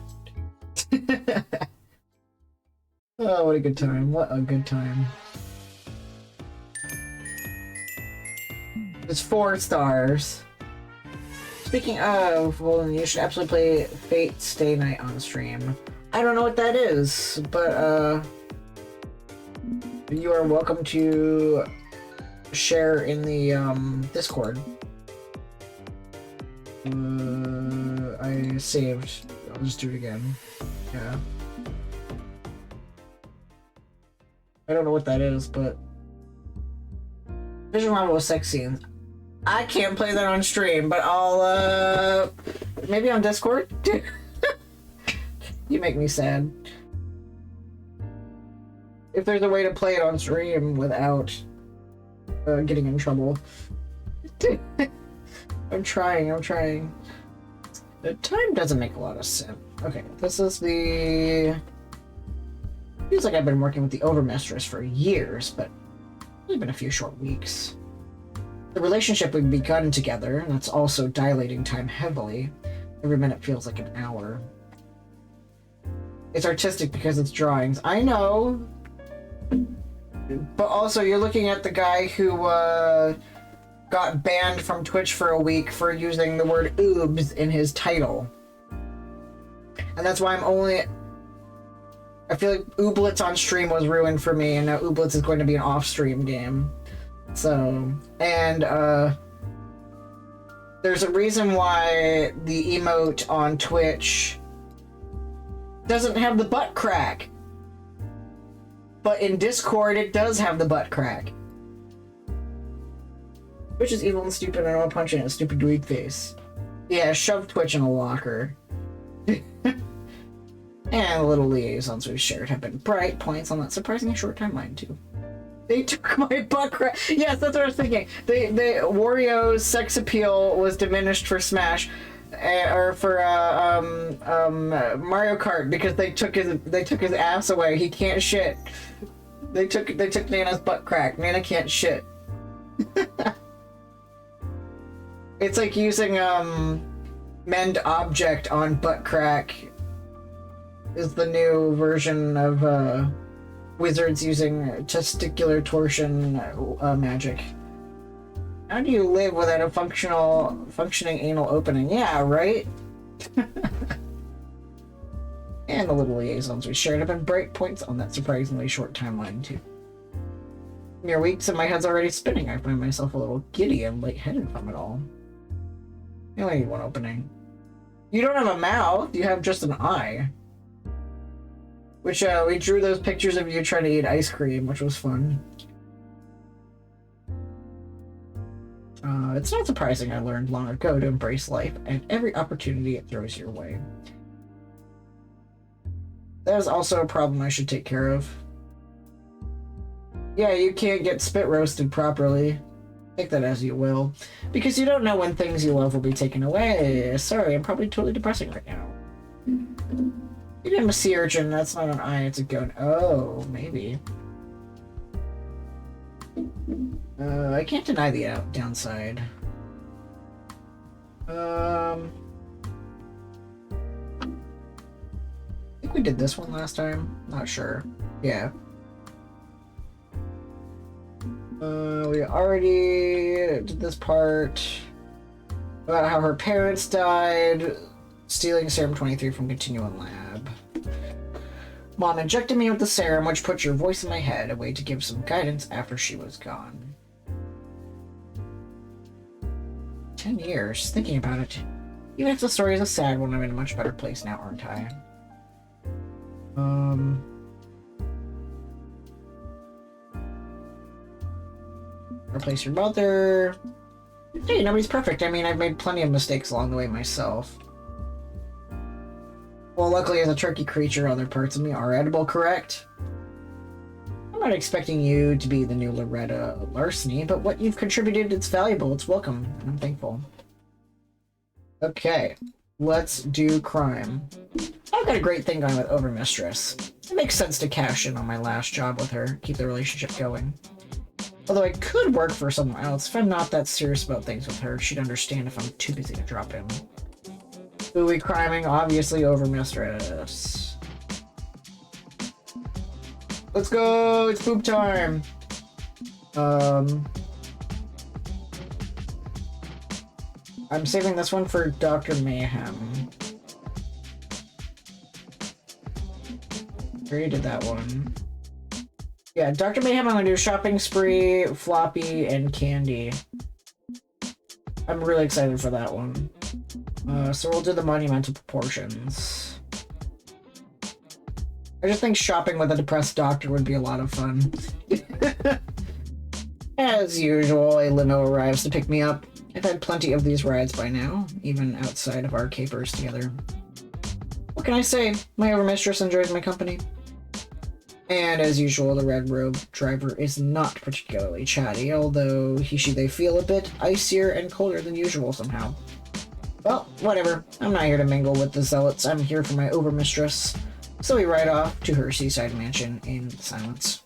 Oh, what a good time. What a good time. It's 4 stars. Speaking of, well, you should absolutely play Fate Stay Night on stream. I don't know what that is, but, you are welcome to share in the, Discord. I saved. I'll just do it again. Yeah. I don't know what that is, but... Visual novel with sex scenes. I can't play that on stream, but I'll, maybe on Discord? You make me sad. If there's a way to play it on stream without getting in trouble. I'm trying. The time doesn't make a lot of sense. Okay, this is the... Feels like I've been working with the Overmistress for years, but it's only been a few short weeks. The relationship we've begun together, and that's also dilating time heavily. Every minute feels like an hour. It's artistic because it's drawings. I know! But also, you're looking at the guy who, got banned from Twitch for a week for using the word oobs in his title. And that's why I'm only... I feel like Ooblets on stream was ruined for me, and now Ooblets is going to be an off-stream game. So, and, there's a reason why the emote on Twitch doesn't have the butt crack. But in Discord, it does have the butt crack. Twitch is evil and stupid, and I want to punch it in a stupid dweeb face. Yeah, shove Twitch in a locker. And the little liaisons we've shared have been bright points on that surprisingly short timeline, too. They took my butt crack. Yes, that's what I was thinking. Wario's sex appeal was diminished for Smash, or for Mario Kart, because they took his ass away. He can't shit. They took Nana's butt crack. Nana can't shit. It's like using mend object on butt crack is the new version of wizards using testicular torsion magic. How do you live without a functioning anal opening? Yeah, right? And the little liaisons we shared have been bright points on that surprisingly short timeline, too. Mere weeks and my head's already spinning. I find myself a little giddy and lightheaded from it all. You only need one opening. You don't have a mouth, you have just an eye. Which, we drew those pictures of you trying to eat ice cream, which was fun. It's not surprising I learned long ago to embrace life and every opportunity it throws your way. That is also a problem I should take care of. Yeah, you can't get spit roasted properly. Take that as you will. Because you don't know when things you love will be taken away. Sorry, I'm probably totally depressing right now. You name a sea urchin, that's not an eye, it's a goat. Oh, maybe. I can't deny the downside. I think we did this one last time. Not sure. Yeah. We already did this part about how her parents died, stealing Serum 23 from Continuum Lab. Mom injected me with the serum, which put your voice in my head, a way to give some guidance after she was gone. 10 years, thinking about it. Even if the story is a sad one, I'm in a much better place now, aren't I? Replace your mother. Hey, nobody's perfect. I mean, I've made plenty of mistakes along the way myself. Well, luckily as a turkey creature, other parts of me are edible, correct? I'm not expecting you to be the new Loretta Larceny, but what you've contributed, it's valuable, it's welcome, and I'm thankful. Okay, let's do crime. I've got a great thing going with Overmistress. It makes sense to cash in on my last job with her, keep the relationship going. Although I could work for someone else if I'm not that serious about things with her. She'd understand if I'm too busy to drop in. Who we criming? Obviously Overmistress. Let's go! It's poop time! I'm saving this one for Dr. Mayhem. Already did that one. Yeah, Dr. Mayhem, I'm gonna do shopping spree, floppy, and candy. I'm really excited for that one. So we'll do the monumental proportions. I just think shopping with a depressed doctor would be a lot of fun. As usual, a limo arrives to pick me up. I've had plenty of these rides by now, even outside of our capers together. What can I say? My overmistress enjoys my company. And as usual, the red robe driver is not particularly chatty, although they feel a bit icier and colder than usual somehow. Well, whatever. I'm not here to mingle with the zealots. I'm here for my overmistress. So we ride off to her seaside mansion in silence.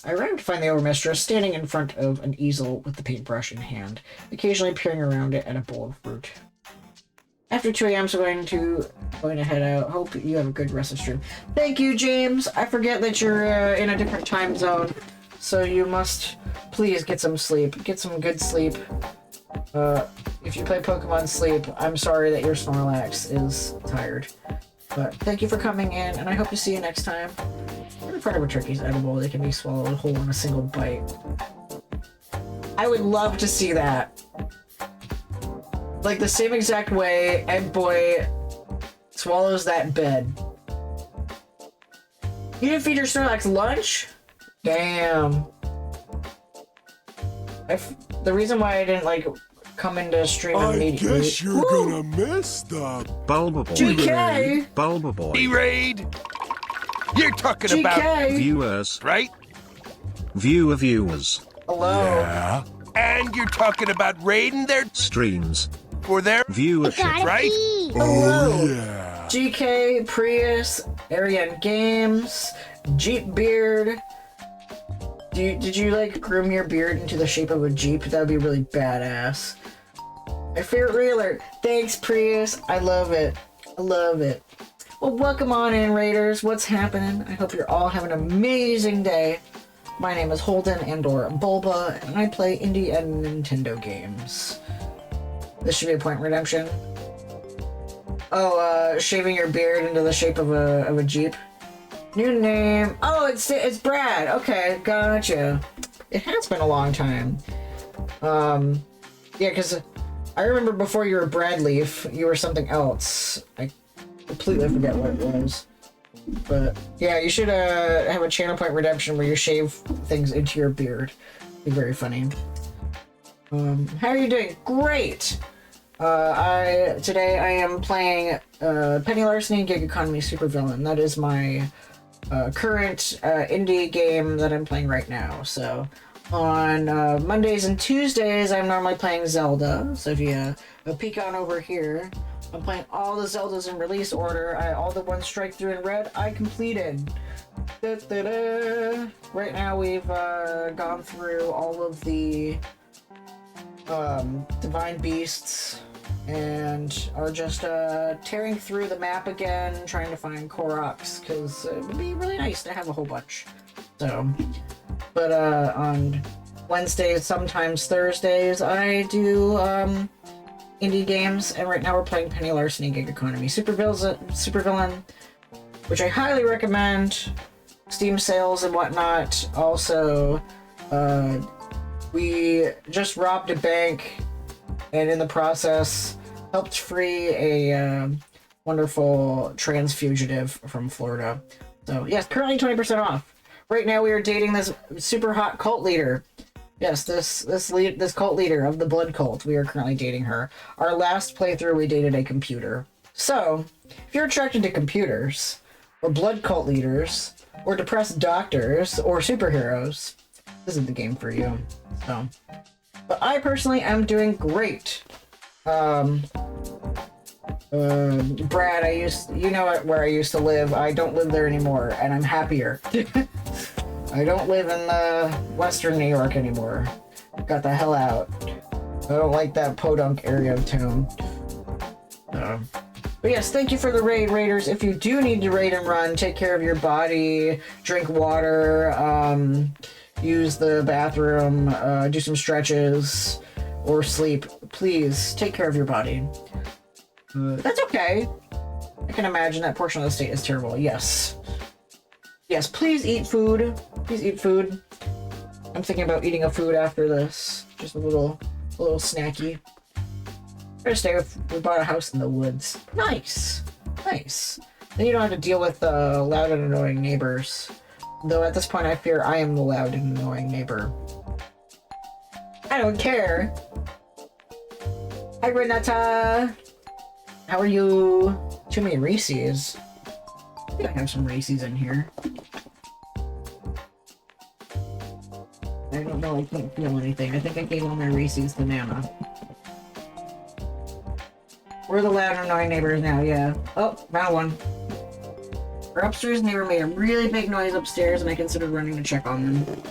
I arrived to find the overmistress standing in front of an easel with the paintbrush in hand, occasionally peering around it at a bowl of fruit. After 2 a.m., so going to head out. Hope you have a good rest of stream. Thank you, James. I forget that you're in a different time zone, so you must please get some sleep. Get some good sleep. If you play Pokemon Sleep, I'm sorry that your Snorlax is tired. But thank you for coming in, and I hope to see you next time. Every part of a turkey's edible. They can be swallowed whole in a single bite. I would love to see that. Like the same exact way Egg Boy swallows that bed. You didn't feed your Snorlax lunch? Damn. The reason why I didn't like come into stream immediately. I guess you're gonna miss the Bulbaboy. GK! Bulbaboy. E-Raid. You're talking GK! about Viewers. right? Viewers. Hello. Yeah. And you're talking about raiding their Streams. for their Viewership. Gotta right? pee. Hello. Yeah. GK, Prius, Ariane Games, Jeep Beard. Did you like groom your beard into the shape of a Jeep? That would be really badass. My favorite reeler. Thanks, Prius. I love it. I love it. Well, welcome on in, Raiders. What's happening? I hope you're all having an amazing day. My name is Holden and/or Bulba, and I play indie and Nintendo games. This should be a point redemption. Oh, shaving your beard into the shape of a Jeep. New name. Oh, it's Brad. Okay, gotcha. It has been a long time. Yeah, because I remember before you were Brad Leaf, you were something else. I completely forget what it was. But yeah, you should have a channel point redemption where you shave things into your beard. It'd be very funny. How are you doing? Great. Today I am playing Penny Larceny Gig Economy Supervillain. That is my current indie game that I'm playing right now. So on Mondays and Tuesdays I'm normally playing Zelda. So if you peek on over here, I'm playing all the Zeldas in release order. All the ones strike through in red, I completed. Da-da-da. Right now we've gone through all of the Divine Beasts and are just tearing through the map again, trying to find Koroks, because it would be really nice to have a whole bunch. So, but on Wednesdays, sometimes Thursdays, I do indie games, and right now we're playing Penny Larceny Gig Economy Supervillain, which I highly recommend. Steam sales and whatnot. Also, we just robbed a bank, and in the process helped free a wonderful trans fugitive from Florida. So yes, currently 20% off. Right now we are dating this super hot cult leader. Yes, this cult leader of the blood cult. We are currently dating her. Our last playthrough we dated a computer. So if you're attracted to computers, or blood cult leaders, or depressed doctors, or superheroes, this is the game for you. So But I personally am doing great. Brad, you know where I used to live. I don't live there anymore, and I'm happier. I don't live in Western New York anymore. Got the hell out. I don't like that podunk area of town. But yes, thank you for the raid, raiders. If you do need to raid and run, take care of your body, drink water, use the bathroom, do some stretches, or sleep. Please take care of your body. That's okay. I can imagine that portion of the state is terrible. Yes. Yes, please eat food. Please eat food. I'm thinking about eating a food after this. Just a little snacky. We bought a house in the woods. Nice. Nice. Then you don't have to deal with loud and annoying neighbors. Though at this point I fear I am the loud and annoying neighbor. I don't care. Hi Renata. How are you? Too many Reese's. I think I have some Reese's in here. I don't know, I can't feel anything. I think I gave all my Reese's to Nana. We're the loud and annoying neighbors now, yeah. Oh, found one. Our upstairs neighbor made a really big noise upstairs and I considered running to check on them.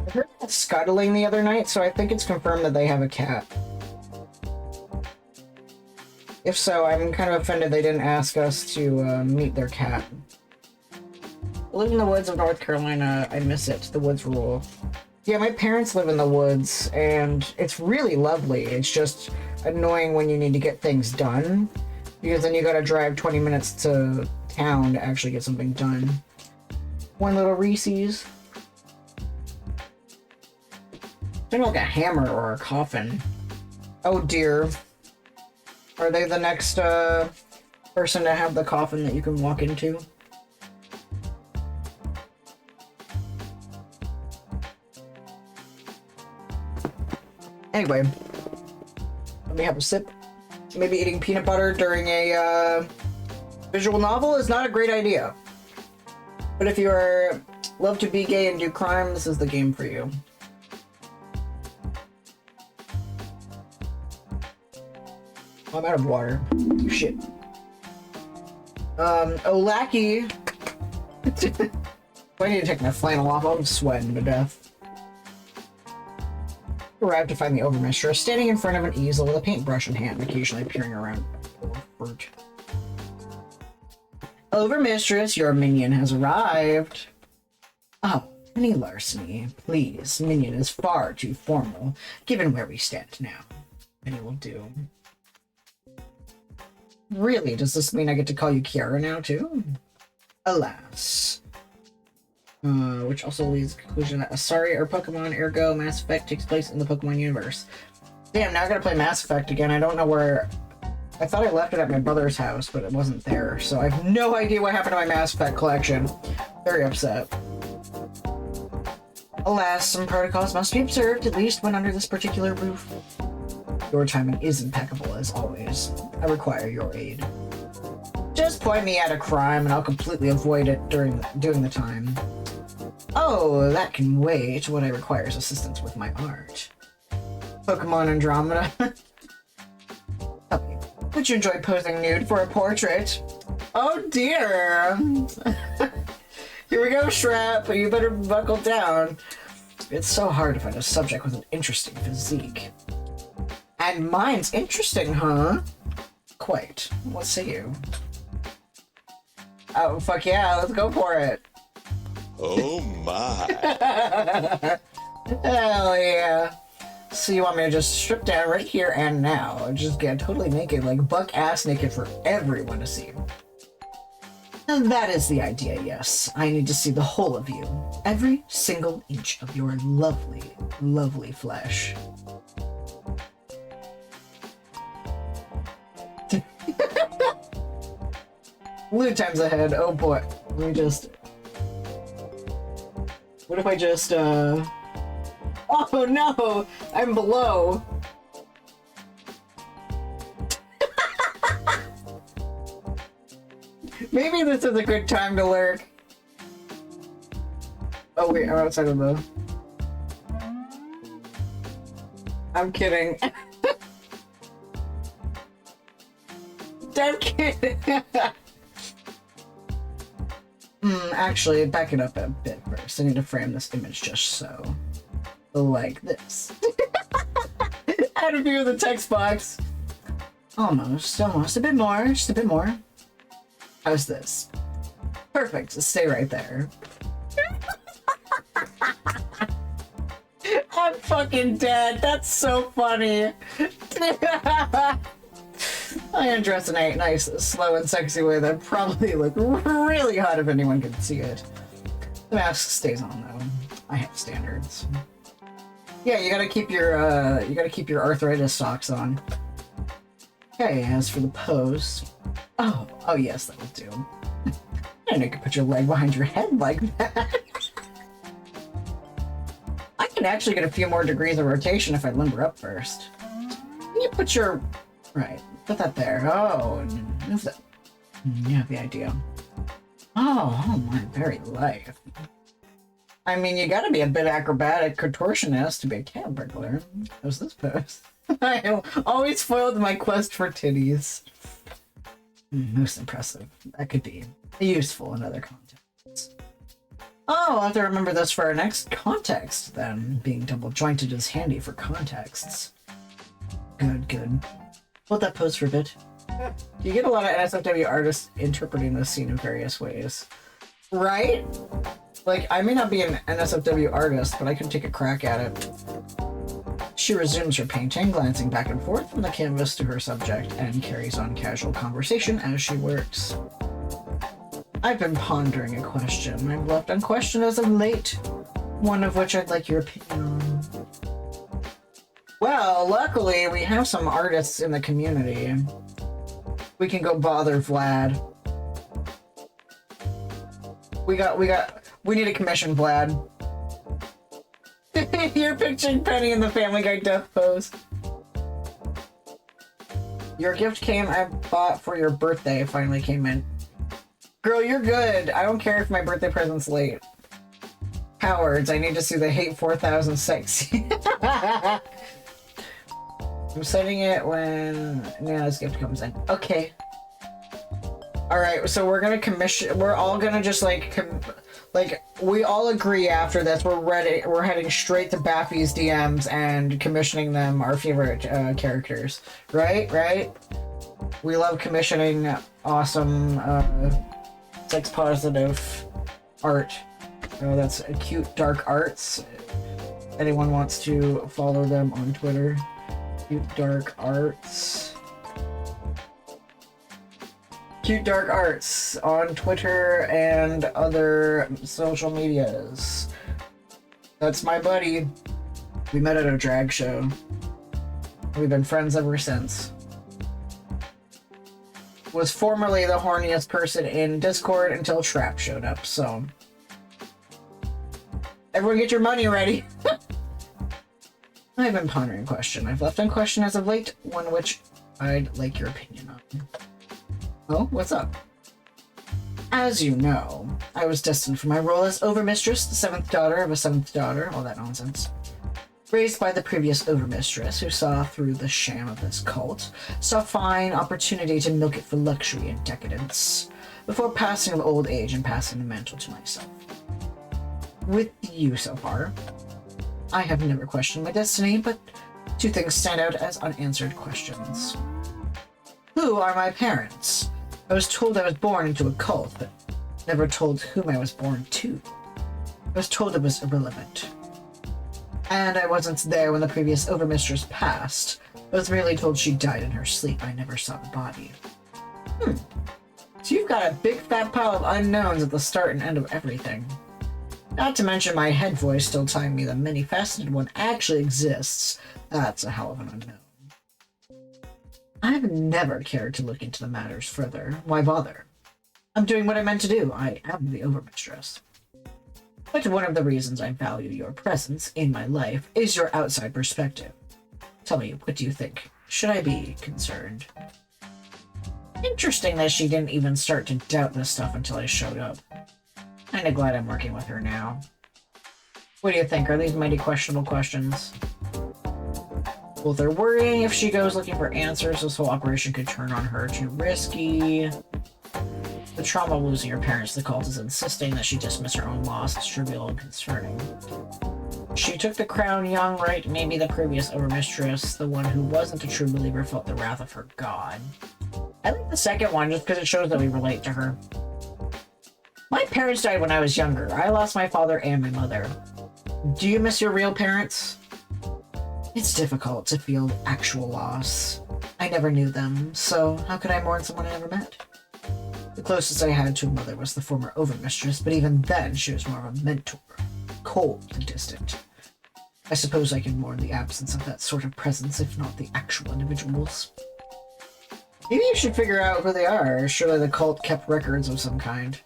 I heard that scuttling the other night, so I think it's confirmed that they have a cat. If so, I'm kind of offended they didn't ask us to meet their cat. I live in the woods of North Carolina. I miss it. The woods rule. Yeah, my parents live in the woods, and it's really lovely. It's just annoying when you need to get things done, because then you gotta drive 20 minutes to town to actually get something done. One little Reese's. It's like a hammer or a coffin. Oh dear. Are they the next person to have the coffin that you can walk into? Anyway, let me have a sip. Maybe eating peanut butter during a visual novel is not a great idea. But if you love to be gay and do crime, this is the game for you. I'm out of water. Shit. Lackey. I need to take my flannel off. I'm sweating to death. Arrived to find the overmistress standing in front of an easel with a paintbrush in hand, occasionally peering around. Fruit. Overmistress, your minion has arrived. Oh, any larceny, please. Minion is far too formal, given where we stand now. Any will do. Really? Does this mean I get to call you Kiara now, too? Alas. Which also leads to the conclusion that Asari or Pokemon, ergo Mass Effect takes place in the Pokemon universe. Damn, now I gotta play Mass Effect again. I don't know where... I thought I left it at my brother's house, but it wasn't there, so I have no idea what happened to my Mass Effect collection. Very upset. Alas, some protocols must be observed, at least when under this particular roof. Your timing is impeccable, as always. I require your aid. Just point me at a crime, and I'll completely avoid it doing the time. Oh, that can wait. What I require is assistance with my art. Pokemon Andromeda. Okay. Would you enjoy posing nude for a portrait? Oh dear! Here we go, Shrap. You better buckle down. It's so hard to find a subject with an interesting physique. And mine's interesting, huh? Quite. What say you? Oh, fuck yeah, let's go for it. Oh my. Hell yeah. So you want me to just strip down right here and now? Just get totally naked, like buck-ass naked for everyone to see. And that is the idea, yes. I need to see the whole of you. Every single inch of your lovely, lovely flesh. Blue times ahead. Oh boy. Let me just... What if I just, Oh no! I'm below! Maybe this is a good time to lurk. Oh wait, I'm outside of the... I'm kidding. I'm kidding. Actually, back it up a bit first. I need to frame this image just so. Like this. Add a view of the text box. Almost. A bit more. Just a bit more. How's this? Perfect. Stay right there. I'm fucking dead. That's so funny. I am dressed in a nice, slow, and sexy way that probably look really hot if anyone could see it. The mask stays on though. I have standards. Yeah, you gotta keep your arthritis socks on. Okay, as for the pose, oh yes, that will do. And you can put your leg behind your head like that. I can actually get a few more degrees of rotation if I limber up first. Can you put your right? Put that there. Oh, and move that. You have the idea. Oh my very life. I mean, you gotta be a bit acrobatic contortionist to be a cat burglar. How's this pose? I am always foiled in my quest for titties. Most impressive. That could be useful in other contexts. Oh, I'll have to remember this for our next context, then. Being double jointed is handy for contexts. Good. Hold that pose for a bit. You get a lot of NSFW artists interpreting this scene in various ways. Right? Like, I may not be an NSFW artist, but I can take a crack at it. She resumes her painting, glancing back and forth from the canvas to her subject, and carries on casual conversation as she works. I've been pondering a question I've left unquestioned as of late, one of which I'd like your opinion on. Well, luckily, we have some artists in the community. We can go bother Vlad. We need a commission, Vlad. You're picturing Penny in the Family Guy death pose. Your gift came I bought for your birthday finally came in. Girl, you're good. I don't care if my birthday present's late. Cowards, I need to see the Hate 4000 sexy. I'm setting it when Nana's gift comes in. Okay. Alright, so we're gonna commission. We're all gonna just we all agree after this. We're heading straight to Baffy's DMs and commissioning them our favorite characters. Right? We love commissioning awesome sex positive art. That's Cute Dark Arts. Anyone wants to follow them on Twitter? Cute Dark Arts. Cute Dark Arts on Twitter and other social medias. That's my buddy. We met at a drag show. We've been friends ever since. Was formerly the horniest person in Discord until Trap showed up, so... Everyone get your money ready! I've been pondering a question I've left unquestioned as of late, one which I'd like your opinion on. Oh, what's up? As you know, I was destined for my role as Overmistress, the seventh daughter of a seventh daughter, all that nonsense. Raised by the previous Overmistress, who saw through the sham of this cult, saw fine opportunity to milk it for luxury and decadence, before passing of old age and passing the mantle to myself. With you so far, I have never questioned my destiny, but two things stand out as unanswered questions. Who are my parents? I was told I was born into a cult, but never told whom I was born to. I was told it was irrelevant. And I wasn't there when the previous Overmistress passed. I was merely told she died in her sleep. I never saw the body. So you've got a big fat pile of unknowns at the start and end of everything. Not to mention my head voice still telling me the many-faceted one actually exists. That's a hell of an unknown. I've never cared to look into the matters further. Why bother? I'm doing what I meant to do. I am the Overmistress. But one of the reasons I value your presence in my life is your outside perspective. Tell me, what do you think? Should I be concerned? Interesting that she didn't even start to doubt this stuff until I showed up. Kinda glad I'm working with her now. What do you think? Are these mighty questionable questions? Well, they're worrying if she goes looking for answers, this whole operation could turn on her. Too risky. The trauma of losing her parents, the cult is insisting that she dismiss her own loss as trivial and concerning. She took the crown young, right? Maybe the previous overmistress, the one who wasn't a true believer, felt the wrath of her god. I like the second one just because it shows that we relate to her. My parents died when I was younger. I lost my father and my mother. Do you miss your real parents? It's difficult to feel actual loss. I never knew them, so how could I mourn someone I never met? The closest I had to a mother was the former overmistress, but even then she was more of a mentor, cold and distant. I suppose I can mourn the absence of that sort of presence, if not the actual individuals. Maybe you should figure out who they are. Surely the cult kept records of some kind.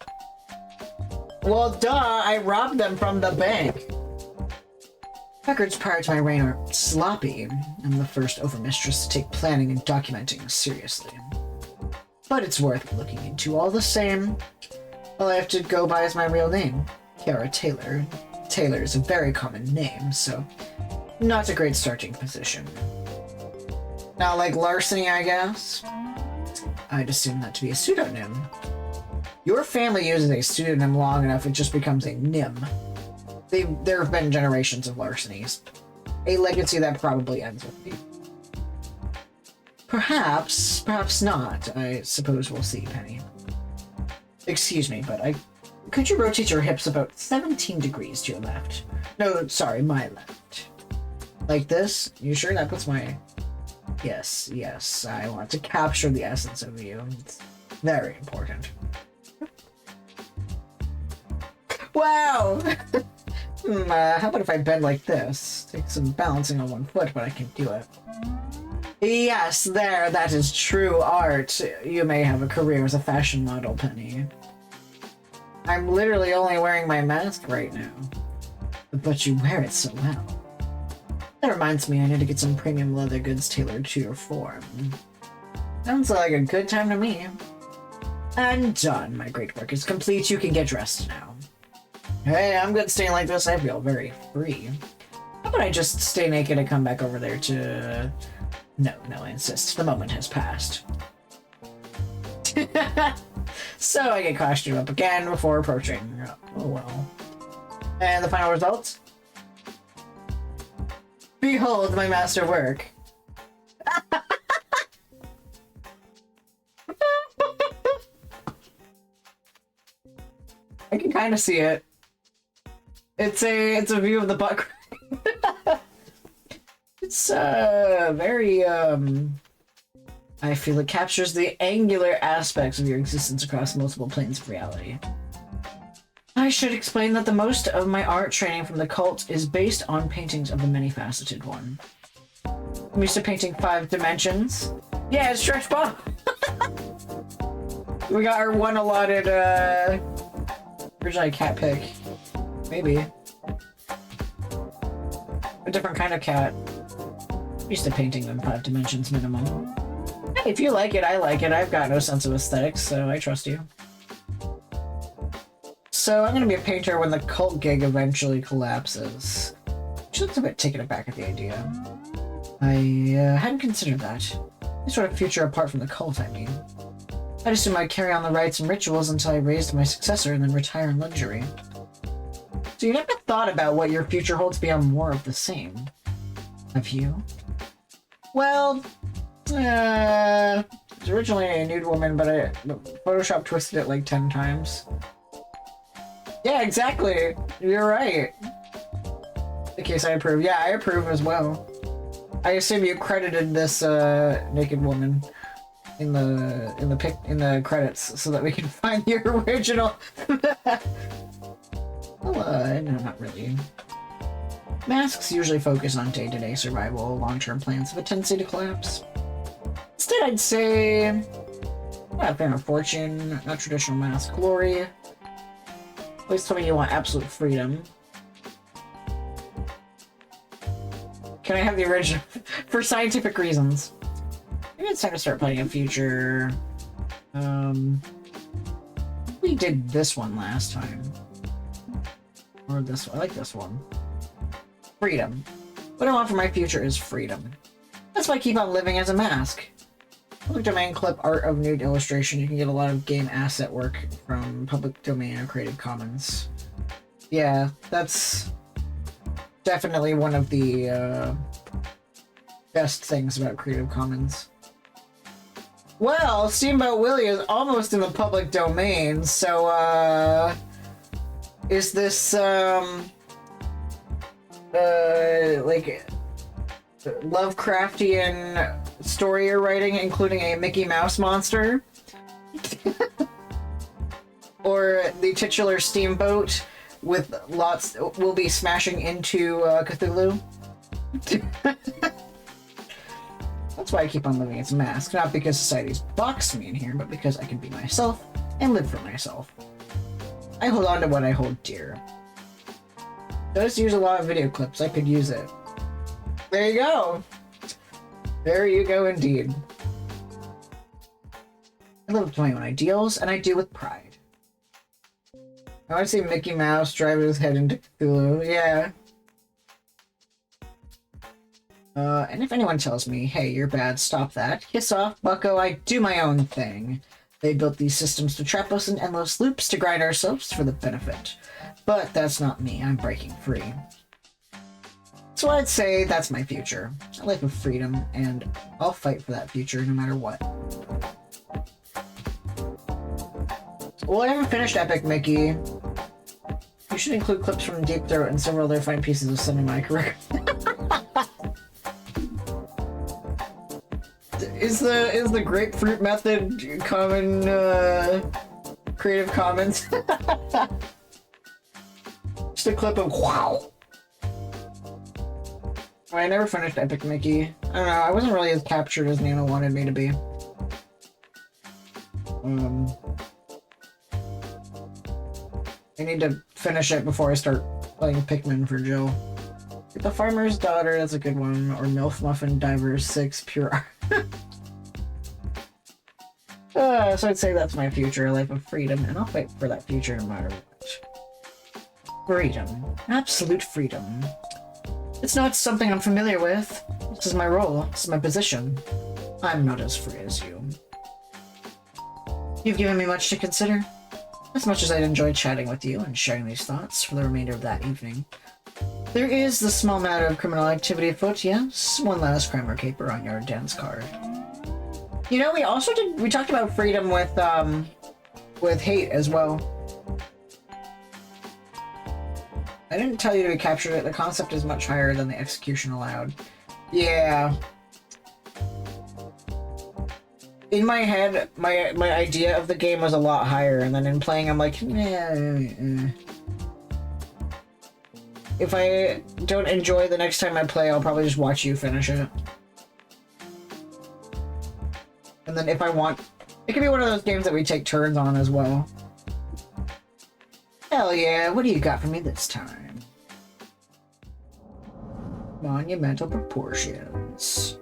Well, duh, I robbed them from the bank. Records prior to my reign are sloppy. I'm the first overmistress to take planning and documenting seriously. But it's worth looking into all the same. All I have to go by is my real name, Kiara Taylor. Taylor is a very common name, so not a great starting position. Now, like Larceny, I guess? I'd assume that to be a pseudonym. Your family uses a pseudonym long enough, it just becomes a nym. There have been generations of Larcenys. A legacy that probably ends with me. Perhaps not. I suppose we'll see, Penny. Excuse me, but could you rotate your hips about 17 degrees to your left? No, sorry, my left. Like this? You sure that puts my... Yes, I want to capture the essence of you. It's very important. Wow! How about if I bend like this? Take some balancing on one foot, but I can do it. Yes, there, that is true art. You may have a career as a fashion model, Penny. I'm literally only wearing my mask right now. But you wear it so well. That reminds me, I need to get some premium leather goods tailored to your form. Sounds like a good time to me. I'm done. My great work is complete. You can get dressed now. Hey, I'm good staying like this. I feel very free. How about I just stay naked and come back over there to... No, I insist. The moment has passed. So I get costumed up again before approaching. Oh well. And the final results? Behold my masterwork. I can kind of see it. It's a view of the butt. It's very I feel it captures the angular aspects of your existence across multiple planes of reality. I should explain that the most of my art training from the cult is based on paintings of the many-faceted one. I'm used to painting 5 dimensions. Yeah, it's Stretch Bob! We got our one allotted, originally cat pick. Maybe. A different kind of cat. I'm used to painting them 5 dimensions minimum. Hey, if you like it, I like it. I've got no sense of aesthetics, so I trust you. So I'm gonna be a painter when the cult gig eventually collapses. She looks a bit taken aback at the idea. I hadn't considered that. Any sort of future apart from the cult, I mean. I'd assume I'd carry on the rites and rituals until I raised my successor and then retire in luxury. So you never thought about what your future holds beyond more of the same, have you? Well, it's originally a nude woman, but Photoshop twisted it like 10 times. Yeah, exactly. You're right. In case I approve. Yeah, I approve as well. I assume you credited this naked woman in the credits so that we can find the original. Well, no, not really. Masks usually focus on day-to-day survival, long-term plans have a tendency to collapse. Instead, I'd say... not a fan of fortune, not traditional mask glory. Please tell me you want absolute freedom. Can I have the original? For scientific reasons. Maybe it's time to start planning a future. We did this one last time. Or this one. I like this one. Freedom. What I want for my future is freedom. That's why I keep on living as a mask. Public domain clip art of nude illustration. You can get a lot of game asset work from public domain or Creative Commons. Yeah, that's definitely one of the best things about Creative Commons. Well, Steamboat Willie is almost in the public domain, so is this like Lovecraftian story you're writing, including a Mickey Mouse monster? Or the titular steamboat with lots will be smashing into Cthulhu? That's why I keep on living as a mask, not because society's boxed me in here, but because I can be myself and live for myself. I hold on to what I hold dear. I just use a lot of video clips. I could use it. There you go. There you go indeed. I live up to my own ideals, and I do with pride. I want to see Mickey Mouse driving his head into Cthulhu. Yeah. And if anyone tells me, hey, you're bad, stop that. Kiss off, bucko, I do my own thing. They built these systems to trap us in endless loops to grind ourselves for the benefit. But that's not me, I'm breaking free. So I'd say that's my future. A life of freedom, and I'll fight for that future no matter what. Well, I haven't finished Epic Mickey. You should include clips from Deep Throat and several other fine pieces of cinema career. Is the grapefruit method common Creative Commons? Just a clip of wow. I never finished Epic Mickey. I don't know, I wasn't really as captured as Nana wanted me to be. I need to finish it before I start playing Pikmin for Jill. The Farmer's Daughter, that's a good one. Or MILF Muffin Divers 6 Pure so I'd say that's my future, a life of freedom, and I'll fight for that future no matter what. Freedom. Absolute freedom. It's not something I'm familiar with. This is my role. This is my position. I'm not as free as you. You've given me much to consider. As much as I'd enjoy chatting with you and sharing these thoughts for the remainder of that evening. There is the small matter of criminal activity afoot, yes? One last crime or caper on your dance card. You know, we talked about freedom with hate as well. I didn't tell you to be captured it. The concept is much higher than the execution allowed. Yeah. In my head, my idea of the game was a lot higher, and then in playing, I'm like, If I don't enjoy the next time I play, I'll probably just watch you finish it. And then if I want... It could be one of those games that we take turns on as well. Hell yeah, what do you got for me this time? Monumental proportions.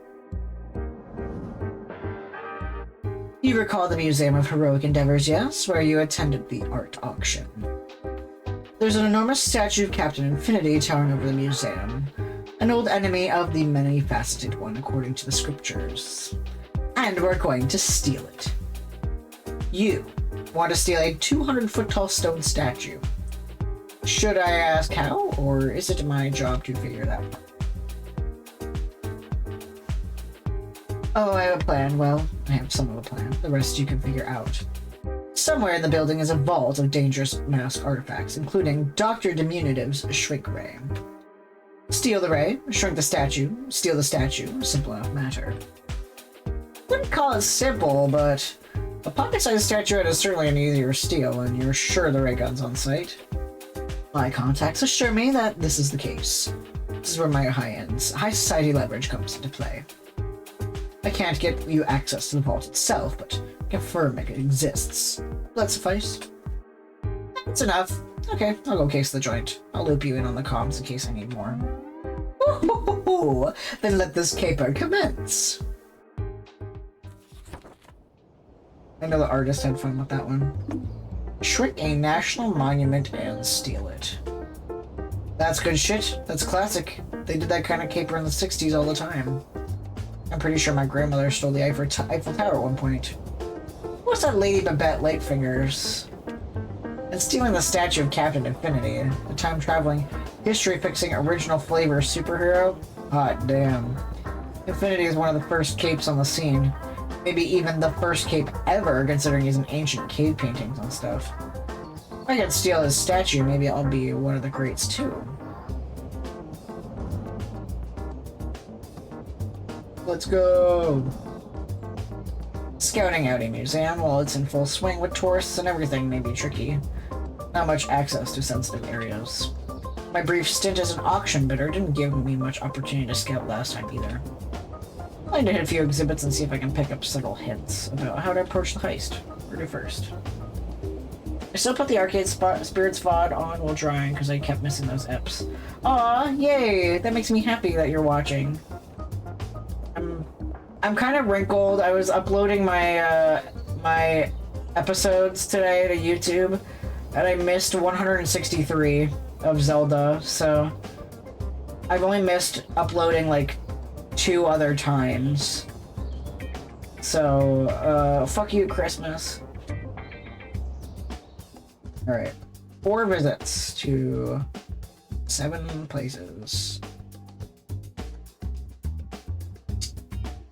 You recall the Museum of Heroic Endeavors, yes? Where you attended the art auction. There's an enormous statue of Captain Infinity towering over the museum. An old enemy of the many-faceted one, according to the scriptures. And we're going to steal it. You want to steal a 200-foot-tall stone statue. Should I ask how, or is it my job to figure that out? Oh, I have a plan. Well, I have some of a plan. The rest you can figure out. Somewhere in the building is a vault of dangerous mask artifacts, including Dr. Dimunitive's Shrink Ray. Steal the ray, shrink the statue, steal the statue. Simple enough matter. Wouldn't call it simple, but a pocket-sized statuette is certainly an easier steal, and you're sure the ray gun's on site. My contacts assure me that this is the case. This is where my high society leverage comes into play. I can't get you access to the vault itself, but confirm it exists. Will that suffice? That's enough. Okay, I'll go case the joint. I'll loop you in on the comms in case I need more. Ooh, then let this caper commence. I know the artist had fun with that one. Shrink a national monument and steal it. That's good shit. That's classic. They did that kind of caper in the 60s all the time. I'm pretty sure my grandmother stole the Eiffel Tower at one point. What's that Lady Babette Lightfingers? And stealing the statue of Captain Infinity, the time-traveling, history-fixing, original flavor superhero? Hot damn. Infinity is one of the first capes on the scene. Maybe even the first cape ever, considering he's in ancient cave paintings and stuff. If I could steal his statue, maybe I'll be one of the greats too. Let's go! Scouting out a museum while it's in full swing with tourists and everything may be tricky. Not much access to sensitive areas. My brief stint as an auction bidder didn't give me much opportunity to scout last time either. I'd like to hit a few exhibits and see if I can pick up several hints about how to approach the heist. Where to first? I still put the arcade spirits VOD on while drying because I kept missing those eps. Aw, yay! That makes me happy that you're watching. I'm kind of wrinkled. I was uploading my my episodes today to YouTube, and I missed 163 of Zelda, so I've only missed uploading like 2 other times. So, fuck you, Christmas. Alright. 4 visits to 7 places.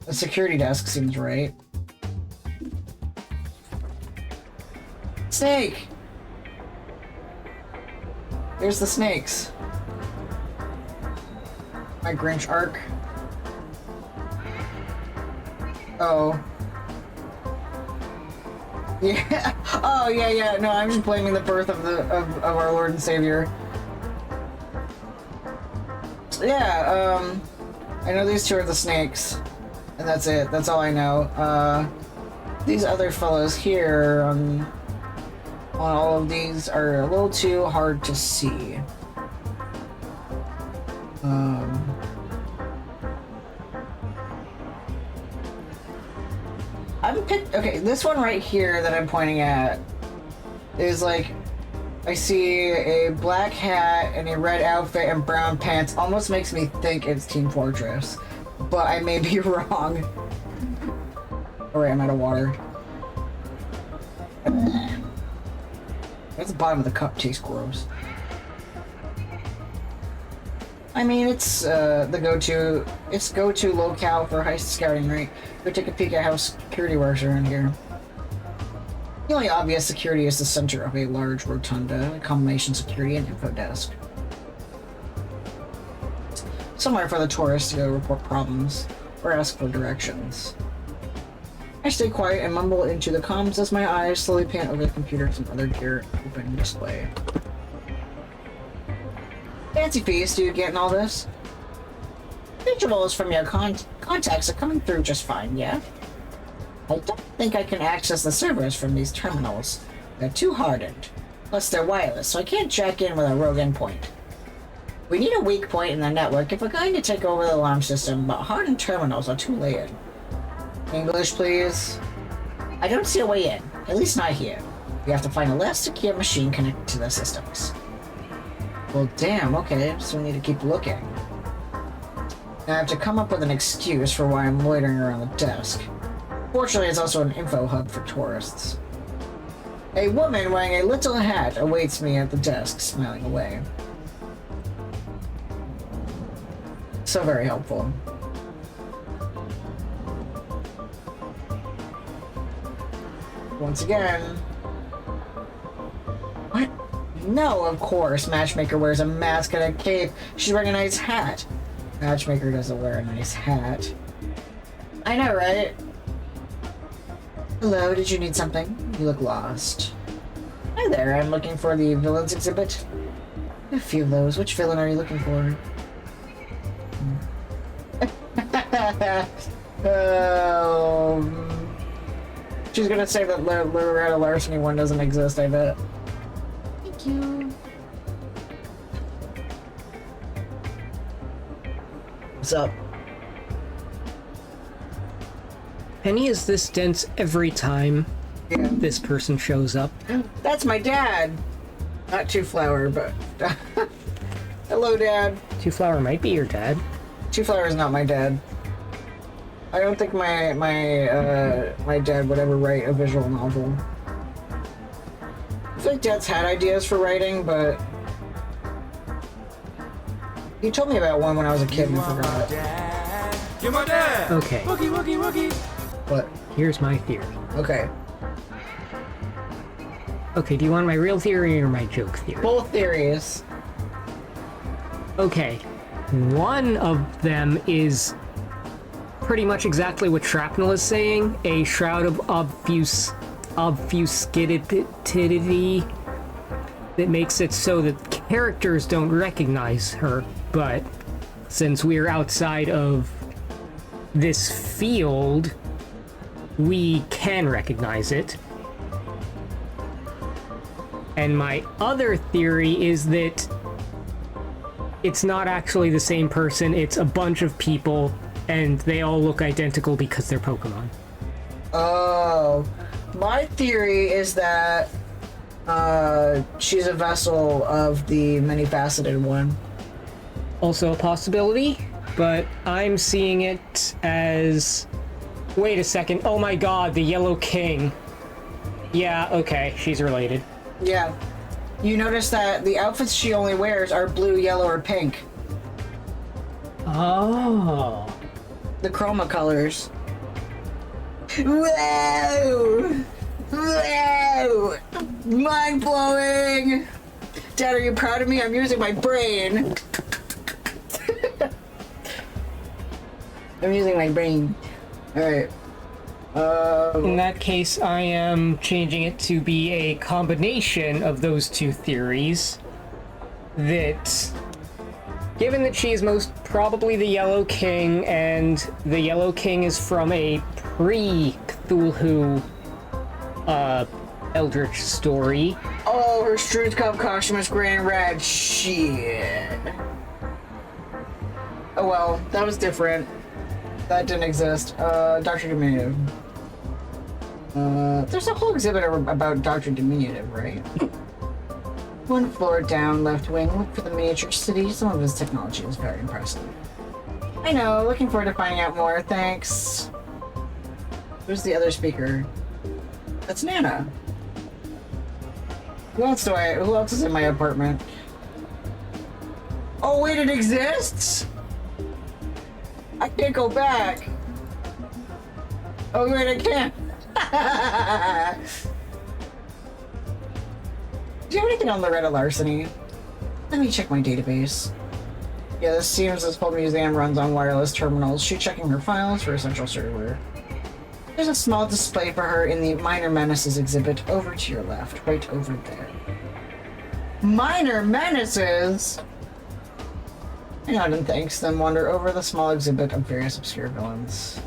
The security desk seems right. Snake! There's the snakes. My Grinch arc. Oh. Yeah. Oh, yeah. No, I'm just blaming the birth of our Lord and Savior. Yeah, I know these 2 are the snakes. And that's it. That's all I know. These other fellows here on all of these are a little too hard to see. Okay, this one right here that I'm pointing at is like, I see a black hat and a red outfit and brown pants. Almost makes me think it's Team Fortress, but I may be wrong. Alright, I'm out of water. That's the bottom of the cup. Tastes gross. I mean, it's the go-to locale for heist scouting, right? Go take a peek at how security works around here. The only obvious security is the center of a large rotunda, a combination security and info desk. Somewhere for the tourists to go report problems or ask for directions. I stay quiet and mumble into the comms as my eyes slowly pan over the computers and other gear open display. Fancy feast, do you get in all this? Visuals from your contacts are coming through just fine, yeah? I don't think I can access the servers from these terminals. They're too hardened. Plus they're wireless, so I can't jack in with a rogue endpoint. We need a weak point in the network if we're going to take over the alarm system, but hardened terminals are too layered. English, please? I don't see a way in, at least not here. We have to find a less secure machine connected to the systems. Well, damn, okay, so we need to keep looking. Now I have to come up with an excuse for why I'm loitering around the desk. Fortunately, it's also an info hub for tourists. A woman wearing a little hat awaits me at the desk, smiling away. So very helpful. Once again... What? No, of course. Matchmaker wears a mask and a cape. She's wearing a nice hat. Matchmaker doesn't wear a nice hat. I know, right? Hello, did you need something? You look lost. Hi there, I'm looking for the villains exhibit. A few of those. Which villain are you looking for? She's gonna say that Loretta Larceny one doesn't exist, I bet. Thank you. What's up? Penny is this dense every time this person shows up. That's my dad. Not Two Flower, but... Hello, Dad. Two Flower might be your dad. Two Flower is not my dad. I don't think my dad would ever write a visual novel. I feel like Dad's had ideas for writing, but he told me about one when I was a kid and forgot. You're my dad. Okay, But here's my theory. okay, Okay, do you want my real theory or my joke theory? both theories. Okay, one of them is pretty much exactly what Shrapnel is saying, a shroud of obfuscatedity that makes it so that characters don't recognize her, but since we're outside of this field, we can recognize it. And my other theory is that it's not actually the same person, it's a bunch of people, and they all look identical because they're Pokemon. Oh, my theory is that she's a vessel of the many-faceted one. Also a possibility, but I'm seeing it as... Wait a second, oh my god, the Yellow King. Yeah, okay, she's related. Yeah. You notice that the outfits she only wears are blue, yellow, or pink. Oh. The chroma colors. Whoa! Whoa! Mind blowing! Dad, are you proud of me? I'm using my brain. I'm using my brain. Alright. In that case, I am changing it to be a combination of those two theories. That, given that she is most probably the Yellow King, and the Yellow King is from a pre-Cthulhu, Eldritch story. Oh, her Struzcov costume is gray and red. Shit. Oh well, that was different. That didn't exist. Dr. Diminutive. There's a whole exhibit about Dr. Diminutive, right? One floor down, left wing. Look for the miniature city. Some of his technology is very impressive. I know, looking forward to finding out more. Thanks. Who's the other speaker? That's Nana. Who else is in my apartment? Oh wait, it exists? I can't go back. Oh wait, I can't. Do you have anything on Loretta Larceny? Let me check my database. Yeah, this seems this whole museum runs on wireless terminals. She's checking her files for essential server. There's a small display for her in the Minor Menaces exhibit over to your left, right over there. Minor Menaces? I nod and thanks, then wander over the small exhibit of various obscure villains.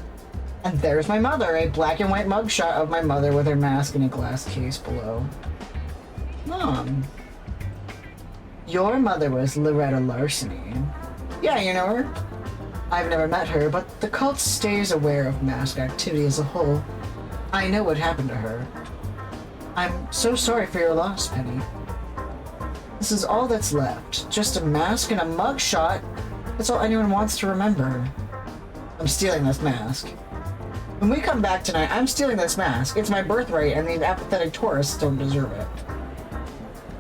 And there's my mother, a black and white mugshot of my mother with her mask in a glass case below. Mom. Your mother was Loretta Larceny. Yeah, you know her. I've never met her, but the cult stays aware of mask activity as a whole. I know what happened to her. I'm so sorry for your loss, Penny. This is all that's left. Just a mask and a mugshot. That's all anyone wants to remember. I'm stealing this mask. When we come back tonight, I'm stealing this mask. It's my birthright, and these apathetic tourists don't deserve it.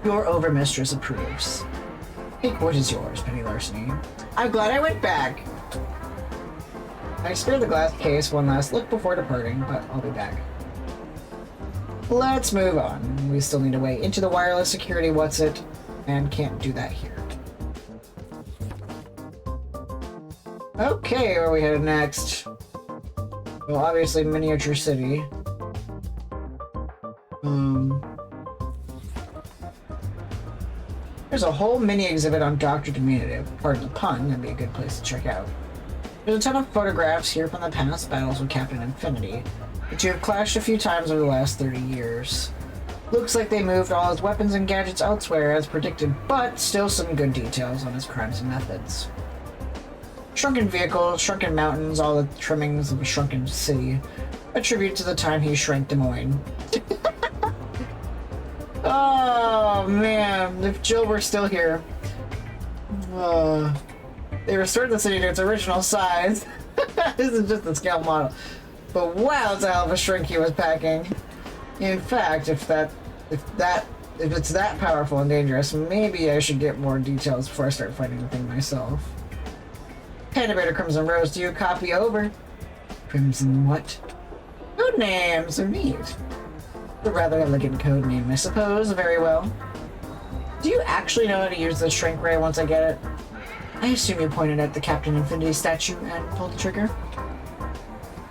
Your overmistress approves. Take what is yours, Penny Larceny. I'm glad I went back. I spared the glass case one last look before departing, but I'll be back. Let's move on. We still need a way into the wireless security what's-it, and can't do that here. Okay, where are we headed next? Well, obviously Miniature City. There's a whole mini exhibit on Dr. Diminutive. Pardon the pun, that'd be a good place to check out. There's a ton of photographs here from the past battles with Captain Infinity, but you have clashed a few times over the last 30 years. Looks like they moved all his weapons and gadgets elsewhere as predicted, but still some good details on his crimes and methods. Shrunken vehicles, shrunken mountains, all the trimmings of a shrunken city. A tribute to the time he shrank Des Moines. Oh man, if Jill were still here. They restored the city to its original size. This is just a scale model. But wow, it's a hell of a shrink he was packing. In fact, if it's that powerful and dangerous, maybe I should get more details before I start fighting the thing myself. Panda Crimson Rose, do you copy over? Crimson what? Code names are neat. A rather elegant code name, I suppose. Very well. Do you actually know how to use the shrink ray once I get it? I assume you pointed at the Captain Infinity statue and pulled the trigger.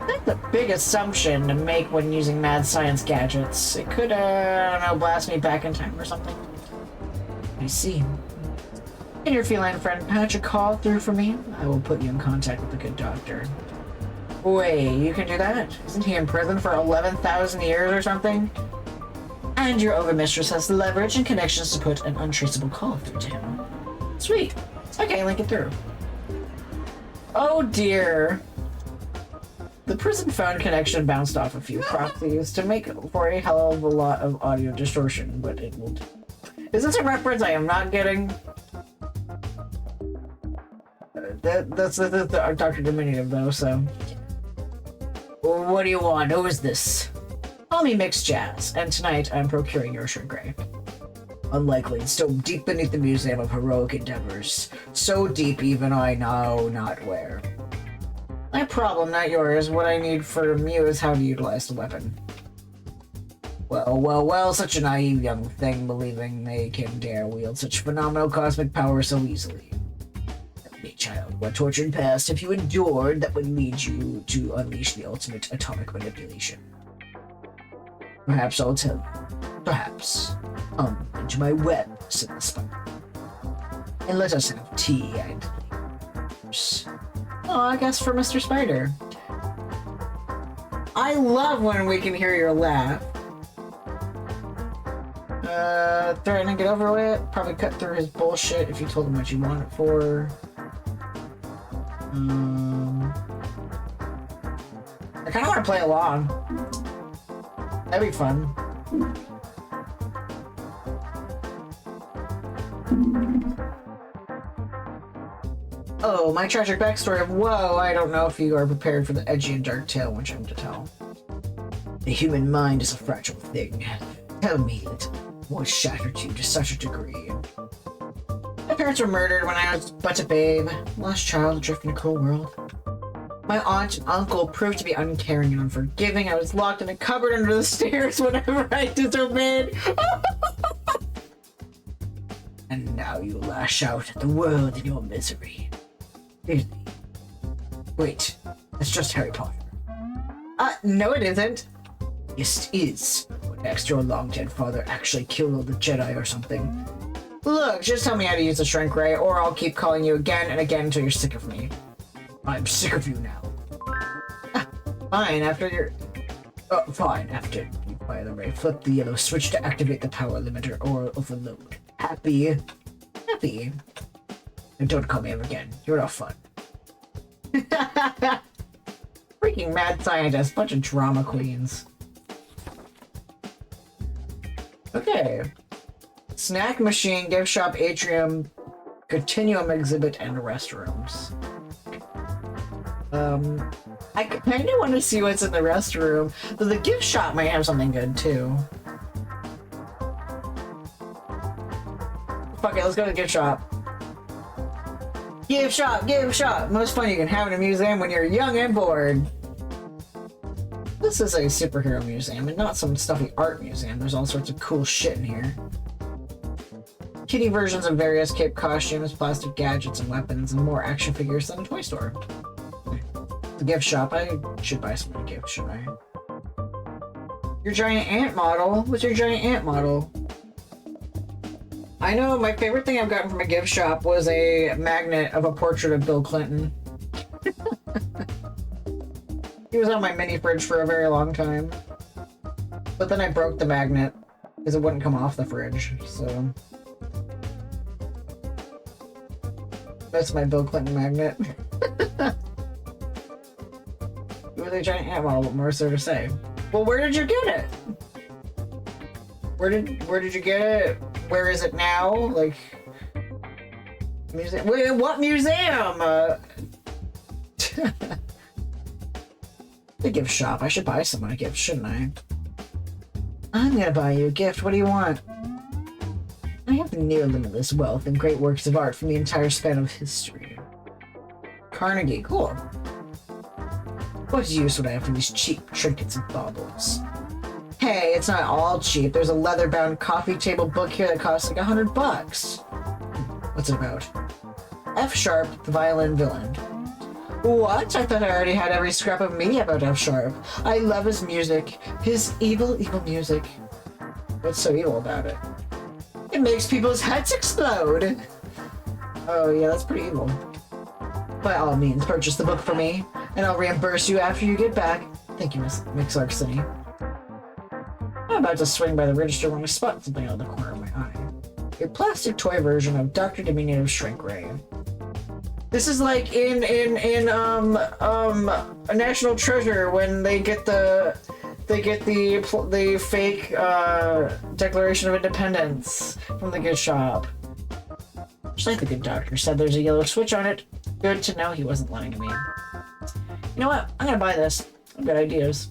That's a big assumption to make when using mad science gadgets. It could, I don't know, blast me back in time or something. I see. Can your feline friend patch a call through for me? I will put you in contact with a good doctor. Wait, you can do that? Isn't he in prison for 11,000 years or something? And your overmistress has the leverage and connections to put an untraceable call through to him. Sweet. Okay, link it through. Oh dear. The prison phone connection bounced off a few proxies to make for a hell of a lot of audio distortion, but it will do. Is this a reference I am not getting? That's Dr. Diminutive though, so. What do you want? Who is this? Call me Mixed Jazz, and tonight I'm procuring your shrink ray. Unlikely, it's still deep beneath the Museum of Heroic Endeavors. So deep even I know not where. My problem, not yours. What I need from you is how to utilize the weapon. Well, such a naive young thing believing they can dare wield such phenomenal cosmic power so easily. Me, child, what tortured past have you endured that would lead you to unleash the ultimate atomic manipulation? Perhaps I'll tell you. Perhaps. Into my web, said the spider. And let us have tea and leaves. Oh, I guess for Mr. Spider. I love when we can hear your laugh. Threatening to get over with. Probably cut through his bullshit if you told him what you want it for. I kind of want to play along. That'd be fun. Oh, my tragic backstory of woe. I don't know if you are prepared for the edgy and dark tale which I'm to tell. The human mind is a fragile thing. Tell me, little, what shattered you to such a degree? My parents were murdered when I was but a babe, lost child adrift in a cruel world. My aunt and uncle proved to be uncaring and unforgiving. I was locked in a cupboard under the stairs whenever I disobeyed. And now you lash out at the world in your misery. Really? Wait, that's just Harry Potter. No it isn't. Yes, it is. What next, your long-dead father actually killed all the Jedi or something? Look, just tell me how to use the shrink ray, or I'll keep calling you again and again until you're sick of me. I'm sick of you now. Fine, after you fire the ray, flip the yellow switch to activate the power limiter or overload. Happy. And don't call me ever again. You're no fun. Freaking mad scientist, bunch of drama queens. Okay. Snack machine, gift shop, atrium, continuum exhibit, and restrooms. I kind of want to see what's in the restroom. Though the gift shop might have something good too. Fuck it, let's go to the gift shop. Gift shop! Most fun you can have in a museum when you're young and bored. This is a superhero museum and not some stuffy art museum. There's all sorts of cool shit in here. Kitty versions of various cape costumes, plastic gadgets and weapons, and more action figures than a toy store. The gift shop. I should buy some gifts, should I? Your giant ant model? What's your giant ant model? I know my favorite thing I've gotten from a gift shop was a magnet of a portrait of Bill Clinton. He was on my mini fridge for a very long time. But then I broke the magnet because it wouldn't come off the fridge, so... That's my Bill Clinton magnet. It was a giant ant model, what more is there to say? Well, where did you get it? Where did you get it? Where is it now? Like... Museum? Wait, what museum? The gift shop. I should buy someone a gift, shouldn't I? I'm gonna buy you a gift. What do you want? I have near limitless wealth and great works of art from the entire span of history. Carnegie. Cool. What use would I have for these cheap trinkets and baubles? Hey, it's not all cheap. There's a leather-bound coffee table book here that costs like $100. What's it about? F Sharp, the violin villain. What? I thought I already had every scrap of media about F Sharp. I love his music. His evil, evil music. What's so evil about it? It makes people's heads explode! Oh yeah, that's pretty evil. By all means, purchase the book for me, and I'll reimburse you after you get back. Thank you, Miss Larceny. I'm about to swing by the register when I spot something out of the corner of my eye. A plastic toy version of Dr. Diminutive Shrink Ray. This is like in a National Treasure when they get the fake Declaration of Independence from the gift shop. Just like the good doctor said, there's a yellow switch on it. Good to know he wasn't lying to me. You know what? I'm gonna buy this. I've got ideas.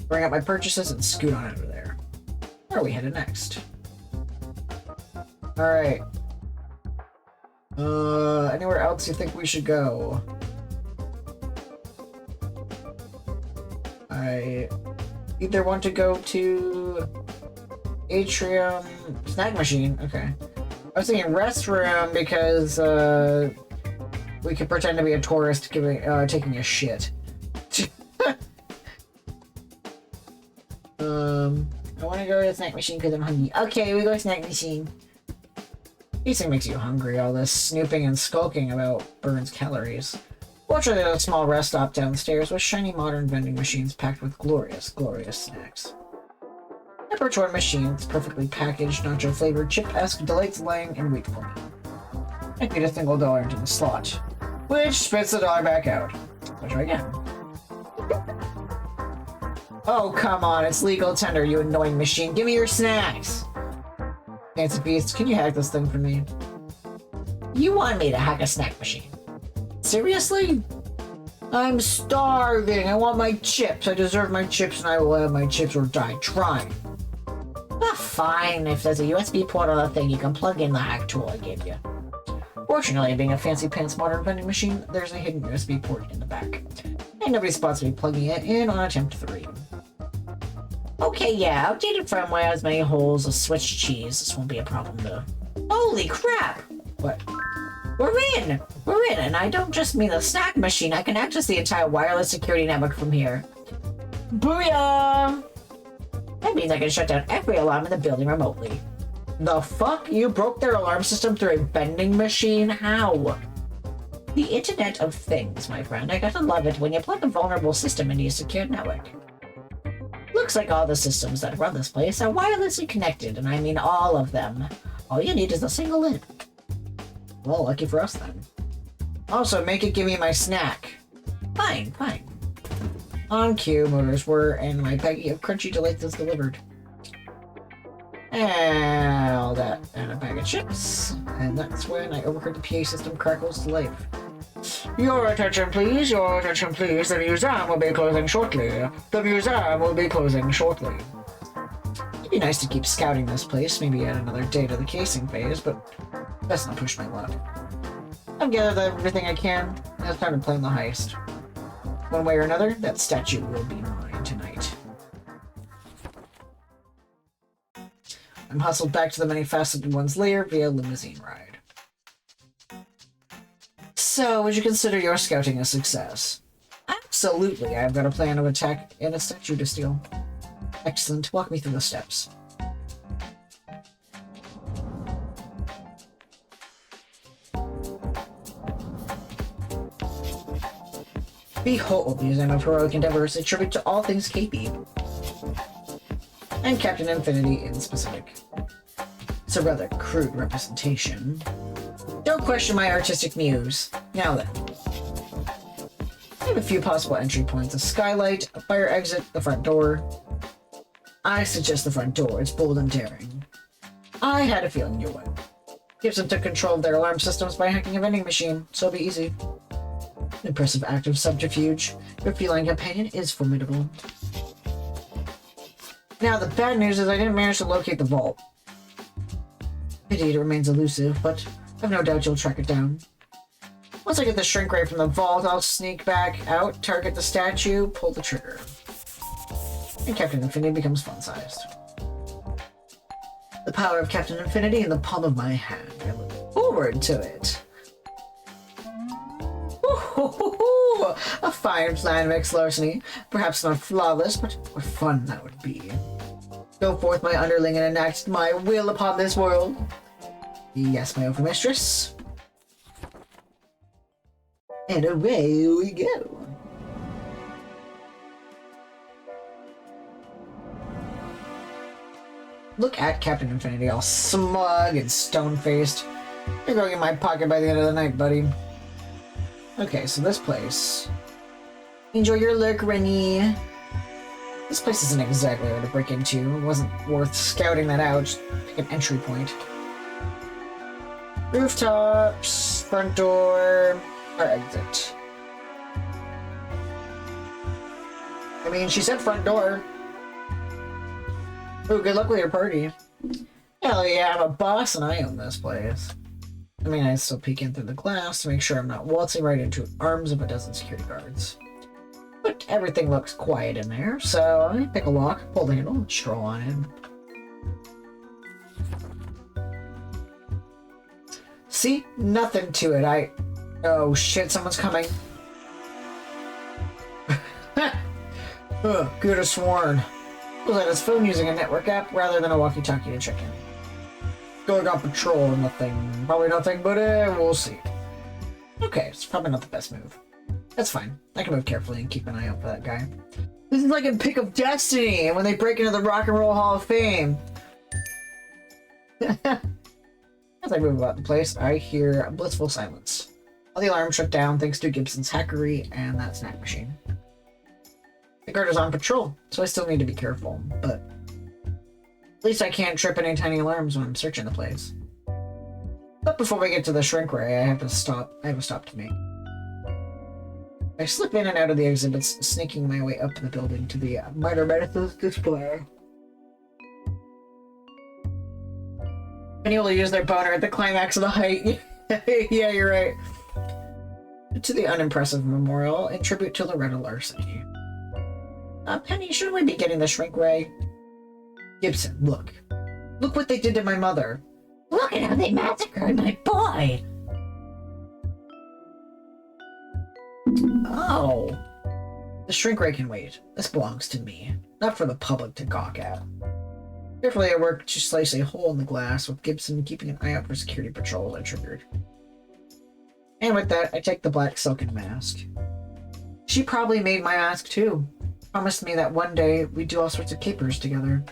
Bring up my purchases and scoot on over there. Where are we headed next? Alright. Anywhere else you think we should go? I either want to go to Atrium Snack Machine. Okay. I was thinking restroom because we could pretend to be a tourist taking a shit. I want to go to the snack machine because I'm hungry. Okay, we go to snack machine. This thing makes you hungry, all this snooping and skulking about burns calories. Fortunately, there's a small rest stop downstairs with shiny modern vending machines packed with glorious, glorious snacks. I approach one machine. It's perfectly packaged, nacho-flavored chip-esque delights lying in wait for me. I feed a single dollar into the slot, which spits the dollar back out. I'll try again. Oh, come on, it's legal tender, you annoying machine. Give me your snacks! Fancy Beast, can you hack this thing for me? You want me to hack a snack machine? Seriously? I'm starving. I want my chips. I deserve my chips and I will have my chips or die trying. Ah, fine. If there's a USB port on the thing, you can plug in the hack tool I gave you. Fortunately, being a fancy pants modern vending machine, there's a hidden USB port in the back. And nobody spots me plugging it in on attempt 3. Okay, yeah, outdated firmware has many holes, a switch cheese. This won't be a problem, though. Holy crap! What? We're in! We're in, and I don't just mean the snack machine. I can access the entire wireless security network from here. Booyah! That means I can shut down every alarm in the building remotely. The fuck? You broke their alarm system through a vending machine? How? The Internet of Things, my friend. I gotta love it when you plug a vulnerable system into a secure network. Looks like all the systems that run this place are wirelessly connected, and I mean all of them. All you need is a single link. Well, lucky for us then. Also, make it give me my snack. Fine, fine. On cue, motors were, and my baggie of crunchy delights is delivered. And all that, and a bag of chips. And that's when I overheard the PA system crackles to life. Your attention please, your attention please. The museum will be closing shortly. The museum will be closing shortly. It'd be nice to keep scouting this place, maybe add another day to the casing phase, but best not push my luck. I've gathered everything I can, and it's time to plan the heist. One way or another, that statue will be mine tonight. I'm hustled back to the many-faceted one's lair via limousine ride. So, would you consider your scouting a success? Absolutely, I've got a plan of attack and a statue to steal. Excellent, walk me through the steps. Behold, Museum of Heroic Endeavors, a tribute to all things KP. And Captain Infinity in specific. It's a rather crude representation. Don't question my artistic muse. Now then. I have a few possible entry points. A skylight, a fire exit, the front door. I suggest the front door. It's bold and daring. I had a feeling you would. Gibson took control of their alarm systems by hacking a vending machine, so it'll be easy. An impressive act of subterfuge. Your feline companion is formidable. Now, the bad news is I didn't manage to locate the vault. Pity it remains elusive, but I've no doubt you'll track it down. Once I get the shrink ray from the vault, I'll sneak back out, target the statue, pull the trigger. And Captain Infinity becomes fun-sized. The power of Captain Infinity in the palm of my hand. I look forward to it. Ooh, a fine plan, Mix Larceny. Perhaps not flawless, but what fun that would be. Go forth, my underling, and enact my will upon this world. Yes, my overmistress. And away we go. Look at Captain Infinity, all smug and stone-faced. You're going in my pocket by the end of the night, buddy. Okay, so this place. Enjoy your lurk, Rennie. This place isn't exactly where to break into. It wasn't worth scouting that out. Just pick an entry point. Rooftops, front door, our exit. I mean, she said front door. Ooh, good luck with your party. Hell yeah, I'm a boss and I own this place. I mean, I still peek in through the glass to make sure I'm not waltzing right into arms of a dozen security guards. But everything looks quiet in there, so I pick a lock, pull the handle, and stroll on in. See? Nothing to it. Oh shit, someone's coming. Ugh, could have sworn. Was at his phone using a network app rather than a walkie-talkie to check in. Going on patrol, nothing. Probably nothing, but we'll see. Okay, it's probably not the best move. That's fine. I can move carefully and keep an eye out for that guy. This is like a pick of destiny when they break into the Rock and Roll Hall of Fame. As I move about the place, I hear blissful silence. All the alarms shut down thanks to Gibson's hackery and that snack machine. The guard is on patrol, so I still need to be careful, but at least I can't trip any tiny alarms when I'm searching the place. But before we get to the shrink ray, I have a stop to make. I slip in and out of the exhibits, sneaking my way up the building to the minor medicines display. Many will use their boner at the climax of the height. Yeah, you're right. To the unimpressive memorial in tribute to Loretta Larceny. Penny, shouldn't we be getting the shrink ray? Gibson, look. Look what they did to my mother. Look at how they massacred my boy! Oh. The shrink ray can wait. This belongs to me, not for the public to gawk at. Carefully, I work to slice a hole in the glass, with Gibson keeping an eye out for security patrols I triggered. And with that, I take the black silken mask. She probably made my mask too. Promised me that one day we'd do all sorts of capers together.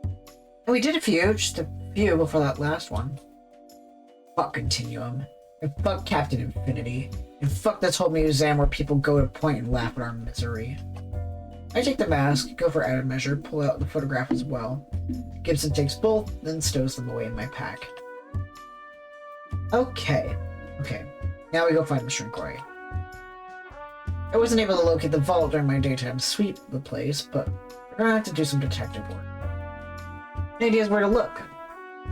And we did just a few before that last one. Fuck Continuum. And fuck Captain Infinity. And fuck this whole museum where people go to point and laugh at our misery. I take the mask, go for added measure, pull out the photograph as well. Gibson takes both, then stows them away in my pack. Okay. Now we go find the shrink ray. I wasn't able to locate the vault during my daytime sweep of the place, but we're gonna have to do some detective work. Any ideas where to look?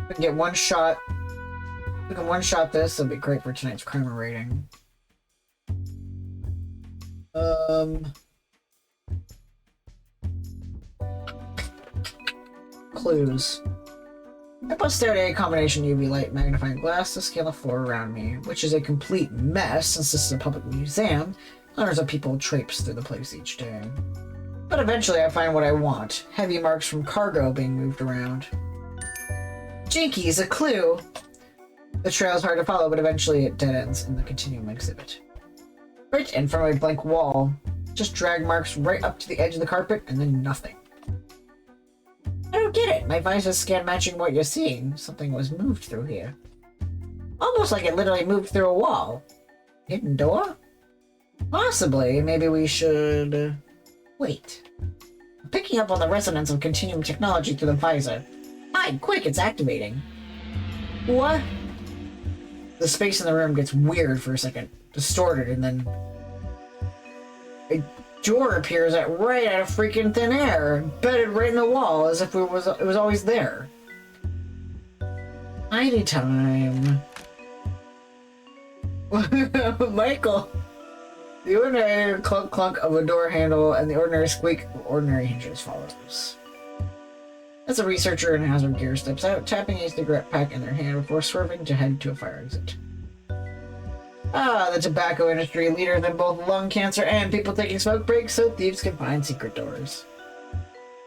We can get one shot. We can one-shot this. It'll be great for tonight's crime rating. Clues. I bust out a combination UV light magnifying glass to scan the floor around me, which is a complete mess since this is a public museum. Hundreds of people traipse through the place each day. But eventually I find what I want. Heavy marks from cargo being moved around. Jinkies, a clue! The trail is hard to follow, but eventually it dead ends in the Continuum exhibit. Right in front of a blank wall. Just drag marks right up to the edge of the carpet and then nothing. I don't get it. My visor scan matching what you're seeing. Something was moved through here. Almost like it literally moved through a wall. Hidden door? Possibly. Maybe we should... wait. I'm picking up on the resonance of Continuum technology through the visor. Hide, quick, it's activating. What? the space in the room gets weird for a second, distorted, and then a door appears right out of freaking thin air, embedded right in the wall, as if it was always there. Tiny time. Michael. The ordinary clunk clunk of a door handle and the ordinary squeak of ordinary hinges follows. As a researcher in hazard gear steps out, tapping a cigarette pack in their hand before swerving to head to a fire exit. Ah, the tobacco industry, leader than both lung cancer and people taking smoke breaks so thieves can find secret doors.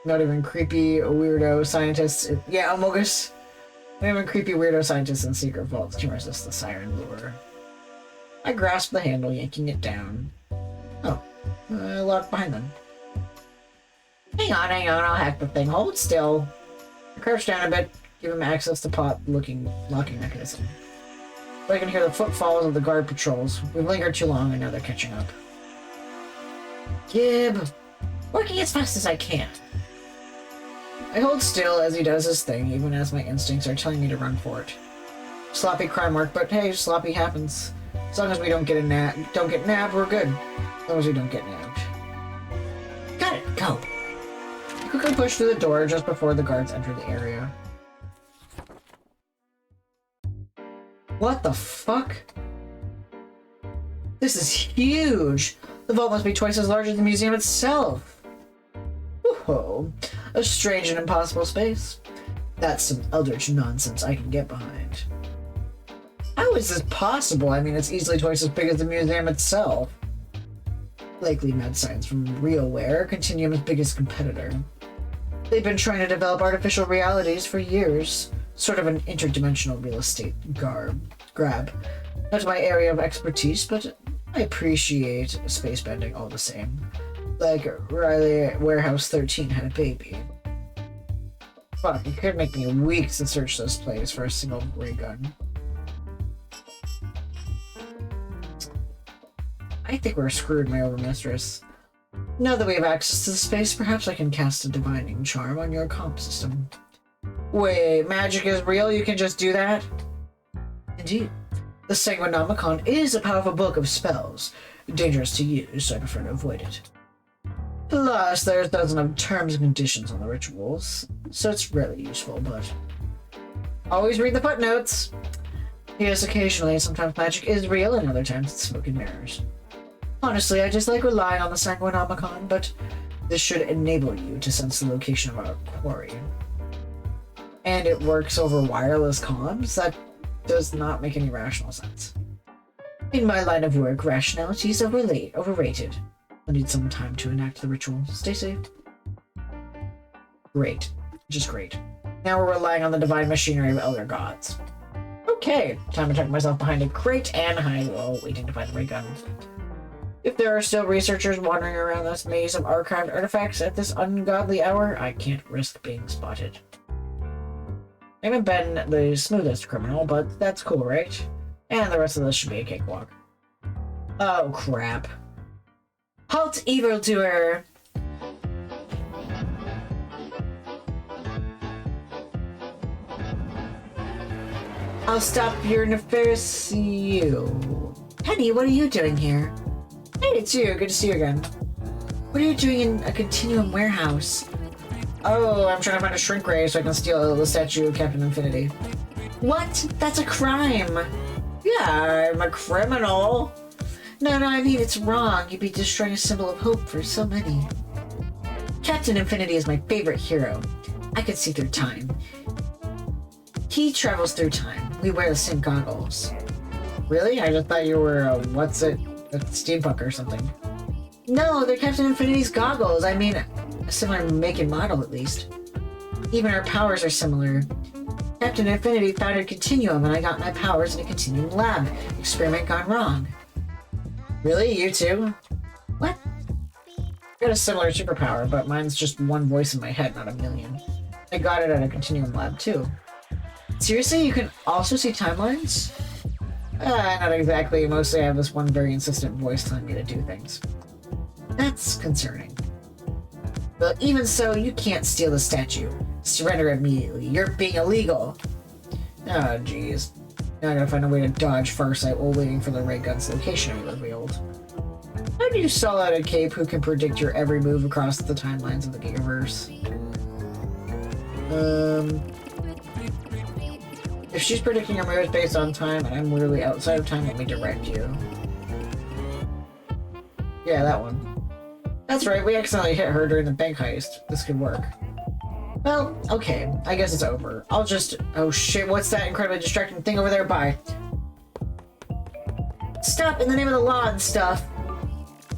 Not even creepy weirdo scientists. Yeah, Amogus. Not even creepy weirdo scientists in secret vaults can resist the siren lure. I grasp the handle, yanking it down. Oh, locked behind them. Hang on, I'll hack the thing. Hold still. I crouch down a bit, give him access to locking mechanism. But I can hear the footfalls of the guard patrols. We've lingered too long and now they're catching up. Gib! Working as fast as I can. I hold still as he does his thing, even as my instincts are telling me to run for it. Sloppy crime work, but hey, sloppy happens. As long as we don't get nabbed, we're good. As long as we don't get nabbed. Got it, go! I quickly push through the door just before the guards enter the area. What the fuck? This is huge! The vault must be twice as large as the museum itself! Whoa, a strange and impossible space. That's some eldritch nonsense I can get behind. How is this possible? I mean, it's easily twice as big as the museum itself. Likely mad science from RealWare, Continuum's biggest competitor. They've been trying to develop artificial realities for years. Sort of an interdimensional real estate grab. Not my area of expertise, but I appreciate space bending all the same. Like Riley Warehouse 13 had a baby. Fuck, it could make me weeks to search this place for a single ray gun. I think we're screwed, my overmistress. Now that we have access to the space, perhaps I can cast a divining charm on your comp system. Wait, magic is real? You can just do that? Indeed. The Sanguinomicon is a powerful book of spells. Dangerous to use, so I prefer to avoid it. Plus, there's dozens of terms and conditions on the rituals, so it's rarely useful, but... always read the footnotes! Yes, occasionally, sometimes magic is real, and other times it's smoke and mirrors. Honestly, I just like relying on the Sanguinomicon, but this should enable you to sense the location of our quarry. And it works over wireless comms? That does not make any rational sense. In my line of work, rationality is overrated. I'll need some time to enact the ritual. Stay safe. Great. Just great. Now we're relying on the divine machinery of elder gods. Okay, time to tuck myself behind a crate and hide while waiting to find the ray gun. If there are still researchers wandering around this maze of archived artifacts at this ungodly hour, I can't risk being spotted. I haven't been the smoothest criminal, but that's cool, right? And the rest of this should be a cakewalk. Oh, crap. Halt, evildoer! I'll stop your nefarious you. Penny, what are you doing here? Hey, it's you. Good to see you again. What are you doing in a Continuum warehouse? Oh, I'm trying to find a shrink ray so I can steal the statue of Captain Infinity. What? That's a crime. Yeah, I'm a criminal. No, I mean, it's wrong. You'd be destroying a symbol of hope for so many. Captain Infinity is my favorite hero. I could see through time. He travels through time. We wear the same goggles. Really? I just thought you were, a steampunk or something. No, they're Captain Infinity's goggles. I mean, a similar make and model, at least. Even our powers are similar. Captain Infinity founded Continuum, and I got my powers in a Continuum lab. Experiment gone wrong. Really? You too? What? I got a similar superpower, but mine's just one voice in my head, not a million. I got it at a Continuum lab, too. Seriously? You can also see timelines? Not exactly. Mostly I have this one very insistent voice telling me to do things. That's concerning. But even so, you can't steal the statue. Surrender immediately. You're being illegal. Oh, jeez. Now I gotta find a way to dodge Farsight while waiting for the ray gun's location to be revealed. How do you sell out a cape who can predict your every move across the timelines of the universe? If she's predicting your moves based on time and I'm really outside of time, let me direct you. Yeah, that one. That's right, we accidentally hit her during the bank heist. This could work. Well, okay, I guess it's over. I'll just... Oh shit, what's that incredibly distracting thing over there? Bye. Stop in the name of the law and stuff.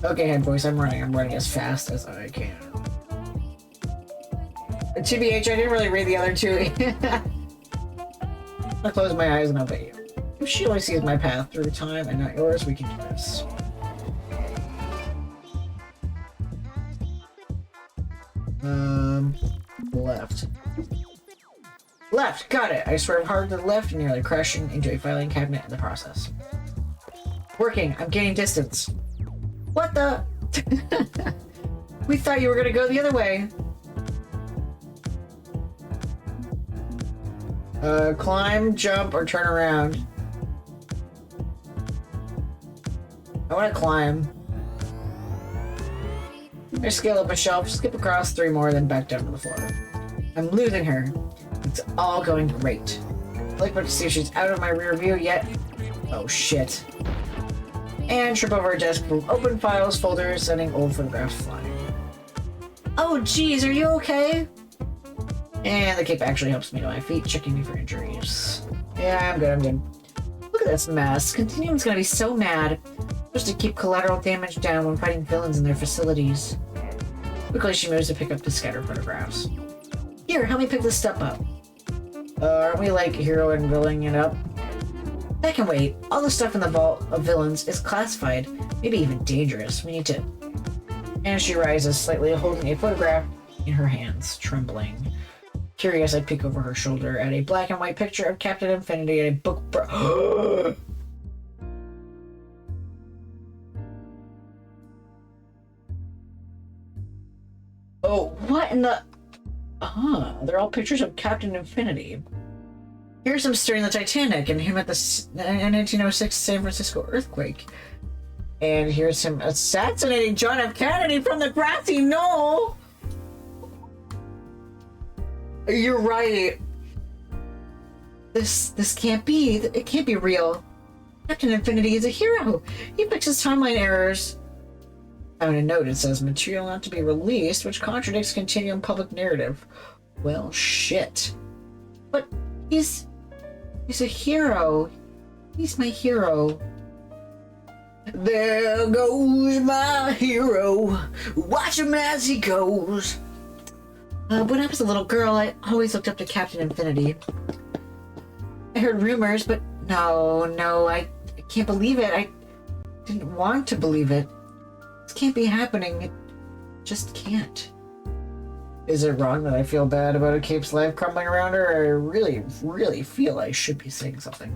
Okay, head voice, I'm running as fast as I can. TBH, I didn't really read the other two. I'll close my eyes and obey you. If she only sees my path through time and not yours, we can do this. Left. Left! Got it! I swerved hard to the left, nearly crashing into a filing cabinet in the process. Working! I'm gaining distance. What the? We thought you were gonna go the other way. Climb, jump, or turn around. I wanna climb. I scale up a shelf, skip across 3 more, then back down to the floor. I'm losing her. It's all going great. I like to see if she's out of my rear view yet. Oh shit. And trip over a desk full of open files, folders, sending old photographs flying. Oh geez, are you okay? And the cape actually helps me to my feet, checking me for injuries. Yeah, I'm good. Look at this mess. Continuum's gonna be so mad. Just to keep collateral damage down when fighting villains in their facilities. Quickly she moves to pick up the scattered photographs. Here, help me pick this stuff up. Aren't we like hero and villaining it up? That can wait. All the stuff in the vault of villains is classified, maybe even dangerous. We need to... And she rises, slightly holding a photograph in her hands, trembling. Curious, I peek over her shoulder at a black and white picture of Captain Infinity and a book... Oh, what in the... they're all pictures of Captain Infinity. Here's him steering the Titanic and him at the 1906 San Francisco earthquake. And here's him assassinating John F. Kennedy from the grassy knoll! You're right. This can't be. It can't be real. Captain Infinity is a hero. He fixes timeline errors. Found a note. It says material not to be released, which contradicts Continuum public narrative. Well, shit. But he's a hero. He's my hero. There goes my hero. Watch him as he goes. When I was a little girl, I always looked up to Captain Infinity. I heard rumors, but no, I can't believe it. I didn't want to believe it. This can't be happening. It just can't. Is it wrong that I feel bad about a cape's life crumbling around her? I really feel I should be saying something.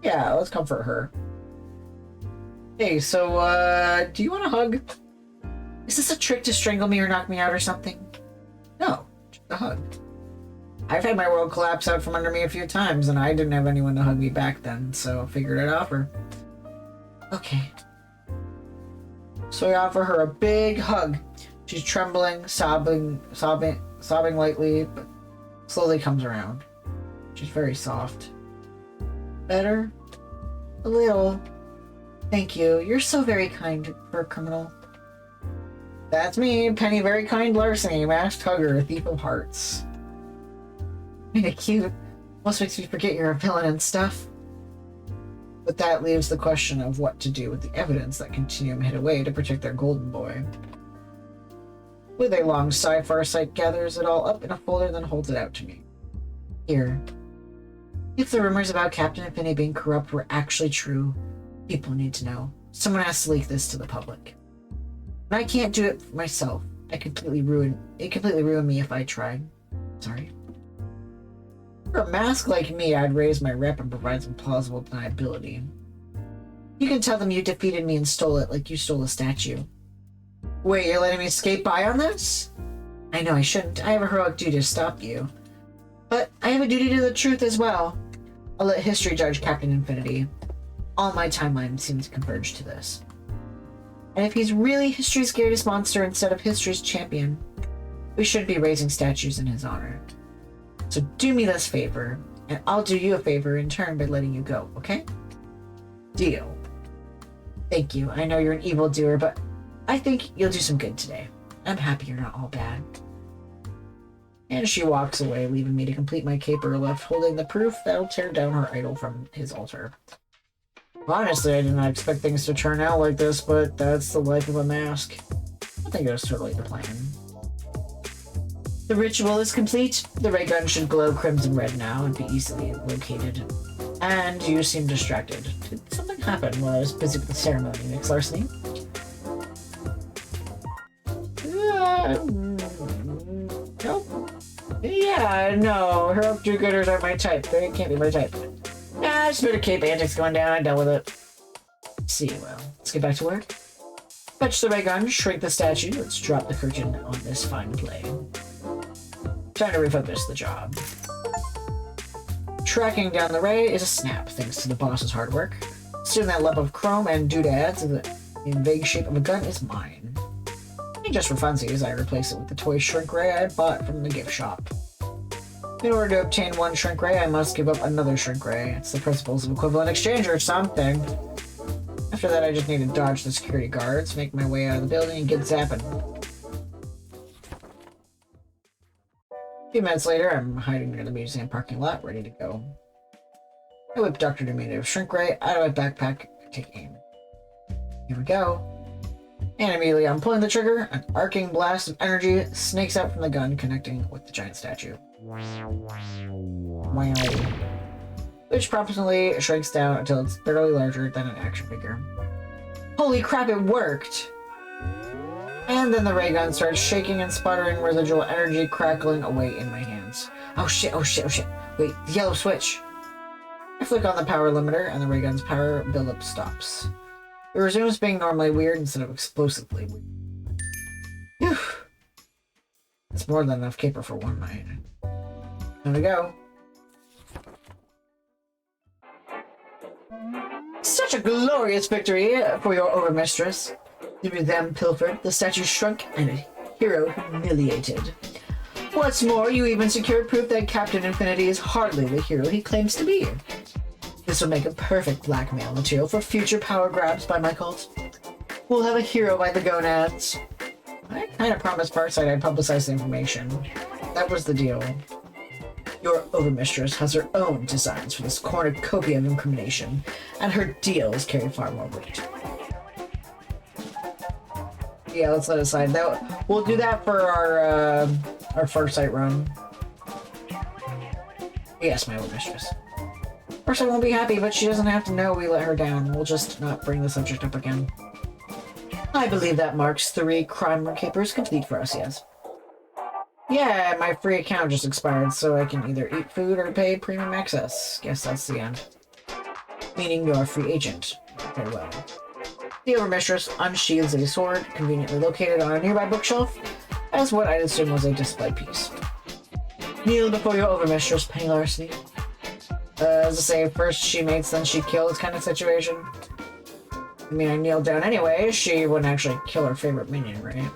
Yeah, let's comfort her. Hey, so, do you want a hug? Is this a trick to strangle me or knock me out or something? No, just a hug. I've had my world collapse out from under me a few times, and I didn't have anyone to hug me back then, so I figured I'd offer. Okay. So I offer her a big hug. She's trembling, sobbing lightly, but slowly comes around. She's very soft. Better? A little. Thank you. You're so very kind for a criminal. That's me, Penny Very Kind Larceny, masked hugger, thief of hearts. Kinda cute. Most makes me forget you're a villain and stuff. But that leaves the question of what to do with the evidence that Continuum hid away to protect their golden boy. With a long sigh, Farsight gathers it all up in a folder, then holds it out to me. Here. If the rumors about Captain Infinity being corrupt were actually true, people need to know. Someone has to leak this to the public. But I can't do it myself. It completely ruin me if I tried. Sorry. For a mask like me, I'd raise my rep and provide some plausible deniability. You can tell them you defeated me and stole it like you stole a statue. Wait, you're letting me skate by on this? I know I shouldn't. I have a heroic duty to stop you. But I have a duty to the truth as well. I'll let history judge Captain Infinity. All my timeline seems to converge to this. And if he's really history's scariest monster instead of history's champion, we should be raising statues in his honor. So do me this favor, and I'll do you a favor in turn by letting you go, okay? Deal. Thank you. I know you're an evildoer, but I think you'll do some good today. I'm happy you're not all bad. And she walks away, leaving me to complete my caper, left holding the proof that'll tear down her idol from his altar. Honestly, I did not expect things to turn out like this, but that's the life of a mask. I think it was totally the plan. The ritual is complete. The ray gun should glow crimson red now and be easily located. And you seem distracted. Did something happen while I was busy with the ceremony, Nick Larceny? Nope. Yeah, no. Heroic do-gooders aren't my type. They can't be my type. Nah, just a bit of cape antics going down. I dealt with it. See you well. Let's get back to work. Fetch the ray gun, shrink the statue. Let's drop the curtain on this fine play. Time to refocus the job. Tracking down the ray is a snap, thanks to the boss's hard work. Soon that lump of chrome and doodads in vague shape of a gun is mine. And just for funsies, I replace it with the toy shrink ray I bought from the gift shop. In order to obtain one shrink ray, I must give up another shrink ray. It's the principles of equivalent exchange or something. After that, I just need to dodge the security guards, make my way out of the building, and get zapping. A few minutes later, I'm hiding near the museum parking lot, ready to go. I whip Dr. Diminutive Shrink Ray out of my backpack and take aim. Here we go. And immediately I'm pulling the trigger, an arcing blast of energy snakes out from the gun, connecting with the giant statue. Wow. Which promptly shrinks down until it's barely larger than an action figure. Holy crap, it worked! And then the ray gun starts shaking and sputtering, residual energy crackling away in my hands. Oh shit, oh shit, oh shit. Wait, the yellow switch! I flick on the power limiter and the ray gun's power buildup stops. It resumes being normally weird instead of explosively weird. Phew. That's more than enough caper for one night. Time to go. Such a glorious victory for your overmistress. The museum pilfered, the statue shrunk, and a hero humiliated. What's more, you even secured proof that Captain Infinity is hardly the hero he claims to be. This will make a perfect blackmail material for future power grabs by my cult. We'll have a hero by the gonads. I kind of promised Farsight I'd publicize the information. That was the deal. Your overmistress has her own designs for this cornucopia of incrimination, and her deals carry far more weight. Yeah, let's let it slide. We'll do that for our Farsight run. Yes, my overmistress. Farsight won't be happy, but she doesn't have to know we let her down. We'll just not bring the subject up again. I believe that marks 3 crime capers complete for us, yes. Yeah, my free account just expired, so I can either eat food or pay premium access. Guess that's the end. Meaning you're a free agent. Very well. The overmistress unsheathes a sword, conveniently located on a nearby bookshelf, as what I'd assume was a display piece. Kneel before your overmistress, Penny Larceny. As I say, first she mates, then she kills kind of situation. I mean, I kneeled down anyway. She wouldn't actually kill her favorite minion, right?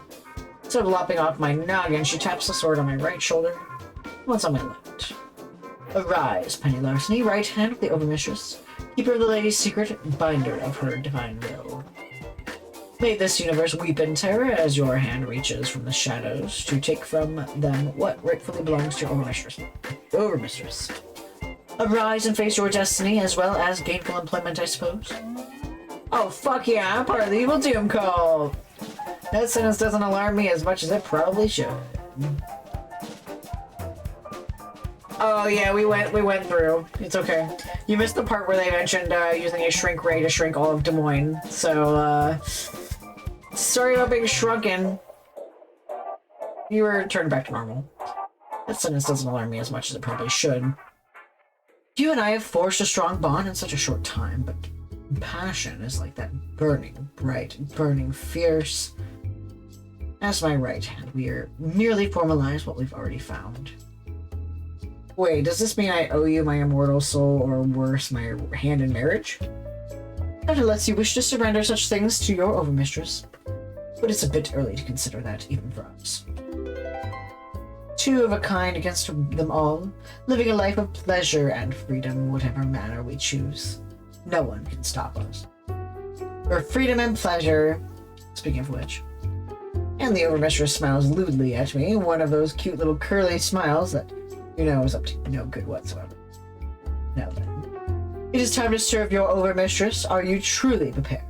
Instead of lopping off my noggin, she taps the sword on my right shoulder, once on my left. Arise, Penny Larceny, right hand of the overmistress, keeper of the lady's secret, binder of her divine will. May this universe weep in terror as your hand reaches from the shadows to take from them what rightfully belongs to your overmistress. Arise and face your destiny, as well as gainful employment, I suppose. Oh, fuck yeah, I'm part of the Evil Doom cult! That sentence doesn't alarm me as much as it probably should. Oh yeah, we went through. It's okay. You missed the part where they mentioned using a shrink ray to shrink all of Des Moines. So, sorry about being shrunken. You were turned back to normal. That sentence doesn't alarm me as much as it probably should. You and I have forged a strong bond in such a short time, but passion is like that burning, bright, burning, fierce. As my right hand, we are merely formalize what we've already found. Wait, does this mean I owe you my immortal soul, or worse, my hand in marriage? Nevertheless, you wish to surrender such things to your overmistress, but it's a bit early to consider that, even for us. Two of a kind against them all, living a life of pleasure and freedom, whatever manner we choose. No one can stop us. For freedom and pleasure, speaking of which. And the overmistress smiles lewdly at me, one of those cute little curly smiles that you know is up to no good whatsoever. Now then, it is time to serve your overmistress. Are you truly prepared?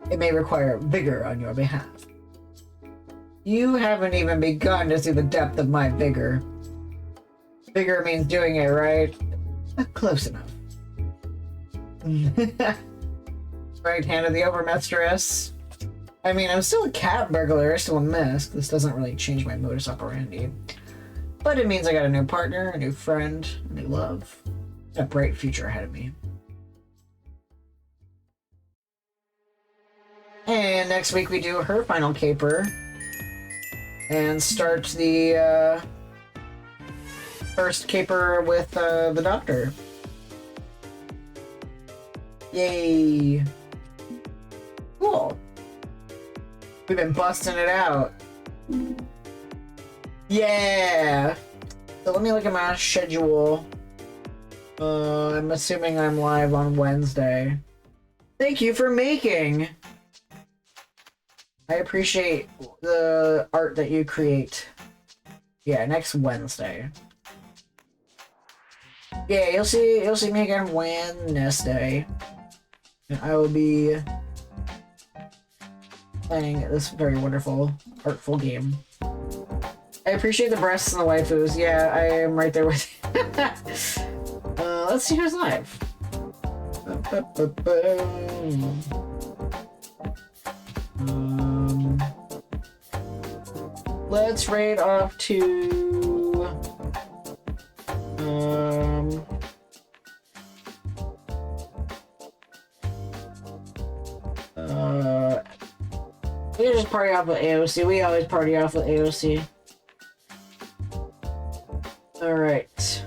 It may require vigor on your behalf. You haven't even begun to see the depth of my vigor. Vigor means doing it, right? Close enough. Right hand of the overmistress. I mean, I'm still a cat burglar, still a misk. This doesn't really change my modus operandi. But it means I got a new partner, a new friend, a new love, and a bright future ahead of me. And next week we do her final caper. And start the first caper with the doctor. Yay. Cool. We've been busting it out. Yeah. So let me look at my schedule. I'm assuming I'm live on Wednesday. Thank you for making. I appreciate the art that you create. Yeah, next Wednesday. Yeah, you'll see me again Wednesday. And I will be playing this very wonderful, artful game. I appreciate the breasts and the waifus. Yeah, I am right there with you. Let's see who's live. Let's raid off to we just party off with AOC. We always party off with AOC. Alright.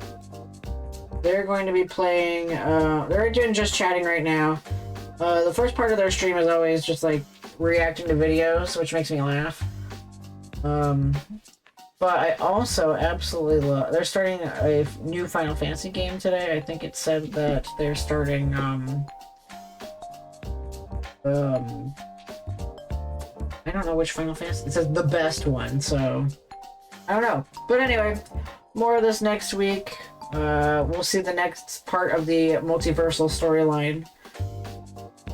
They're going to be playing, they're doing just chatting right now. The first part of their stream is always just like reacting to videos, which makes me laugh. But I also absolutely love, they're starting a new Final Fantasy game today. I think it said that they're starting, I don't know which Final Fantasy, it says the best one, so I don't know. But anyway, more of this next week. We'll see the next part of the multiversal storyline.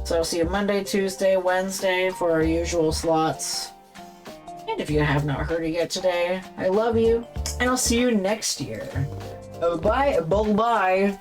So I'll see you Monday, Tuesday, Wednesday for our usual slots. And if you have not heard it yet today, I love you, and I'll see you next year. Bye, bye.